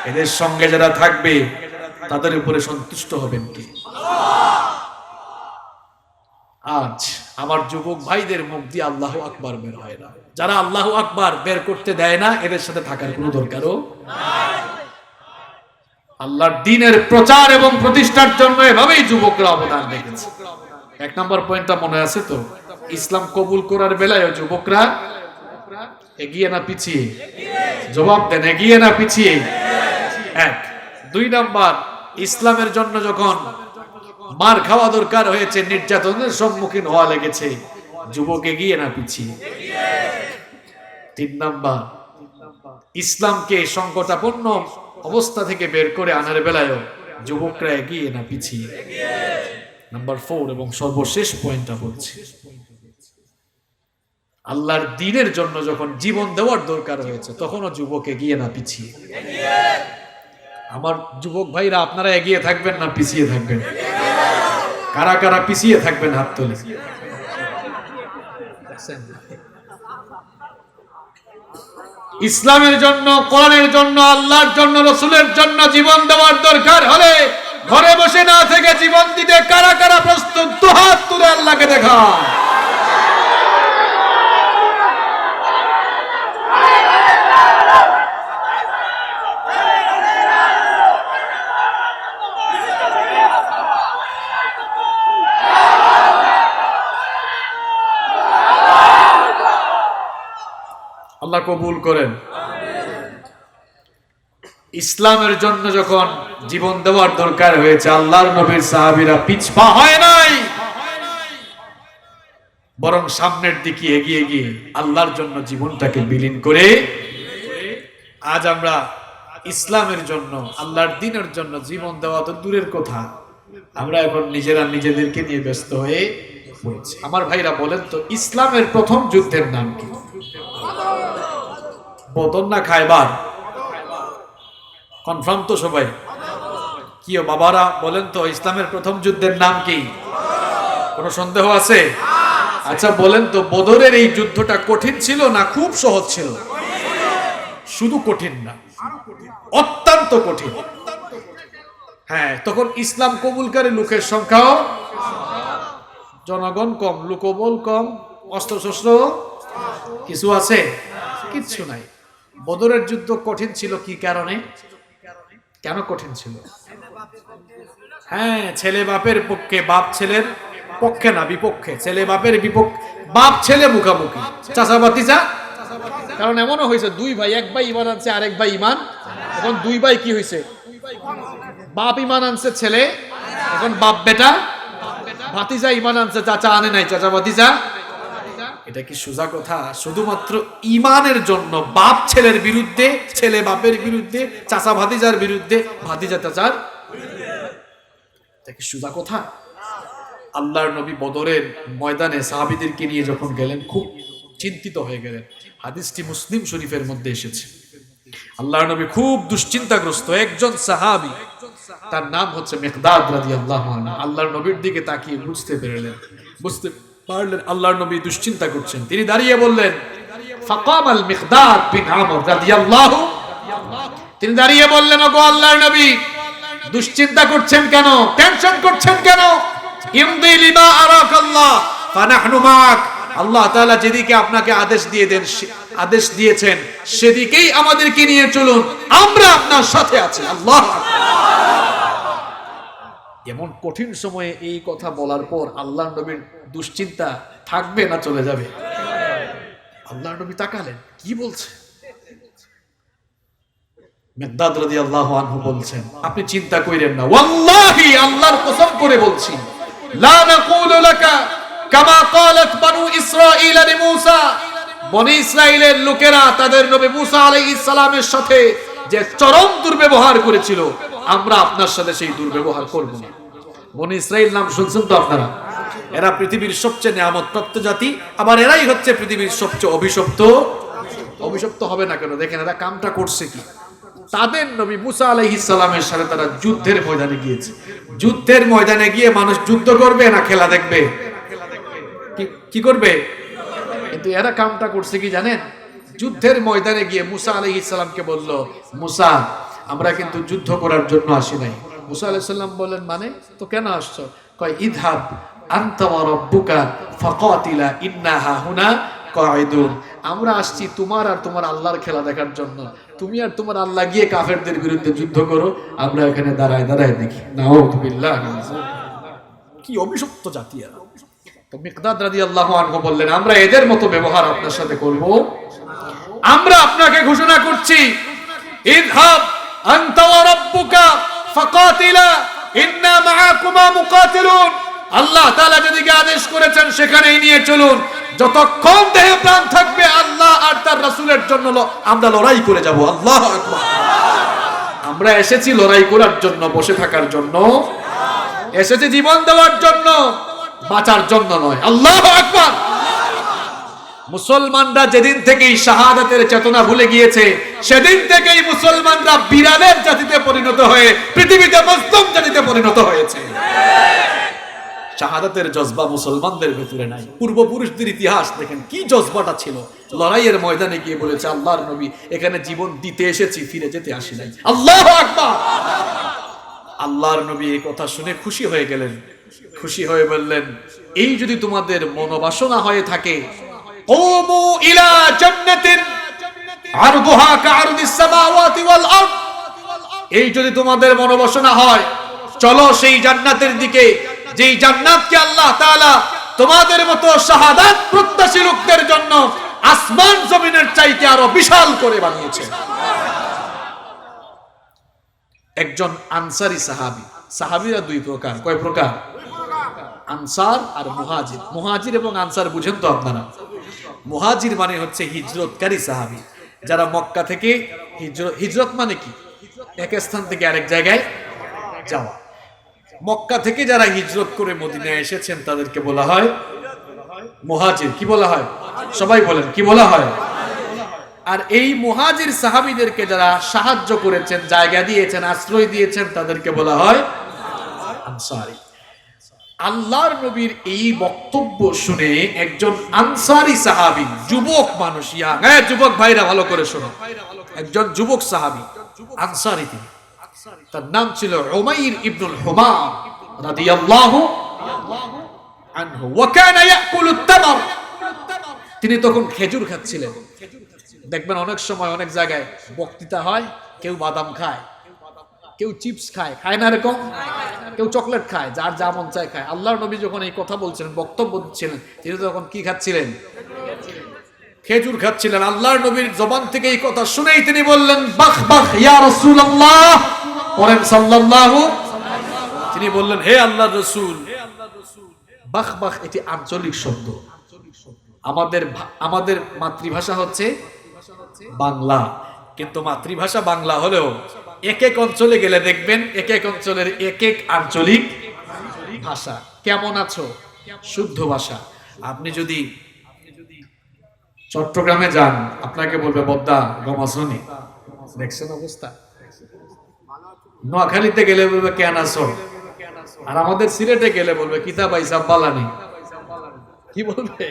এদের সঙ্গে যারা থাকবে তাদের উপরে সন্তুষ্ট হবেন কি? আজ আমার যুবক ভাইদের মুখ দিয়ে আল্লাহু আকবার বের হয় না। যারা আল্লাহু আকবার বের করতে দেয় না, এদের সাথে থাকার কোনো দরকারও নাই। আল্লাহর দ্বীনের প্রচার এবং প্রতিষ্ঠার জন্য এভাবেই যুবকরা অবদান রেখেছে। 1 নম্বর পয়েন্টটা মনে আছে তো? ইসলাম কবুল করার বেলায় যুবকরা এগিয়ে না পিছিয়ে? জবাব দেন, এগিয়ে না পিছিয়ে? 1। 2 নাম্বার, ইসলামের জন্য যখন মার খাওয়া দরকার হয়েছে, নির্যাতনের সম্মুখীন হওয়া লেগেছে, যুবক এগিয়ে না পিছিয়ে? 3 নাম্বার, ইসলামকে সংকটাপন্ন অবস্থা থেকে বের করে আনার বেলায়ও যুবকরা এগিয়ে না পিছিয়ে? নাম্বার 4 এবং সর্বশেষ পয়েন্টটা বলছি, আল্লাহর দ্বীনের জন্য যখন জীবন দেওয়ার দরকার হয়েছে, তখনও যুবক এগিয়ে না পিছিয়ে? আমার যুবক ভাইরা, আপনারা এগিয়ে থাকবেন না পিছিয়ে থাকবেন? কারা কারা পিছিয়ে থাকবেন হাত তুলে? ইসলামের জন্য, কোরআনের জন্য, আল্লাহর জন্য, রাসূলের জন্য জীবন দেওয়ার দরকার হলে ঘরে বসে না থেকে জীবন দিতে কারা কারা প্রস্তুত? দুহাত তুলে আল্লাহকে দেখান। আল্লাহ কবুল করেন। ইসলামের জন্য যখন জীবন দেওয়ার দরকার হয়েছে, আল্লাহর নবীর সাহাবীরা পিছপা হয় নাই, বরং সামনের দিকে এগিয়ে গিয়ে আল্লাহর জন্য জীবনটাকে বিলীন করে আজ আমরা ইসলামের জন্য, আল্লাহর দ্বীনের জন্য জীবন দেওয়া তো দূরের কথা, আমরা এখন নিজেরা নিজেদেরকে নিয়ে ব্যস্ত হয়ে পড়েছি। আমার ভাইরা বলেন তো, ইসলামের প্রথম যুদ্ধের নাম কি? বদর না খায়বার? কনফার্ম তো সবাই? কি বাবারা বলেন তো, ইসলামের প্রথম যুদ্ধের নাম কি? কোনো সন্দেহ আছে? আচ্ছা বলেন তো, বদরের এই যুদ্ধটা কঠিন ছিল না খুব সহজ ছিল? শুধু কঠিন না, অত্যন্ত কঠিন। হ্যাঁ, তখন ইসলাম কবুলকারী লোকের সংখ্যাও, জনগণ কম, লোকবল কম, অস্ত্রশস্ত্র কিছু আছে? কিচ্ছু নাই। বদরের যুদ্ধ কঠিন ছিল কি কারণে? কেন কঠিন ছিল? হ্যাঁ, ছেলে বাপের পক্ষে, বাপ ছেলের পক্ষে না, বিপক্ষে। ছেলে বাপের বিপক্ষে, বাপ ছেলে মুখামুখি, চাচা ভাতিজা। কারণ এমনও হয়েছে 2 ভাই, এক ভাই ইমান আনছে, আরেক ভাই ইমান, এখন 2 ভাই কি হয়েছে? বাপ ইমান আনছে ছেলে, এখন বাপ বেটা, ভাতিজা ইমান আনছে, চাচা আনে নাই, চাচা ভাতিজা। এটা কি সোজা কথা? শুধুমাত্র ঈমানের জন্য বাপ ছেলের বিরুদ্ধে, ছেলে বাপের বিরুদ্ধে, চাচা ভাতিজার বিরুদ্ধে, ভাতিজা চাচার, এটা কি সোজা কথা? আল্লাহর নবী বদরের ময়দানে সাহাবীদেরকে নিয়ে যখন গেলেন খুব চিন্তিত হয়ে গেলেন। হাদিসটি মুসলিম শরীফের মধ্যে এসেছে। আল্লাহর নবী খুব দুশ্চিন্তাগ্রস্ত। একজন সাহাবী, তার নাম হচ্ছে মিকদাদ রাদিয়াল্লাহু আনহু, আল্লাহর নবীর দিকে তাকিয়ে বুঝতে পারলেন আল্লাহর নবী দুশ্চিন্তা করছেন। তিনি দাঁড়িয়ে বললেন, ফাকাম আল মিকদাদ বিন আমর রাদিয়াল্লাহু, তিনি দাঁড়িয়ে বললেন, ওগো আল্লাহর নবী, দুশ্চিন্তা করছেন কেন, টেনশন করছেন কেন? ইমদি লিমা আরাকাল্লাহ ফানাহনু মাক, আল্লাহ তাআলা যেদিকে আপনাকে আদেশ দিয়েছেন সেদিকেই আমাদেরকে নিয়ে চলুন, আমরা আপনার সাথে আছি। আল্লাহু আকবার। এমন কঠিন সময়ে এই কথা বলার পর আল্লাহর নবীর দুশ্চিন্তা থাকবে না চলে যাবে? আল্লাহর নবী তাকালেন, কি বলছে? মিকদাদ রাদিয়াল্লাহু আনহু বলছেন, আপনি চিন্তা কইরেন না, ওয়াল্লাহি, আল্লাহর কসম করে বলছি, লা নাকুলু লাকা কামা ক্বালাত বানু ইসরাঈল লিমূসা, বনি ইসরাইলের লোকেরা তাদের নবী মুসা আলাইহিস সালামের সাথে যে চরম দুর্ব্যবহার করেছিল, আমরা আপনার সাথে সেই দুর্ব্যবহার করব না। বনি ইসরাইল নাম শুনছেন তো আপনারা? এরা পৃথিবীর সবচেয়ে নিয়ামতপ্রাপ্ত জাতি, আবার এরাই হচ্ছে পৃথিবীর সবচেয়ে অভিশপ্ত। অভিশপ্ত হবে না কেন? দেখেন এরা কামটা করছে কি। তাদের নবী মুসা আলাইহিস সালামের সাথে তারা যুদ্ধের ময়দানে গিয়েছে। যুদ্ধের ময়দানে গিয়ে মানুষ যুদ্ধ করবে না খেলা দেখবে? কি করবে? কিন্তু এরা কামটা করছে কি জানেন? যুদ্ধের ময়দানে গিয়ে মুসা আলাইহিস সালামকে বলল, মুসা, আমরা কিন্তু যুদ্ধ করার জন্য আসি নাই। মুসা আলাইহিস সালাম বললেন, মানে তো কেন আসছো? কয়, ইযহাব আনতা ওয়া রাব্বুকা ফাকাতিলা ইন্না হাহুনা কাঈদুন, আমরা আসছি তোমার আর তোমার আল্লাহর খেলা দেখার জন্য। তুমি আর তোমার আল্লাহ গিয়ে কাফেরদের বিরুদ্ধে যুদ্ধ করো, আমরা এখানে দাঁড়ায় দাঁড়ায় দেখি। নাউযুবিল্লাহ। কি অভিশপ্ত জাতি এরা। তো মিকদাদ রাদিয়াল্লাহু আনহু বললেন, আমরা এদের মতো ব্যবহার আপনার সাথে করব? আমরা আপনাকে ঘোষণা করছি, ইযহাব আনতা ওয়া রাব্বুকা ফাকাতিলা ইন্না মাআকুমা মুকাতিলুন, আল্লাহ তাআলা যেদিকে আদেশ করেছেন সেখানেই নিয়ে চলুন। যতক্ষণ দেহে প্রাণ থাকবে আল্লাহ আর তার রাসূলের জন্য আমরা লড়াই করে যাব। আল্লাহু আকবার। আমরা এসেছি লড়াই করার জন্য, বসে থাকার জন্য এসেছি, জীবন দেওয়ার জন্য, বাঁচার জন্য নয়। আল্লাহু আকবার। মুসলমানরা যেদিন থেকেই শাহাদাতের চেতনা ভুলে গিয়েছে সেদিন থেকেই মুসলমানরা বিড়ালের জাতিতে পরিণত হয়ে পৃথিবীতে মজলুম জাতিতে পরিণত হয়েছে। শাহাদাতের জজবা মুসলমানদের ভেতরে নাই। পূর্বপুরুষদের ইতিহাস দেখেন, কি জজবাটা ছিল। লড়াইয়ের ময়দানে গিয়ে বলেছে, আল্লাহর নবী, এখানে জীবন দিতে এসেছি, ফিরে যেতে আসি নাই। আল্লাহু আকবার। আল্লাহর নবী এই কথা শুনে খুশি হয়ে গেলেন। খুশি হয়ে বললেন, এই যদি তোমাদের মনোবাসনা হয়ে থাকে, কুমু ইলা জান্নাতিন আরদুহা কাআরদিস সামাওয়াতি ওয়াল আরদ, এই যদি তোমাদের মনোবাসনা হয়, চলো সেই জান্নাতের দিকে, যেই জান্নাতকে আল্লাহ তাআলা তোমাদের মতো শাহাদাত প্রত্যাশী লোকদের জন্য আসমান জমিনের চাইতে আরো বিশাল করে বানিয়েছে। একজন আনসারী সাহাবী, সাহাবীরা দুই প্রকার। কয় প্রকার? আনসার আর মুহাজির। মুহাজির এবং আনসার বুঝেন তো আপনারা? মুহাজির মানে হচ্ছে হিজরতকারী সাহাবী, যারা মক্কা থেকে হিজরত মানে কি? এক স্থান থেকে আরেক জায়গায় যাওয়া। মক্কা থেকে যারা হিজরত করে মদিনায় এসেছেন তাদেরকে বলা হয় মুহাজির। কি বলা হয়? সবাই বলেন, কি বলা হয়? আর এই মুহাজির সাহাবীদেরকে যারা সাহায্য করেছেন, জায়গা দিয়েছেন, আশ্রয় দিয়েছেন, তাদেরকে বলা হয় আনসারী। আল্লাহর নবীর এই বক্তব্য শুনে একজন আনসারী সাহাবী, যুবক মানুষ, যুবক ভাইরা ভালো করে শোনো, একজন যুবক সাহাবী আনসারী, তিনি, তার নাম ছিল উমাইর ইবনুল হুমাম রাদিয়াল্লাহু আনহু। ওয়া কানা ইয়াকুলুত তামর, তিনি তখন খেজুর খাচ্ছিলেন। দেখবেন অনেক সময় অনেক জায়গায় বক্তৃতা হয়, কেউ বাদাম খায়, কেউ চিপস খায়, খায় না এরকম? কেউ চকলেট খায়, যার যা মন চায় খায়। আল্লাহর নবী যখন এই কথা বলছিলেন, বক্তব্য দিচ্ছিলেন, তিনি তখন কি খাচ্ছিলেন? খেজুর খাচ্ছিলেন। আল্লাহর নবীর জবান থেকে এই কথা শুনেই তিনি বললেন, বাখ বাখ ইয়া রাসূলুল্লাহ, পড়েন সাল্লাল্লাহু। তিনি বললেন, হে আল্লাহর রাসূল। বাখ বাখ এটি আঞ্চলিক শব্দ। আমাদের মাতৃভাষা হচ্ছে বাংলা, কিন্তু মাতৃভাষা বাংলা হলেও এক এক অঞ্চলে গেলে দেখবেন এক এক অঞ্চলের এক এক আঞ্চলিক ভাষা। কেমন আছো শুদ্ধ ভাষা। আপনি যদি চট্টগ্রামে যান, আপনাকে বলবে বদ্দা গমাসনি, দেখছেন অবস্থা। নোয়াখালীতে গেলে বলবে কেন আছো, আর আমাদের সিলেটে গেলে বলবে কিতাব আইসাব বালানি। কি বলবে?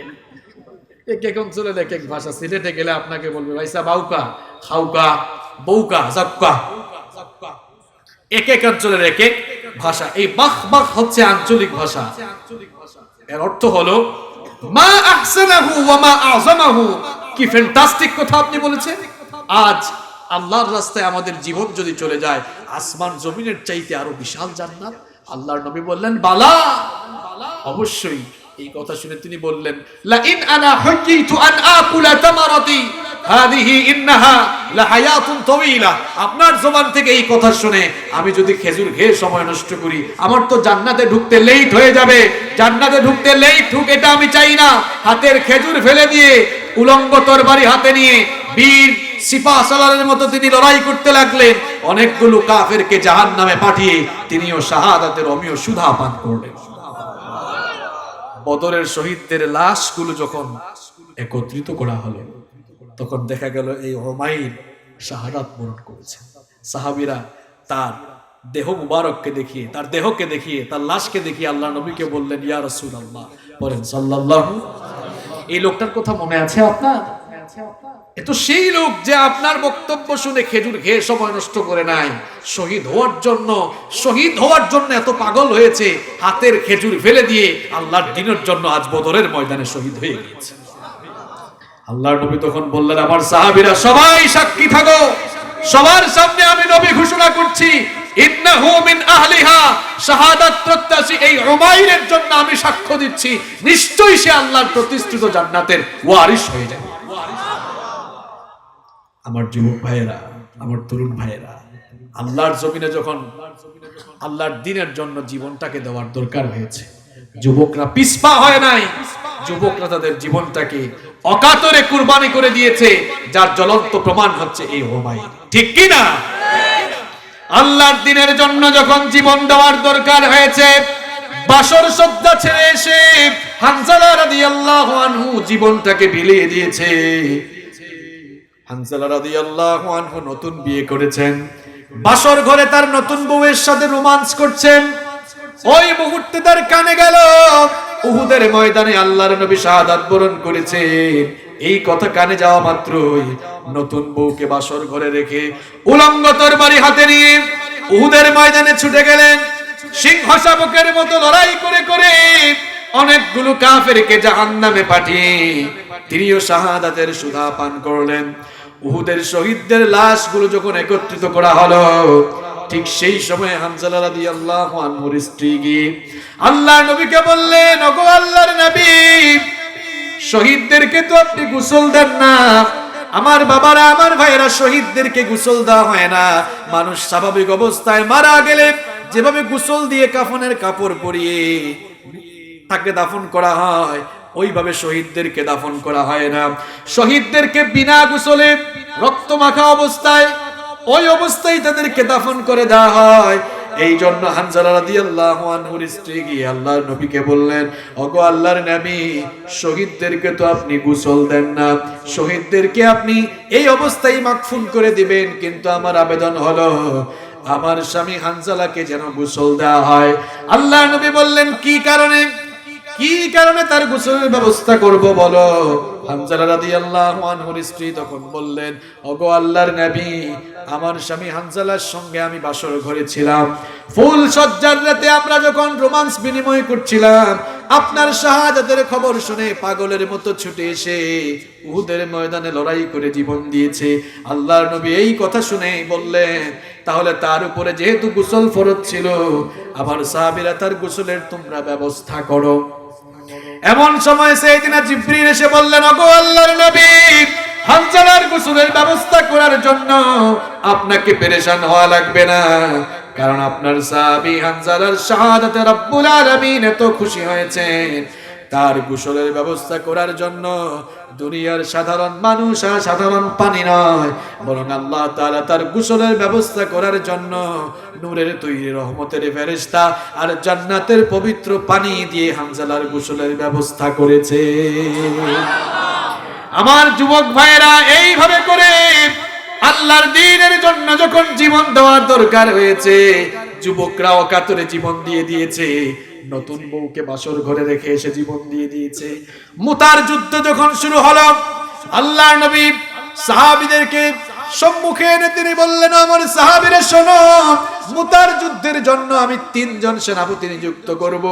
এক এক অঞ্চলের এক এক ভাষা। সিলেটে গেলে আপনাকে বলবে ভাইসা বাউকা, খাউকা, বউকা, জাক্কা। এক এক অঞ্চলের এক এক ভাষা। এই বাখ বাখ হচ্ছে আঞ্চলিক ভাষা। এর অর্থ হলো মা আহসানাহু ওয়া মা আযমাহু। কি ফ্যান্টাস্টিক কথা আপনি বলেছেন। আজ আল্লাহর রাস্তায় আমাদের জীবন যদি চলে যায়, আসমান জমিনের চাইতে আরো বিশাল জান্নাত। আল্লাহর নবী বললেন বালা, অবশ্যই। এই কথা শুনে তিনি বললেন লা ইন আনা হুজ্জিতু আন আকুলা তামারাতি হাদিহি ইন্নাহা লাহায়াতুন তাওয়িলা। আপনার জবান থেকে এই কথা শুনে আমি যদি খেজুর খেয়ে সময় নষ্ট করি, আমার তো জান্নাতে ঢুকতে লেট হয়ে যাবে। জান্নাতে ঢুকতে লেট হোক এটা আমি চাই না। হাতের খেজুর ফেলে দিয়ে উলঙ্গ তরবারি হাতে নিয়ে বীর সিপাহ সালারের মতো তিনি লড়াই করতে লাগলেন। অনেকগুলো কাফেরকে জাহান্নামে পাঠিয়ে তিনিও শাহাদাতের অমীয় সুধা পান করলেন। বদরের শহীদদের লাশগুলো যখন একত্রিত করা হলো, তখন দেখা গেল এই উমাইর শাহাদাত বরণ করেছে। সাহাবীরা তার দেহ মুবারককে দেখিয়ে, তার দেহকে দেখিয়ে, তার লাশকে দেখিয়ে আল্লাহ নবীকে বললেন ইয়া রাসূলুল্লাহ, বলেন সাল্লাল্লাহু। এই লোকটার কথা মনে আছে আপনার? এ তো সেই লোক যে আপনার বক্তব্য শুনে খেজুর খেয়ে সময় নষ্ট করে নাই, শহীদ হওয়ার জন্য এত পাগল হয়েছে, হাতের খেজুর ফেলে দিয়ে আল্লাহর দ্বীনের জন্য আজ বদরের ময়দানে শহীদ হয়ে গেছে। আল্লাহর নবী তখন বললেন আমার সাহাবীরা সবাই সাক্ষী থাকো, সবার সামনে আমি নবী ঘোষণা করছি ইন্নাহু মিন আহলিহা, শাহাদাত প্রত্যাশী এই উমাইরের জন্য আমি সাক্ষ্য দিচ্ছি, নিশ্চয়ই সে আল্লাহর প্রতিষ্ঠিত জান্নাতের ওয়ারিস হয়ে যাবে। আমার যুবক ভাইয়েরা, আমার তরুণ ভাইয়েরা, আল্লাহর জমিনে যখন আল্লাহর দ্বীনের জন্য জীবনটাকে দেওয়ার দরকার হয়েছে, যুবকরা পিছপা হয় নাই। যুবকরা তাদের জীবনটাকে অকাতরে কুরবানি করে দিয়েছে, যার জ্বলন্ত প্রমাণ হচ্ছে এই উমাইর। ঠিক কি না? আল্লাহর দ্বীনের জন্য যখন জীবন দেওয়ার দরকার হয়েছে, বাসর সজ্জা ছেড়ে এসে হানজালা রাদিয়াল্লাহু আনহু জীবনটাকে বিলিয়ে দিয়েছে। হানজালা রাদিয়াল্লাহু আনহু নতুন বিয়ে করেছেন, বাসর ঘরে তার নতুন বউয়ের সাথে রোমান্স করছেন। ওই মুহূর্তে তার কানে গেল উহুদের ময়দানে আল্লাহর নবী শাহাদাত বরণ করেছে। এই কথা কানে যাওয়া মাত্রই নতুন বউকে বাসর ঘরে রেখে উলঙ্গ তরবারি হাতে নিয়ে উহুদের ময়দানে ছুটে গেলেন। সিংহ শাবকের মতো লড়াই করে করে অনেকগুলো কাফেরকে জাহান্নামে পাঠিয়ে তিনিও শাহাদাতের সুধা পান করলেন। উহুদের শহীদদের লাশগুলো যখন একত্রিত করা হলো, ঠিক সেই সময় হানজালা রাদিয়াল্লাহু আনহুর স্ত্রী গিয়ে আল্লাহর নবীকে বললেন ওগো আল্লাহর নবী, শহীদদেরকে তো আপনি গোসল দেন না। আমার বাবারা, আমার ভাইয়েরা, শহীদদেরকে গোসল দেওয়া হয় না। মানুষ স্বাভাবিক অবস্থায় মারা গেলে যেভাবে গোসল দিয়ে কাফনের কাপড় পরিয়ে তাকে দাফন করা হয়, ওইভাবে শহীদদেরকে দাফন করা হয় না। শহীদদেরকে বিনা গোসলে রক্ত মাখা অবস্থায়, ওই অবস্থায় তাদেরকে দাফন করে দেওয়া হয়। এই জন্য হানজালা রাদিয়াল্লাহু আনহুর স্ত্রী গিয়ে আল্লাহর নবীকে বললেন ওগো আল্লাহর নবী, শহীদদেরকে তো আপনি গোসল দেন না, শহীদদেরকে আপনি এই অবস্থায় মাকফুন করে দিবেন, কিন্তু আমার আবেদন হলো আমার স্বামী হানজালাকে যেন গোসল দেওয়া হয়। আল্লাহর নবী বললেন কি কারণে তার গোসলের ব্যবস্থা করব বলো। হানজালা রাদিয়াল্লাহু আনহুর স্ত্রী তখন বললেন ওগো আল্লাহর নবী, আমার স্বামী হানজালার সঙ্গে আমি বাসর ঘরে ছিলাম, ফুল সজ্জার রাতে আমরা যখন রোমান্স বিনিময় করছিলাম, আপনার শাহাদাতের খবর শুনে পাগলের মতো ছুটে এসে উহুদের ময়দানে লড়াই করে জীবন দিয়েছে। আল্লাহর নবী এই কথা শুনে বললেন তাহলে তার উপরে যেহেতু গোসল ফরজ ছিল, আমার সাহাবীরা তার গোসলের তোমরা ব্যবস্থা করো। এমন সময় সাইয়েদনা জিবরিল এসে বললেন ওগো আল্লাহর নবী, হানজালার গোসলের ব্যবস্থা করার জন্য আপনাকে পেরেশান হওয়া লাগবে না, কারণ আপনার সাহাবী হানজালার শাহাদাতে রব্বুল আলামিন এত খুশি হয়েছেন, তার গোসলের ব্যবস্থা করার জন্য দুনিয়ার সাধারণ মানুষ আর সাধারণ পানি নয়, বরং আল্লাহ তাআলা তার গোসলের ব্যবস্থা করার জন্য নূরের তৈরি রহমতের ফেরেশতা আর জান্নাতের পবিত্র পানি দিয়ে হানজালার গোসলের ব্যবস্থা করেছে। আমার যুবক ভাইরা, এইভাবে করে আল্লাহর দ্বীনের জন্য যখন জীবন দেওয়ার দরকার হয়েছে, যুবকরা অকাতরে জীবন দিয়ে দিয়েছে। নতুন বউকে বাসর ঘরে রেখে এসে জীবন দিয়ে দিয়েছে। মুতার যুদ্ধ যখন শুরু হলো, আল্লাহর নবী সাহাবীদেরকে সম্মুখে এনে তিনি বললেন, আমার সাহাবীরা শোনো, মুতার যুদ্ধের জন্য আমি 3 জন সেনাপতি নিযুক্ত করব।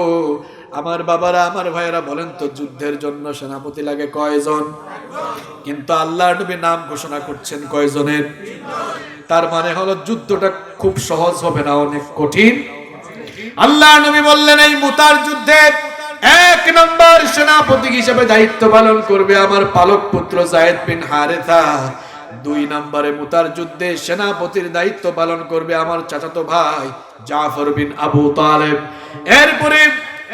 আমার বাবারা, আমার ভাইয়েরা, বলেন তো যুদ্ধের জন্য সেনাপতি লাগে কয়জন? কিন্তু আল্লাহর নবী নাম ঘোষণা করছেন কয়জনের? তার মানে হলো যুদ্ধটা খুব সহজ হবে না, অনেক কঠিন। আল্লাহর নবী বললেন, এই মুতার যুদ্ধে 1 নম্বর সেনাপতি হিসেবে দায়িত্ব পালন করবে আমার পালক পুত্র যায়েদ বিন হারেথা। 2 নম্বরে মুতার যুদ্ধে সেনাপতির দায়িত্ব পালন করবে আমার চাচাতো ভাই জাফর বিন আবু তালেব। এরপরে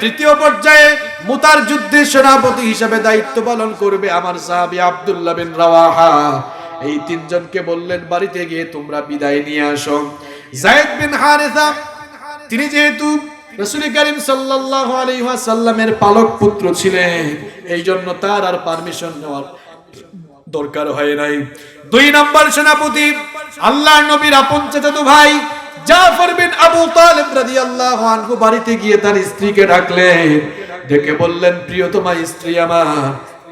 3য় পর্যায়ে মুতার যুদ্ধে সেনাপতি হিসেবে দায়িত্ব পালন করবে আমার সাহাবী আব্দুল্লাহ বিন রাওয়াহা। এই 3 জনকে বললেন, বাড়িতে গিয়ে তোমরা বিদায় নিয়ে আসো। যায়েদ বিন হারেথা তিনি যেহেতু রাসূল করিম সাল্লাল্লাহু আলাইহি ওয়াসাল্লামের পালক পুত্র ছিলেন, এই জন্য তার আর পারমিশন নেওয়ার দরকার হয় নাই। 2 নম্বর সেনাপতি আল্লাহর নবীর আপন চাচাতো ভাই জাফর বিন আবু তালেব রাদিয়াল্লাহু আনহু বাড়িতে গিয়ে তার স্ত্রীকে ডাকলেন, ডেকে বললেন, প্রিয়তমা স্ত্রী আমার,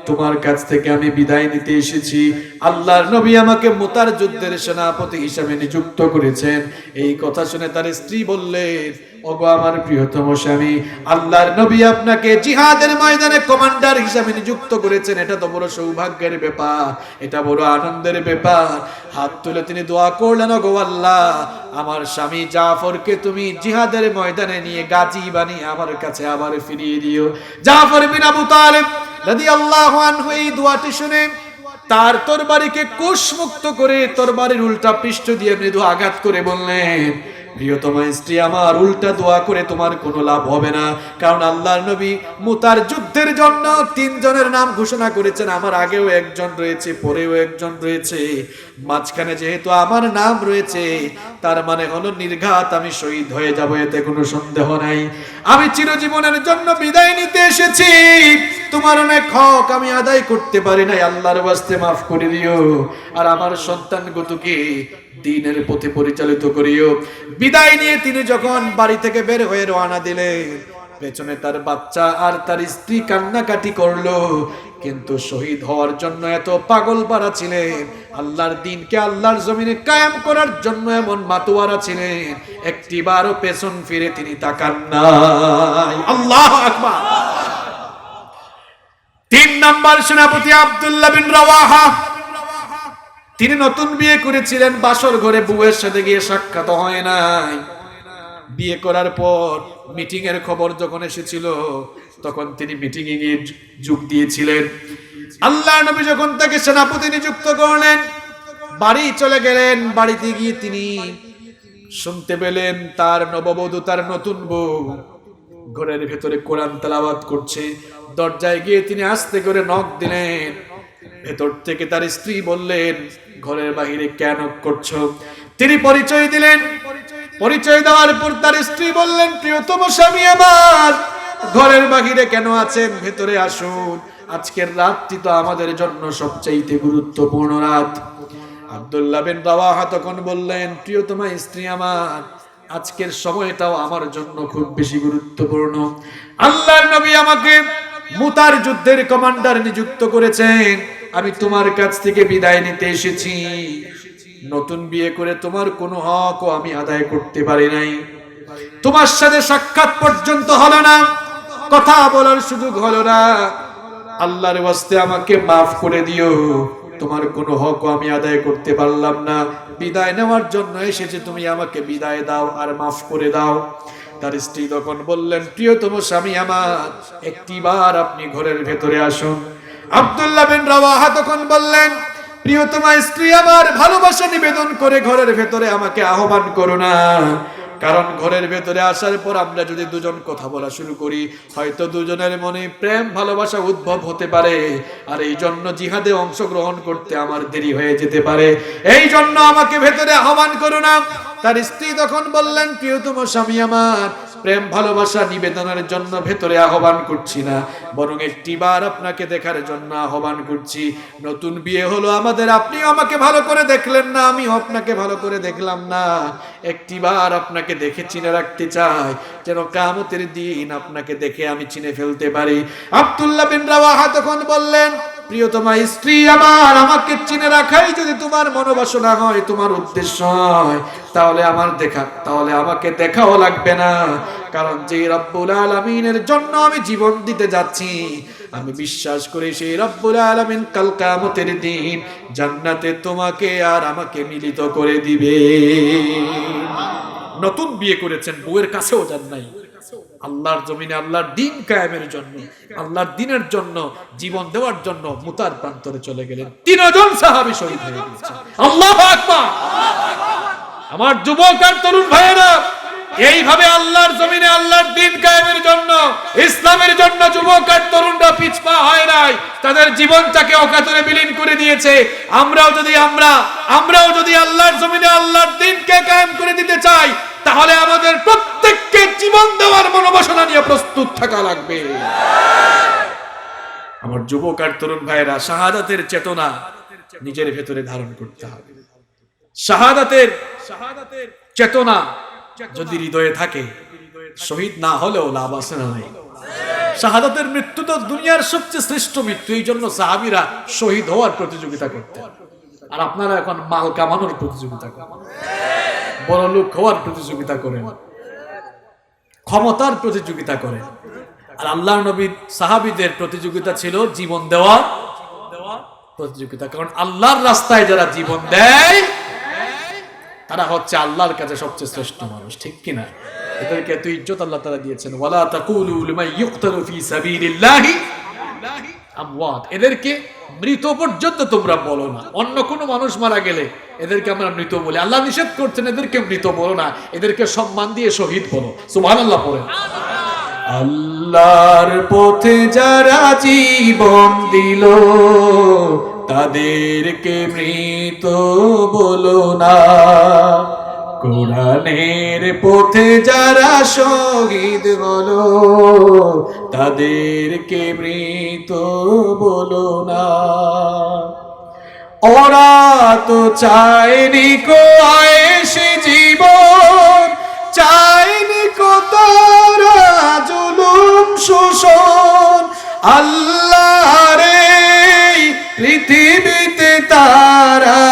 তোমার কাছ থেকে আমি বিদায় নিতে এসেছি। আল্লাহর নবী আমাকে মুতার যুদ্ধের সেনাপতি হিসেবে নিযুক্ত করেছেন। এই কথা শুনে তার স্ত্রী বললেন, ওগো আমার প্রিয়তম স্বামী, আল্লাহর নবী আপনাকে জিহাদের ময়দানে কমান্ডার হিসেবে নিযুক্ত করেছেন। এটা তো বড় সৌভাগ্যের ব্যাপার, এটা বড় আনন্দের ব্যাপার। হাত তুলে তিনি দোয়া করলেন, ওগো আল্লাহ, আমার স্বামী জাফরকে তুমি জিহাদের ময়দানে নিয়ে গাজী বানিয়ে আমার কাছে আবার ফিরিয়ে দিও। জাফর বিন আবু তালেব রাদিয়াল্লাহু আনহু এই দোয়াটি শুনে তার তরবারিকে কোষমুক্ত করে তরবারির উল্টা পৃষ্ঠ দিয়ে মৃদু আঘাত করে বললেন, প্রিয়তমা স্ত্রী আমার, উল্টা দোয়া করে তোমার কোনো লাভ হবে না, কারণ আল্লাহর নবী মুতার যুদ্ধের জন্য 3 জনের নাম ঘোষণা করেছেন। আমার আগেও 1 জন রয়েছে, পরেও 1 জন রয়েছে, মাঝখানে যেহেতু আমার নাম রয়েছে, তার মানে হলো নির্ঘাত আমি শহীদ হয়ে যাব, এতে কোনো সন্দেহ নাই। আমি চিরজীবনের জন্য বিদায় নিতে এসেছি, তোমার অনেক হক আমি আদায় করতে পারি নাই, আল্লাহর ওয়াস্তে মাফ করে দিও, আর আমার সন্তানগুলোকে দ্বীনের পথে পরিচালিত করিও। বিদায় নিয়ে তিনি যখন বাড়ি থেকে বের হয়ে রওনা দিলেন, পেছনে তার বাচ্চা আর তার স্ত্রী কান্নাকাটি করলো। কিন্তু শহীদ হওয়ার জন্য এত পাগল পারা ছিলেন, আল্লাহর দ্বীনকে আল্লাহর জমিনে কায়েম করার জন্য এমন মাতোয়ারা ছিলেন, একটিবারও পেছন ফিরে তিনি তাকান নাই। আল্লাহু আকবার। 3 নম্বর সেনাপতি আব্দুল্লাহ বিন রাওয়াহা, তিনি নতুন বিয়ে করেছিলেন, বাসর ঘরে বউয়ের সাথে গিয়ে সাক্ষাৎ হয় নাই। বিয়ে করার পর মিটিং এর খবর যখন এসেছিল, তখন তিনি মিটিং এ গিয়ে যোগ দিয়েছিলেন। আল্লাহর নবী যখন তাকে সেনাপতি নিযুক্ত করলেন, বাড়ি চলে গেলেন। বাড়িতে গিয়ে তিনি শুনতে পেলেন তার নববধূ, তার নতুন বউ ঘরের ভেতরে কোরআন তেলাওয়াত করছে। দরজায় গিয়ে তিনি আস্তে করে নক দিলেন। ভেতর থেকে তার স্ত্রী বললেন, ঘরের বাহিরে কেন করছো? তিনি পরিচয় দিলেন। পরিচয় দেওয়ার পর তার স্ত্রী বললেন, প্রিয়তম স্বামী আমার, ঘরের বাহিরে কেন আছেন? ভেতরে আসুন, আজকের রাতটি তো আমাদের জন্য সবচাইতে গুরুত্বপূর্ণ রাত। আব্দুল্লাহ বিন রাওয়াহা তখন বললেন, প্রিয়তমা স্ত্রী আমার, আজকের সময়টাও আমার জন্য খুব বেশি গুরুত্বপূর্ণ। আল্লাহর নবী আমাকে মুতার যুদ্ধের কমান্ডার নিযুক্ত করেছেন, আমি তোমার কাছ থেকে বিদায় নিতে এসেছি। নতুন বিয়ে করে তোমার কোনো হকও আমি আদায় করতে পারি নাই, তোমার সাথে সাক্ষাৎ পর্যন্ত হলো না, কথা বলার সুযোগ হলো না। আল্লাহর ওয়াস্তে আমাকে মাফ করে দিও, তোমার কোনো হকও আমি আদায় করতে পারলাম না, বিদায় নেওয়ার জন্য এসেছি, তুমি আমাকে বিদায় দাও আর মাফ করে দাও। তার স্ত্রী তখন বললেন, প্রিয়তম স্বামী আমার, একটিবার আপনি ঘরের ভেতরে আসুন। আব্দুল্লাহ বিন রাওয়াহা তখন বললেন, প্রিয়তমা স্ত্রী আমার, ভালোবাসা নিবেদন করে ঘরের ভেতরে আমাকে আহ্বান করো না, কারণ ঘরের ভেতরে আসার পর আমরা যদি দুজন কথা বলা শুরু করি, হয়তো দুজনের মনে প্রেম ভালোবাসা উদ্ভব হতে পারে, আর এই জন্য জিহাদে অংশগ্রহণ করতে আমার দেরি হয়ে যেতে পারে। এই জন্য আমাকে ভেতরে আহ্বান করো না। তার স্ত্রী তখন বললেন, প্রিয়তম স্বামী আমার, প্রেম ভালোবাসা নিবেদনের জন্য ভেতরে আহ্বান করছি না, বরং একটিবার আপনাকে দেখার জন্য আহ্বান করছি। নতুন বিয়ে হলো আমাদের, আপনিও আমাকে ভালো করে দেখলেন না, আমিও আপনাকে ভালো করে দেখলাম না। একটিবার আপনাকে দেখে চিনে রাখতে চাই, যেন কিয়ামতের দিন আপনাকে দেখে আমি চিনে ফেলতে পারি। আব্দুল্লাহ বিন রাওয়াহা তখন বললেন, প্রিয়তমা স্ত্রী আমার, আমাকে চিনে রাখাই যদি তোমার মনোবাসনা হয়, তোমার উদ্দেশ্য হয়, তাহলে আমাকে দেখাও লাগবে না। কারণ যে রব্বুল আলামিনের জন্য আমি জীবন দিতে যাচ্ছি, আমি বিশ্বাস করি সেই রব্বুল আলামিন কাল কিয়ামতের দিন জান্নাতে তোমাকে আর আমাকে মিলিত করে দিবে। নতুন বিয়ে করেছেন, বউয়ের কাছেও যান নাই, আল্লাহর জমিনে আল্লাহর দ্বীন কায়েমের জন্য, আল্লাহর দ্বীনের জন্য জীবন দেওয়ার জন্য মুতার প্রান্তরে চলে গেলেন। 3 জন সাহাবী শহীদ হয়ে গেছেন। আল্লাহু আকবার। আমার যুবক আর তরুণ ভাইয়েরা, এইভাবে আল্লাহর জমিনে আল্লাহর দ্বীন কায়েমের জন্য, ইসলামের জন্য যুবক আর তরুণরা পিছপা হয় নাই, তাদের জীবনটাকে অকাতরে বিলীন করে দিয়েছে। আমরাও যদি আল্লাহর জমিনে আল্লাহর দ্বীনকে কায়েম করে দিতে চাই, তাহলে আমাদের প্রত্যেককে জীবন দেওয়ার মনোবাসনা নিয়ে প্রস্তুত থাকা লাগবে। আমার যুবক আর তরুণ ভাইয়েরা, শাহাদাতের চেতনা নিজের ভেতরে ধারণ করতে হবে। শাহাদাতের চেতনা যদি হৃদয়ে থাকে, শহীদ না হলেও লাভ আছে না নাই? শাহাদাতের মৃত্যু তো দুনিয়ার সবচেয়ে শ্রেষ্ঠ মৃত্যু। এই জন্য সাহাবীরা শহীদ হওয়ার প্রতিযোগিতা করতেন। আর আপনারা এখন মাল কামানোর প্রতিযোগিতা করেন, বড় লোক হওয়ার প্রতিযোগিতা করেন, ক্ষমতার প্রতিযোগিতা করেন। আর আল্লাহর নবীর সাহাবীদের প্রতিযোগিতা ছিল জীবন দেওয়ার প্রতিযোগিতা। কারণ আল্লাহর রাস্তায় যারা জীবন দেয়, তারা হচ্ছে আল্লাহর কাছে সবচেয়ে শ্রেষ্ঠ মানুষ, ঠিক কিনা? এদেরকে এত ইজ্জত আল্লাহ তাআলা দিয়েছেন, ওয়ালা তাকুলু লিমান ইউকতালু ফি সাবিলিল্লাহি আমওয়াত। এদেরকে মৃত পর্যন্ত তোমরা বলো না। অন্য কোনো মানুষ মারা গেলে এদেরকে আমরা মৃত বলি, আল্লাহ নিষেধ করছেন এদেরকে মৃত বলো না, এদেরকে সম্মান দিয়ে শহীদ বলো। সুবহানাল্লাহ পড়েন। আল্লাহর পথে যারা জীবন দিল, তাদেরকে মৃত বলো না। কোরআনের পথে যারা শহীদ হলো, তাদেরকে মৃত বলো না। ওরা তো চায়নি কো আয়েশে জীবন, চায়নি কো তারা জুলুম শোষণ। আল্লাহর এই পৃথিবীতে তারা,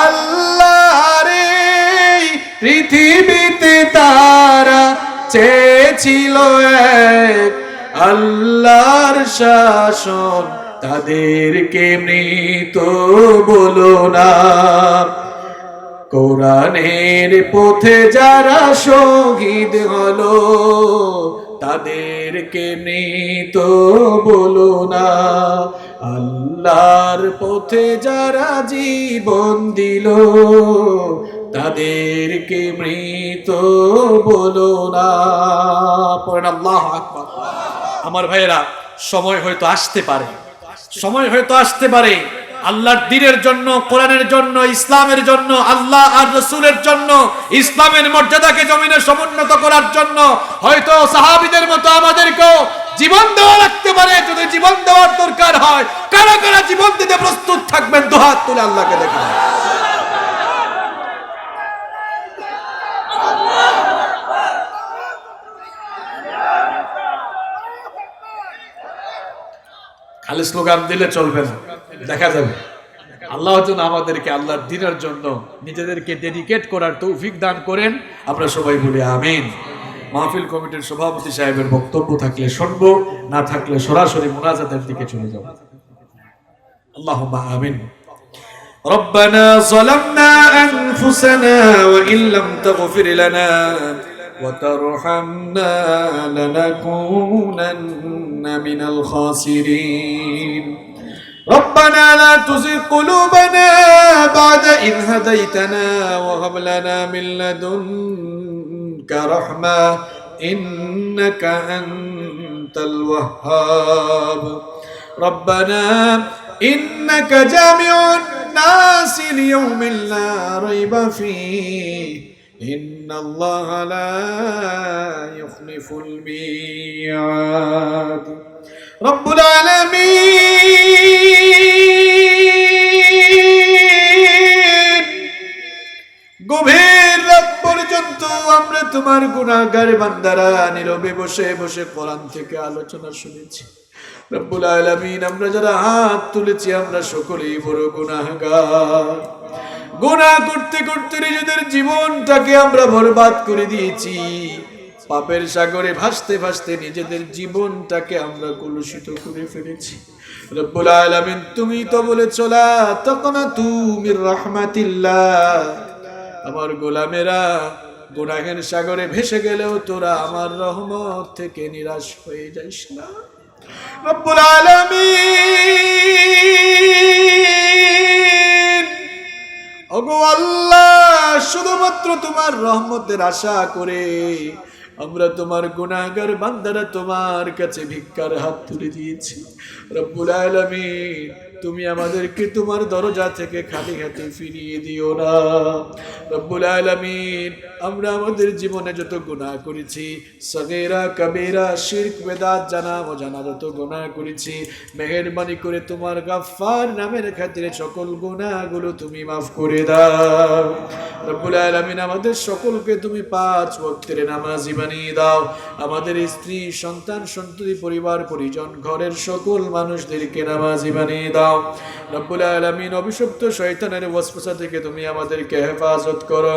আল্লাহর এই পৃথিবীতে তারা চেয়েছিল এক আল্লাহর শাসন, তাদেরকে মৃত বলো না। কোরআনের পথে যারা শহীদ হলো, তাদেরকে মৃত বলো না। আল্লাহর পথে যারা জীবন দিল, তাদেরকে মৃত বলো না। পড়েন আল্লাহু আকবার। আমার ভাইয়েরা, সময় হয়তো আসতে পারে আল্লাহর দ্বীনের জন্য, কোরআনের জন্য, ইসলামের জন্য, আল্লাহ আর রাসূলের জন্য, ইসলামের মর্যাদাকে জমিনে সমুন্নত করার জন্য হয়তো সাহাবীদের মতো আমাদেরকেও জীবন দেওয়া লাগতে পারে। যদি জীবন দেওয়ার দরকার হয়, কারা কারা জীবন দিতে প্রস্তুত থাকবেন? দুহাত তুলে আল্লাহকে দেখান। খালি স্লোগান দিলে চলবে না, দেখা যাবে। আল্লাহ যেন আমাদেরকে আল্লাহর দ্বীনের জন্য নিজেদেরকে ডেডিকেট করার তৌফিক দান করেন। আমরা সবাই বলি আমিন। মাহফিল কমিটির সভাপতি সাহেবের বক্তব্য থাকলে শুনবো, না থাকলে সরাসরি মুনাজাতের দিকে চলে যাব। আল্লাহুম্মা আমিন। ربنا ظلمنا أنفسنا وإن لم تغفر لنا وترحمنا لنكونن من الخاسرين ربنا لا تزغ قلوبنا بعد إذ هديتنا وهب لنا من لدنك رحمة إنك أنت الوهاب ربنا إنك جامع الناس ليوم لا ريب فيه إن الله لا يخلف الميعاد رب العالمين গভীর রাত পর্যন্ত আমরা তোমার গুনাহগার বান্দারা নীরবে বসে বসে কোরআন থেকে আলোচনা শুনেছি রব্বুল আলামিন আমরা যারা হাত তুলেছি আমরা সকলেই বড় গুনাহগার গুনাহ করতে করতে নিজেদের জীবনটাকে আমরা বরবাদ করে দিয়েছি পাপের সাগরে ভাসতে ভাসতে নিজেদের জীবনটাকে আমরা কলুষিত করে ফেলেছি রব্বুল আলামিন তুমি তো বলেছো লা তাকনাতু মির রাহমাতিল্লাহ আমার গোলামেরা গুনাহের সাগরে ভেসে গেলেও তোরা আমার রহমত থেকে নিরাশ হয়ে যাইস না রব্বুল আলামিন ওগো আল্লাহ শুধুমাত্র তোমার রহমতের আশা করে আমরা তোমার গুনাহগার বান্দারা তোমার কাছে ভিক্ষার হাত তুলে দিয়েছি রব্বুল আলামিন তুমি আমাদেরকে তোমার দরজা থেকে খালি হাতে ফিরিয়ে দিও না রব্বুল আলামিন আমরা আমাদের জীবনে যত গুনাহ করেছি সগীরা কবীরা শিরক বেদাত জানা অজানা যত গুনাহ করেছি মেহেরবানি করে তোমার গফফার নামের খাতিরে সকল গুনাহগুলো তুমি মাফ করে দাও রব্বুল আলামিন আমাদের সকলকে তুমি 5 ওয়াক্তের নামাজি বানিয়ে দাও আমাদের স্ত্রী সন্তান সন্ততি পরিবার পরিজন ঘরের সকল মানুষদেরকে নামাজি বানিয়ে দাও রব্বুল আলামিন অভিশপ্ত শয়তানের ওয়াসওয়াসা থেকে তুমি আমাদেরকে হেফাজত করো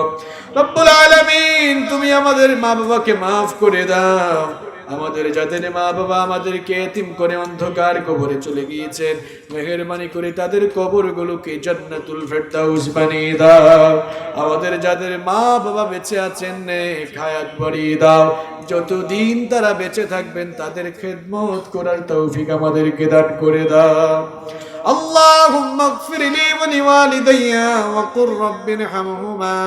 রব্বুল আলামিন তুমি আমাদের মা বাবাকে maaf করে দাও আমাদের যাদের মা বাবা আমাদেরকে এতিম করে অন্ধকার কবরে চলে গিয়েছেন মেহেরবানি করে তাদের কবরগুলোকে জান্নাতুল ফেরদাউস বানিয়ে দাও আমাদের যাদের মা বাবা বেঁচে আছেন নেক হায়াত বাড়িয়ে দাও যতদিন তারা বেঁচে থাকবেন তাদের খেদমত করার তৌফিক আমাদেরকে দান করে দাও اللهم اغفر لي ولوالدي وقل رب ارحمهما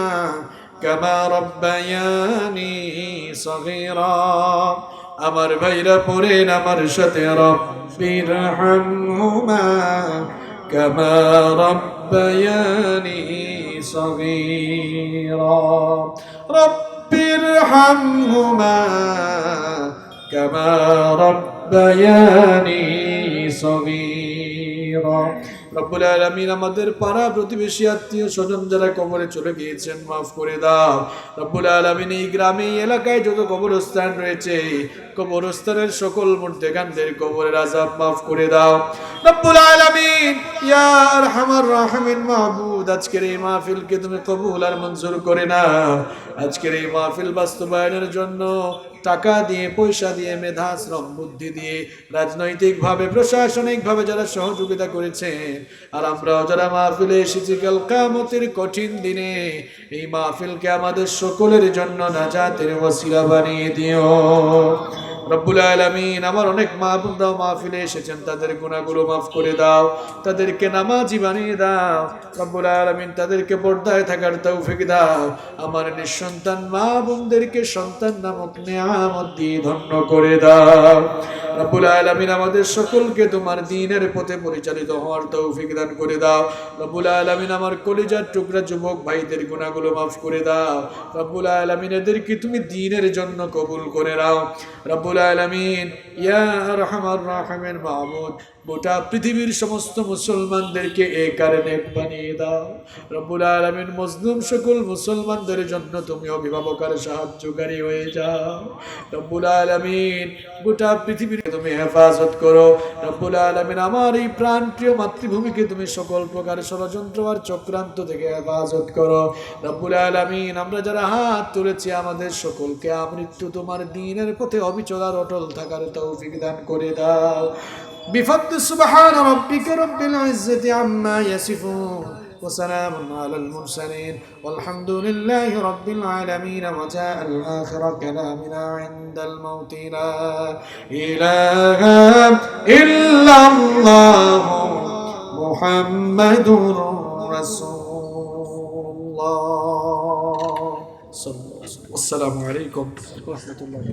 كما ربياني صغيرا আমার ভাইরা পড়েন আমার সাথে রব্বির হামহুমা কামা রব্বায়ানি সগীরা রব্বির হামহুমা কামা রব্বায়ানি সগীরা রব্বুল আলামিন আমাদের পাড়া প্রতিবেশী আত্মীয় স্বজন যারা কবরে চলে গিয়েছেন মাফ করে দাও রব্বুল আলামিন এই গ্রামে এলাকায় যত কবরস্থান রয়েছে কবরস্থানের সকল মুর্দেগানদের কবরের আযাব মাফ করে দাও রব্বুল আলামিন ইয়া আরহামার রাহিমিন মাহবুব আজকের এই মাহফিলকে তুমি কবুল আর মঞ্জুর করে নাও আজকের এই মাহফিল বাস্তবায়নের জন্য টাকা দিয়ে পয়সা দিয়ে মেধা শ্রম বুদ্ধি দিয়ে রাজনৈতিকভাবে প্রশাসনিকভাবে যারা সহযোগিতা করেছেন আর আমরাও যারা মাহফিলে এসেছি কাল কিয়ামতের কঠিন দিনে এই মাহফিলকে আমাদের সকলের জন্য নাজাতের ওসিলা বানিয়ে দিও রব্বুল আলামিন আমার অনেক মা বোনরাও মাহফিলে এসেছেন তাদের গুনাহগুলো মাফ করে দাও তাদেরকে নামাজি বানিয়ে দাও রব্বুল আলামিন তাদেরকে পর্দায় থাকার তৌফিক দাও আমার নিঃসন্তান মা বোনদেরকে সন্তান নামক নিয়ামত দিয়ে ধন্য করে দাও রব্বুল আলামিন আমাদের সকলকে তোমার দ্বীনের পথে পরিচালিত হওয়ার তৌফিক দান করে দাও রব্বুল আলামিন আমার কলিজার টুকরা যুবক ভাইদের গুনাহগুলো মাফ করে দাও রব্বুল আলামিন এদেরকে তুমি দ্বীনের জন্য কবুল করে নাও রব্বুল আলামিন ইয়া আরহামার রাহিমিন মাহমুদ গোটা পৃথিবীর সমস্ত মুসলমানদেরকে একারে নেক বানিয়ে দাও রব্বুল আলামিন মজলুম সকল মুসলমানদের জন্য তুমি অভিভাবক আর সাহায্যকারী হয়ে যাও রব্বুল আলামিন গোটা পৃথিবীর তুমি হেফাজত করো রব্বুল আলামিন আমার এই প্রাণপ্রিয় মাতৃভূমিকে তুমি সকল প্রকার ষড়যন্ত্র আর চক্রান্ত থেকে হেফাজত করো রব্বুল আলামিন আমরা যারা হাত তুলেছি আমাদের সকলকে আমৃত্যু তোমার দ্বীনের পথে অবিচল আর অটল থাকার তৌফিক দান করে দাও بفضل سبحان ربك رب العزة عما يصفون وسلام على المرسلين والحمد لله رب العالمين وجاء الآخر كلامنا عند الموت لا إله إلا الله محمد رسول الله. আসসালামু আলাইকুম। রহমতুল্লাহ